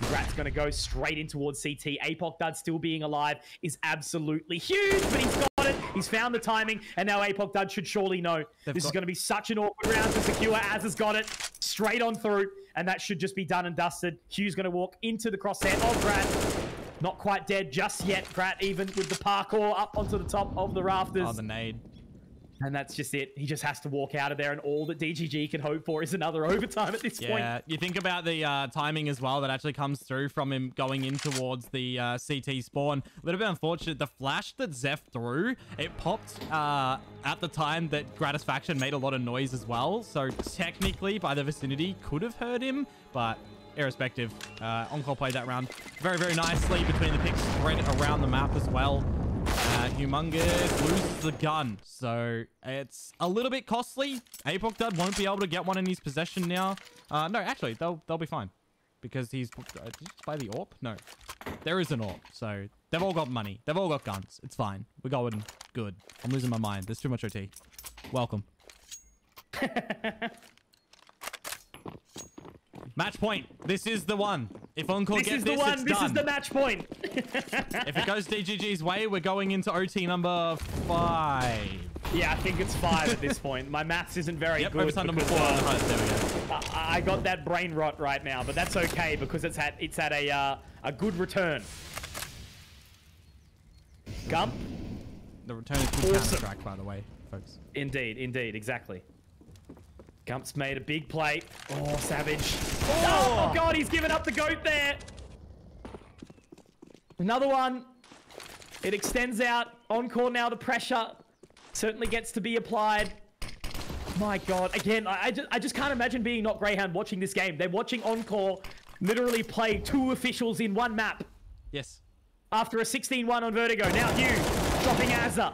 Grat's going to go straight in towards CT. Apocdud still being alive is absolutely huge, but he's got it. He's found the timing, and now Apocdud should surely know. This is going to be such an awkward round to secure. Az has got it straight on through, and that should just be done and dusted. Hugh's going to walk into the crosshair of Grat. Not quite dead just yet. Grat even with the parkour up onto the top of the rafters. Oh, the nade. And that's just it. He just has to walk out of there, and all that DGG can hope for is another overtime at this point. Yeah, you think about the timing as well that actually comes through from him going in towards the CT spawn. A little bit unfortunate. The flash that Zephh threw, it popped at the time that Gratisfaction made a lot of noise as well. So technically, by the vicinity, could have heard him, but irrespective, Encore played that round very, very nicely between the picks spread around the map as well. Humongous loses the gun, so it's a little bit costly. Apocdud won't be able to get one in his possession now. No, actually, they'll be fine because he's. Did you just buy the AWP? No, there is an AWP, so they've all got money. They've all got guns. It's fine. We're going good. I'm losing my mind. There's too much OT. Welcome. Match point. This is the one. If Encore gets this, it's done. This is the match point. If it goes DGG's way, we're going into OT number 5. Yeah, I think it's 5 at this point. My maths isn't very good. Overtime number 4 on the HUD. There we go. I got that brain rot right now, but that's okay because it's had a good return. Gump. The return is good Counter-Strike, by the way, folks. Indeed, exactly. Gump's made a big play. Oh, Savage. Oh, God, he's given up the goat there. Another one. It extends out. Encore now, the pressure certainly gets to be applied. My God. Again, I just can't imagine being not Greyhound watching this game. They're watching Encore literally play 2 officials in 1 map. Yes. After a 16-1 on Vertigo. Now Hugh dropping Azza.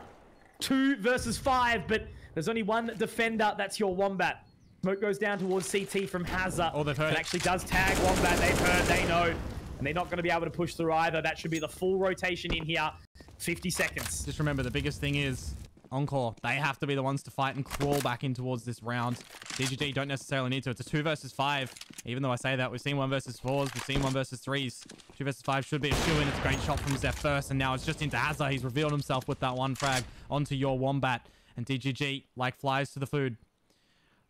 2 versus 5, but there's only 1 defender. That's your Wombat. Smoke goes down towards CT from Hazard. Oh, they've heard it. Actually does tag Wombat. They've heard, they know. And they're not going to be able to push through either. That should be the full rotation in here. 50 seconds. Just remember, the biggest thing is Encore. They have to be the ones to fight and crawl back in towards this round. DGG don't necessarily need to. It's a 2 versus 5. Even though I say that, we've seen 1 versus 4s. We've seen 1 versus 3s. 2 versus 5 should be a shoo-in. It's a great shot from Zephh first. And now it's just into Hazard. He's revealed himself with that 1 frag onto your Wombat. And DGG, like flies to the food.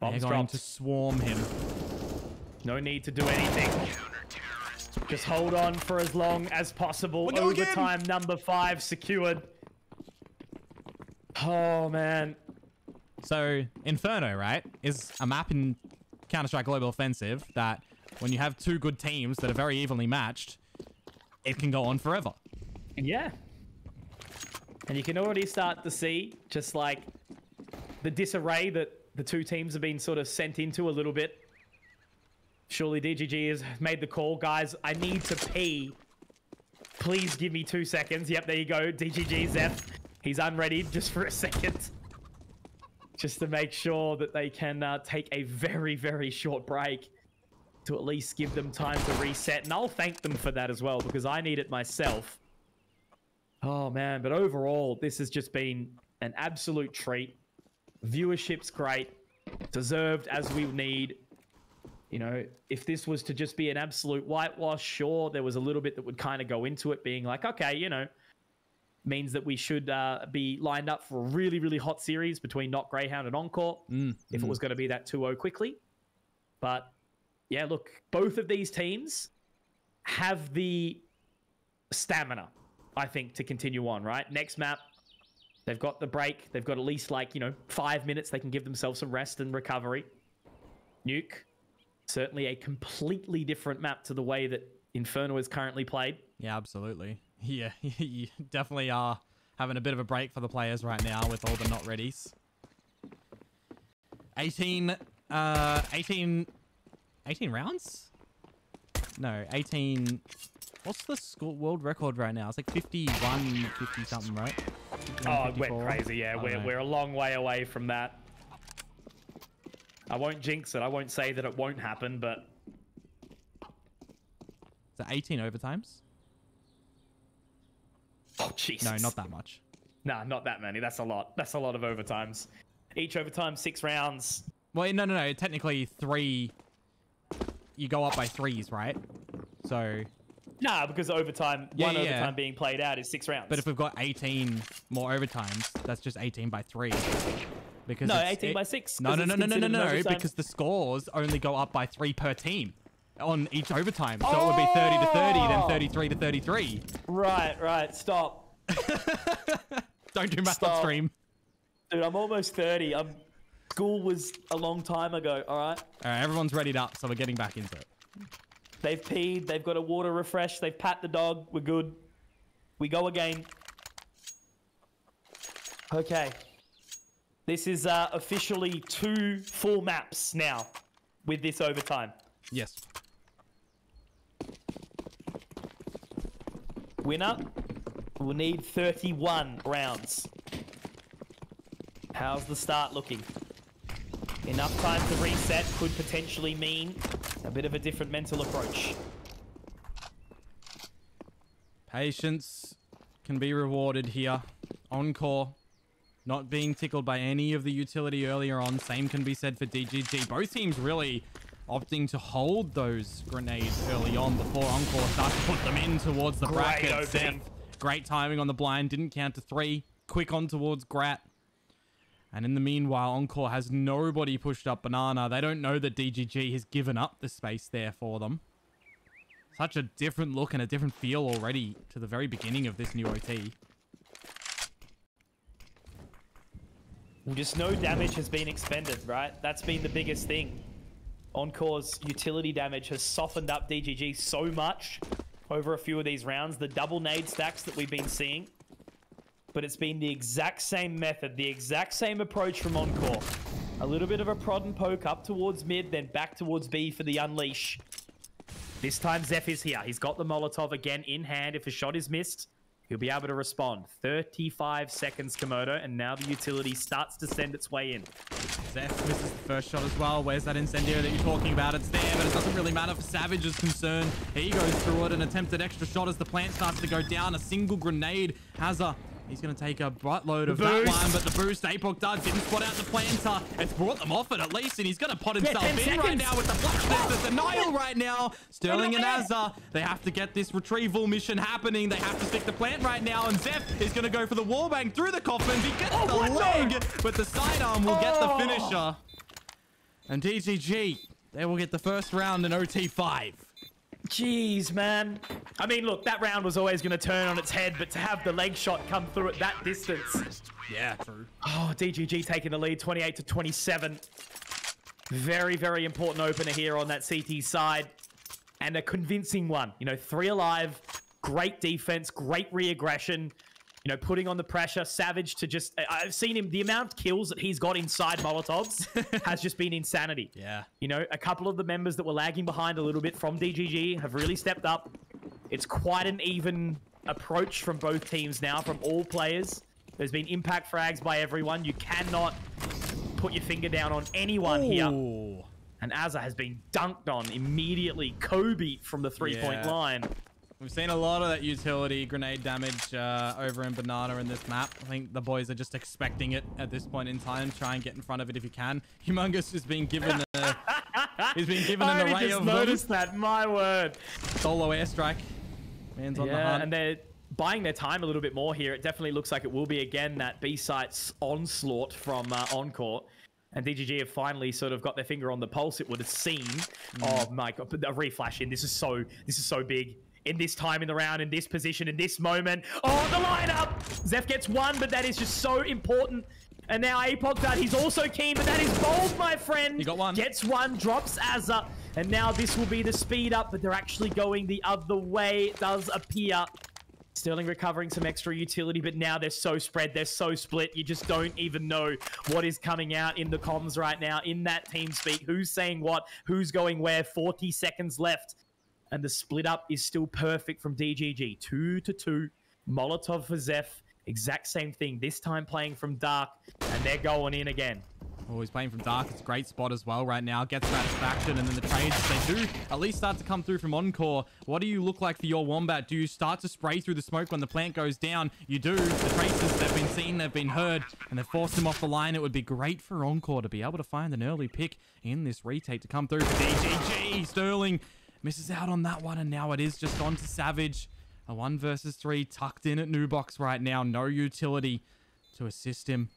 They're going to swarm him. No need to do anything. Just hold on for as long as possible. Overtime number 5 secured. Oh, man. So, Inferno, right, is a map in Counter-Strike Global Offensive that when you have 2 good teams that are very evenly matched, it can go on forever. Yeah. And you can already start to see just like the disarray that the 2 teams have been sort of sent into a little bit. Surely DGG has made the call. Guys, I need to pee. Please give me 2 seconds. Yep, there you go. DGGzephh. He's unreadied just for a second. Just to make sure that they can take a very, very short break to at least give them time to reset. And I'll thank them for that as well, because I need it myself. Oh, man. But overall, this has just been an absolute treat. Viewership's great. Deserved as we need. You know, if this was to just be an absolute whitewash, sure, there was a little bit that would kind of go into it being like, okay, you know, means that we should be lined up for a really, really hot series between Not Greyhound and Encore if it was going to be that 2-0 quickly. But yeah, look, both of these teams have the stamina, I think, to continue on, right? Next map, they've got the break. They've got at least, like, you know, 5 minutes. They can give themselves some rest and recovery. Nuke, certainly a completely different map to the way that Inferno is currently played. Yeah, absolutely. Yeah, you definitely are having a bit of a break for the players right now with all the not readies. 18 rounds? No, 18... What's the school world record right now? It's like 51, 50 something, right? 51, oh, it went crazy, yeah. We're a long way away from that. I won't jinx it. I won't say that it won't happen, but... Is it 18 overtimes? Oh, Jesus. No, not that much. Nah, not that many. That's a lot. That's a lot of overtimes. Each overtime, 6 rounds. Well, no. Technically, 3... You go up by 3s, right? So... Nah, because overtime, one overtime being played out is 6 rounds. But if we've got 18 more overtimes, that's just 18 by 3. Because no, 18 by 6. No, because the scores only go up by 3 per team on each overtime. So it would be 30 to 30, then 33 to 33. Right. Stop. Don't do math on stream. Dude, I'm almost 30. School was a long time ago, all right? All right, everyone's readied up, so we're getting back into it. They've peed. They've got a water refresh. They've pat the dog. We're good. We go again. Okay. This is officially 2 full maps now with this overtime. Yes. Winner will need 31 rounds. How's the start looking? Enough time to reset could potentially mean a bit of a different mental approach. Patience can be rewarded here. Encore not being tickled by any of the utility earlier on. Same can be said for DGG. Both teams really opting to hold those grenades early on before Encore starts to put them in towards the bracket. Zephh, great timing on the blind. Didn't count to 3. Quick on towards Grat. And in the meanwhile, Encore has nobody pushed up Banana. They don't know that DGG has given up the space there for them. Such a different look and a different feel already to the very beginning of this new OT. Just no damage has been expended, right? That's been the biggest thing. Encore's utility damage has softened up DGG so much over a few of these rounds. The double nade stacks that we've been seeing. But it's been the exact same method, the exact same approach from Encore. A little bit of a prod and poke up towards mid, then back towards B for the unleash. This time Zephh is here. He's got the Molotov again in hand. If a shot is missed, he'll be able to respond. 35 seconds, Komodo, and now the utility starts to send its way in. Zephh misses the first shot as well. Where's that incendiary that you're talking about? It's there, but it doesn't really matter for Savage's concern. He goes through it, an attempted extra shot as the plant starts to go down. A single grenade has a... He's going to take a buttload of that one, but the boost, DGGapocdud didn't spot out the planter. It's brought them off it at least, and he's going to pot himself in right now with the flash. There's denial right now. Sterling and Azza, they have to get this retrieval mission happening. They have to stick the plant right now, and Zephh is going to go for the wallbang through the coffin. He gets the leg, but the sidearm will get the finisher. And DGG, they will get the first round in OT5. Jeez, man. I mean, look, that round was always going to turn on its head, but to have the leg shot come through at that distance. Yeah, true. Oh, DGG taking the lead, 28 to 27. Very, very important opener here on that CT side. And a convincing one. You know, 3 alive, great defense, great re-aggression. you know, putting on the pressure. Savage to just, I've seen him, the amount of kills that he's got inside Molotovs has just been insanity. Yeah. You know, a couple of the members that were lagging behind a little bit from DGG have really stepped up. It's quite an even approach from both teams now, from all players. There's been impact frags by everyone. You cannot put your finger down on anyone here. And Azza has been dunked on immediately. Kobe from the three-point line. We've seen a lot of that utility grenade damage over in Banana in this map. I think the boys are just expecting it at this point in time. Try and get in front of it if you can. Humongous is being given an array of them. I noticed that, my word. Solo airstrike. Man's on the hunt. And they're buying their time a little bit more here. It definitely looks like it will be, again, that B-site's onslaught from Encore. And DGG have finally sort of got their finger on the pulse, it would have seemed. Oh my God, a reflash in. This is so big. In this time in the round, in this position, in this moment. Oh, the lineup! Zephh gets one, but that is just so important. And now Apocdud, he's also keen, but that is bold, my friend. He got one. Gets one, drops Azza. And now this will be the speed up, but they're actually going the other way, it does appear. Sterling recovering some extra utility, but now they're so spread, they're so split. You just don't even know what is coming out in the comms right now, in that team speak. Who's saying what? Who's going where? 40 seconds left. And the split up is still perfect from DGG. 2-2. Molotov for Zephh. Exact same thing. This time playing from Dark. And they're going in again. Oh, he's playing from Dark. It's a great spot as well right now. Gets satisfaction. And then the trades, they do at least start to come through from Encore. What do you look like for your Wombat? Do you start to spray through the smoke when the plant goes down? You do. The traces, they've been seen, they've been heard. And they've forced him off the line. It would be great for Encore to be able to find an early pick in this retake to come through for DGG. Sterling misses out on that one, and now it is just on to Savage. A 1 versus 3 tucked in at Nubox right now. No utility to assist him.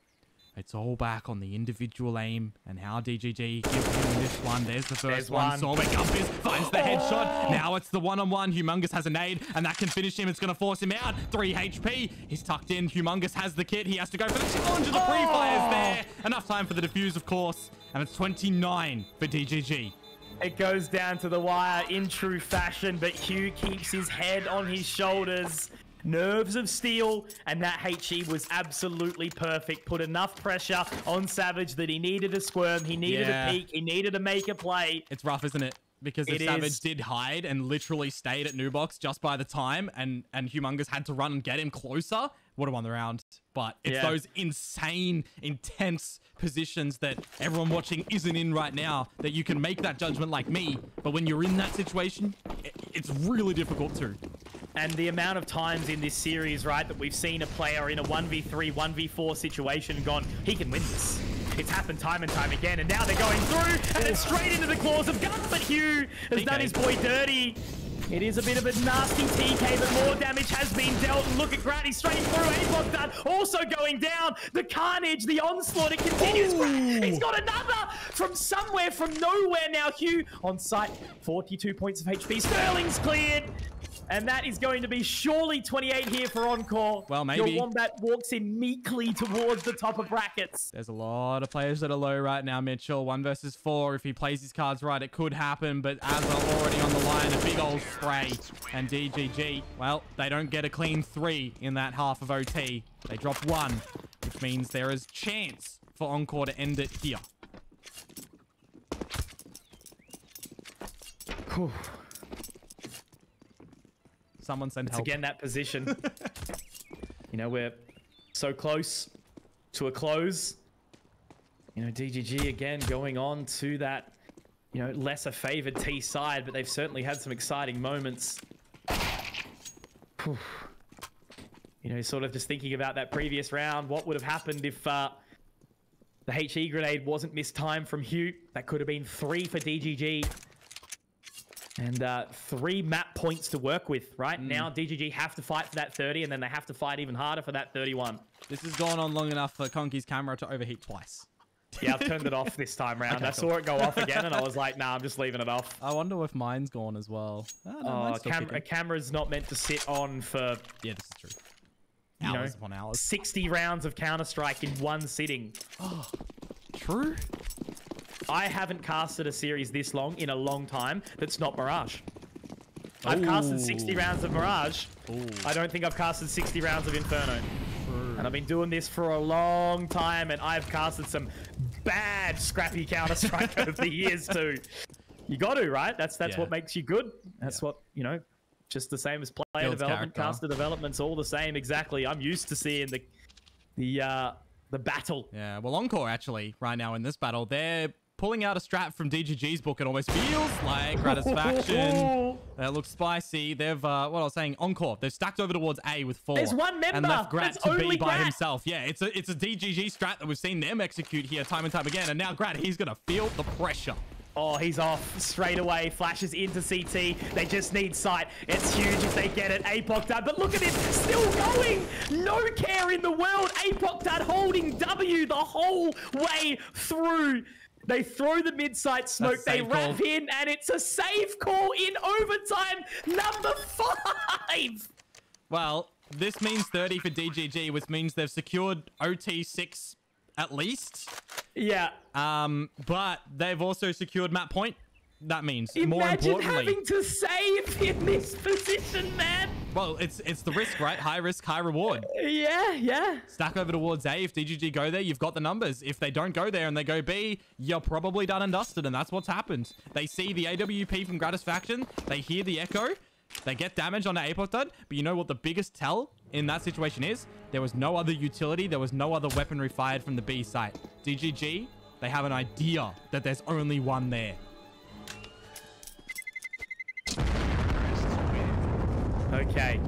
It's all back on the individual aim and how DGG give him this one. There's the first one. Sorbet Gumpis finds the headshot. Now it's the one-on-one. Humongous has a nade, and that can finish him. It's going to force him out. 3 HP. He's tucked in. Humongous has the kit. He has to go for the challenge, and the pre-fire's there. Enough time for the defuse, of course. And it's 29 for DGG. It goes down to the wire in true fashion, but Hugh keeps his head on his shoulders. Nerves of steel, and that HE was absolutely perfect. Put enough pressure on Savage that he needed to squirm, he needed a peek, he needed to make a play. It's rough, isn't it? Because if Savage did hide and literally stayed at Nubox just by the time, and Humongous had to run and get him closer, would have won the round. But it's those insane, intense positions that everyone watching isn't in right now that you can make that judgment like me. But when you're in that situation, it's really difficult to. And the amount of times in this series, right, that we've seen a player in a 1v3, 1v4 situation and gone, he can win this. It's happened time and time again, and now they're going through, and it's straight into the claws of Gun, but Hugh has done his boy dirty. It is a bit of a nasty TK, but more damage has been dealt. And look at Grant, he's straight through. Apocdud also going down. The carnage, the onslaught, it continues. He's got another from somewhere, from nowhere now. Hugh on site, 42 points of HP. Sterling's cleared. And that is going to be surely 28 here for Encore. Well, maybe. Your Wombat walks in meekly towards the top of brackets. There's a lot of players that are low right now, Mitchell. 1 versus 4. If he plays his cards right, it could happen. But Azza already on the line. A big old spray. And DGG, well, they don't get a clean 3 in that half of OT. They drop 1, which means there is chance for Encore to end it here. Whew. Someone send help. Again, that position. You know, we're so close to a close. You know, DGG again going on to that, you know, lesser favored T side, but they've certainly had some exciting moments. Whew. You know, sort of just thinking about that previous round, what would have happened if the HE grenade wasn't mistimed from Hugh? That could have been 3 for DGG. And 3 map points to work with. Right now, DGG have to fight for that 30, and then they have to fight even harder for that 31. This has gone on long enough for Conky's camera to overheat twice. Yeah, I've turned it off this time round. Okay, I saw it go off again, and I was like, nah, I'm just leaving it off. I wonder if mine's gone as well. Oh, no, a camera's not meant to sit on for... Yeah, this is true. Hours upon hours. 60 rounds of Counter-Strike in one sitting. Oh, true. I haven't casted a series this long in a long time that's not Mirage. I've casted 60 rounds of Mirage. Ooh. I don't think I've casted 60 rounds of Inferno. And I've been doing this for a long time, and I've casted some bad scrappy Counter-Strike over the years too. You got to, right? That's what makes you good. That's what, you know, just the same as player development, caster development's all the same. Exactly. I'm used to seeing the battle. Yeah, well, Encore actually right now in this battle, they're pulling out a strat from DGG's book. It almost feels like Gratisfaction. That looks spicy. They've, what I was saying, Encore. They've stacked over towards A with 4. There's one member. And left Grat to B by Grat. himself. Yeah, it's a DGG strat that we've seen them execute here time and time again. And now Grat, he's going to feel the pressure. Oh, he's off straight away. Flashes into CT. They just need sight. It's huge if they get it. Apocdud, but look at it, still going. No care in the world. Apocdud holding W the whole way through. They throw the mid-site smoke. They wrap in, and it's a save call in overtime number 5. Well, this means 30 for DGG, which means they've secured OT6 at least. Yeah. But they've also secured map point. That means, more importantly, importantly, having to save in this position, man. Well, it's the risk, right? High risk, high reward. Yeah. Stack over towards A. If DGG go there, you've got the numbers. If they don't go there and they go B, you're probably done and dusted, and that's what's happened. They see the AWP from Gratisfaction. They hear the echo. They get damage onto Apocdud. But you know what the biggest tell in that situation is? There was no other utility. There was no other weaponry fired from the B site. DGG, they have an idea that there's only one there. Okay.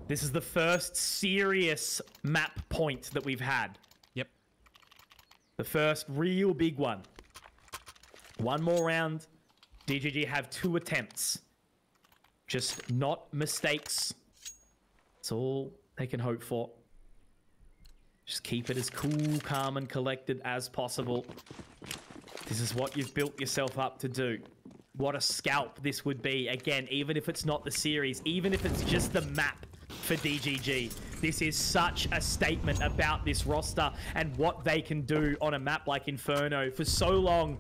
This is the first serious map point that we've had. Yep. The first real big one. One more round. DGG have 2 attempts. Just not mistakes. That's all they can hope for. Just keep it as cool, calm, and collected as possible. This is what you've built yourself up to do. What a scalp this would be. Again, even if it's not the series, even if it's just the map for DGG, this is such a statement about this roster and what they can do on a map like Inferno. For so long,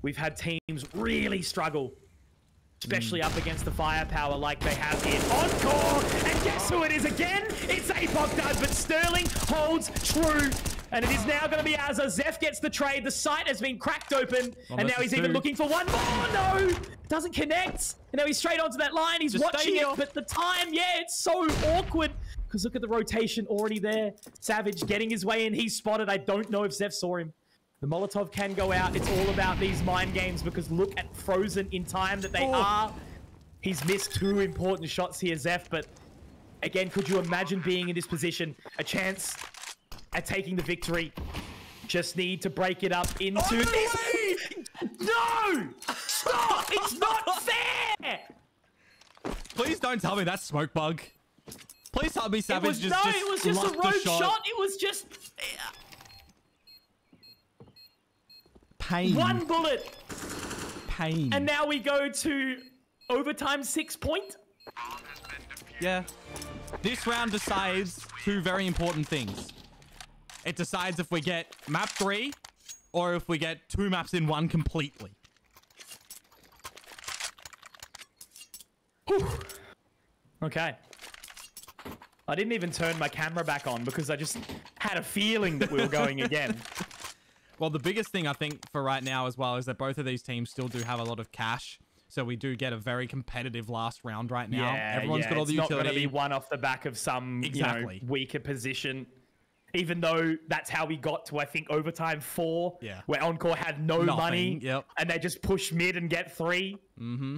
we've had teams really struggle, especially up against the firepower like they have here. Encore! And guess who it is again? It's Apocdud, but Sterling holds true. And it is now going to be Azza. Zephh gets the trade. The site has been cracked open. And now he's even looking for one more. No! Doesn't connect. And now he's straight onto that line. He's watching it, but the time, yeah, it's so awkward. Because look at the rotation already there. Savage getting his way in. He's spotted. I don't know if Zephh saw him. The Molotov can go out. It's all about these mind games because look at frozen in time that they are. He's missed 2 important shots here, Zephh. But again, could you imagine being in this position? A chance at taking the victory. Just need to break it up into this. No! Stop! It's not fair! Please don't tell me that's smoke bug. Please tell me Savage it was just a rogue shot. It was just pain. 1 bullet. Pain. And now we go to overtime 6 point. Yeah. This round decides 2 very important things. It decides if we get map 3 or if we get 2 maps in 1 completely. Whew. Okay. I didn't even turn my camera back on because I just had a feeling that we were going again. Well, the biggest thing I think for right now as well is that both of these teams still do have a lot of cash. So we do get a very competitive last round right now. Yeah, Everyone's got all the utility. It's not going to be one off the back of some weaker position. Even though that's how we got to, I think, overtime 4, where Encore had no money, and they just push mid and get 3. Mm-hmm.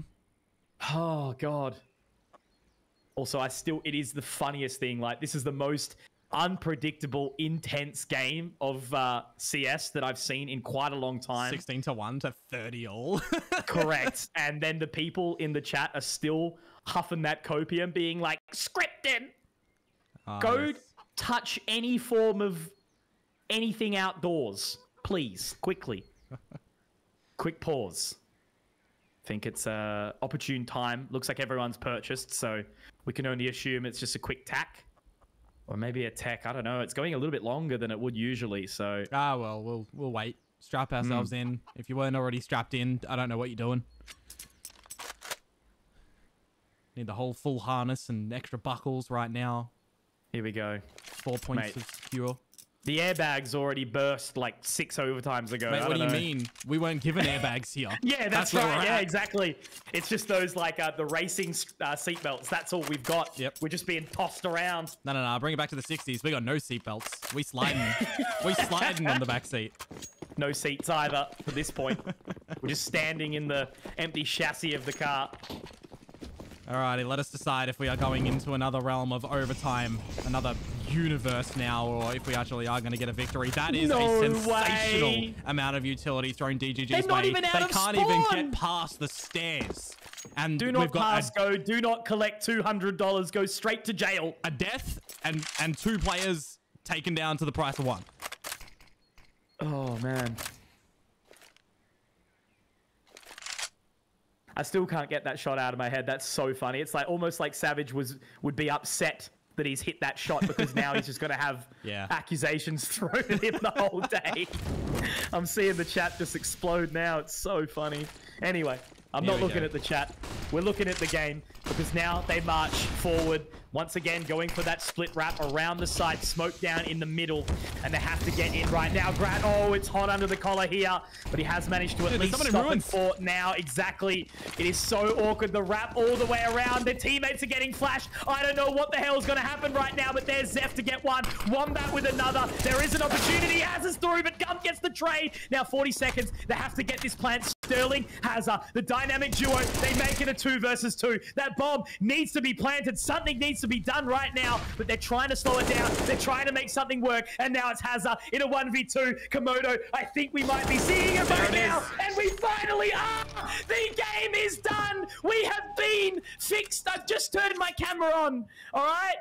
Oh, God. Also, it is the funniest thing. Like, this is the most unpredictable, intense game of CS that I've seen in quite a long time. 16-1 to 30 all. Correct. And then the people in the chat are still huffing that copium, being like, scripted! Go touch any form of anything outdoors, please, quickly. Quick pause. Think it's opportune time. Looks like everyone's purchased, so we can only assume it's just a quick tack. Or maybe a tech. I don't know. It's going a little bit longer than it would usually, so... Well, we'll wait. Strap ourselves in. If you weren't already strapped in, I don't know what you're doing. Need the whole full harness and extra buckles right now. Here we go. 4 points of secure. The airbags already burst like 6 overtimes ago. Mate, what do you mean? We weren't given airbags here. Yeah, that's right. Yeah, exactly. It's just those like the racing seatbelts. That's all we've got. Yep. We're just being tossed around. No. Bring it back to the 60s. We got no seatbelts. We sliding. We sliding on the back seat. No seats either at this point. We're just standing in the empty chassis of the car. Alrighty, let us decide if we are going into another realm of overtime, another universe now, or if we actually are going to get a victory. That is a sensational amount of utility thrown DGG's way. They can't even get past the stairs. And do not pass go. Do not collect $200. Go straight to jail. A death and 2 players taken down to the price of 1. Oh, man. I still can't get that shot out of my head. That's so funny. It's like almost like Savage would be upset that he's hit that shot because now he's just going to have accusations thrown at him the whole day. I'm seeing the chat just explode now. It's so funny. Anyway, I'm not looking at the chat. We're looking at the game because now they march forward. Once again, going for that split wrap around the side, smoke down in the middle, and they have to get in right now. Grant, oh, it's hot under the collar here, but he has managed to at least stop and fort now. Exactly. It is so awkward. The wrap all the way around. Their teammates are getting flashed. I don't know what the hell is going to happen right now, but there's Zephh to get one. Wombat with another. There is an opportunity. Has us through, but Gump gets the trade. Now 40 seconds. They have to get this plant. Sterling has the dynamic duo. They make it a 2 versus 2. That bomb needs to be planted. Something needs to be done right now, but they're trying to slow it down. They're trying to make something work, and now it's Hazza in a 1v2. Komodo, I think we might be seeing it right now, and we finally are. The game is done. We have been fixed. I've just turned my camera on. All right.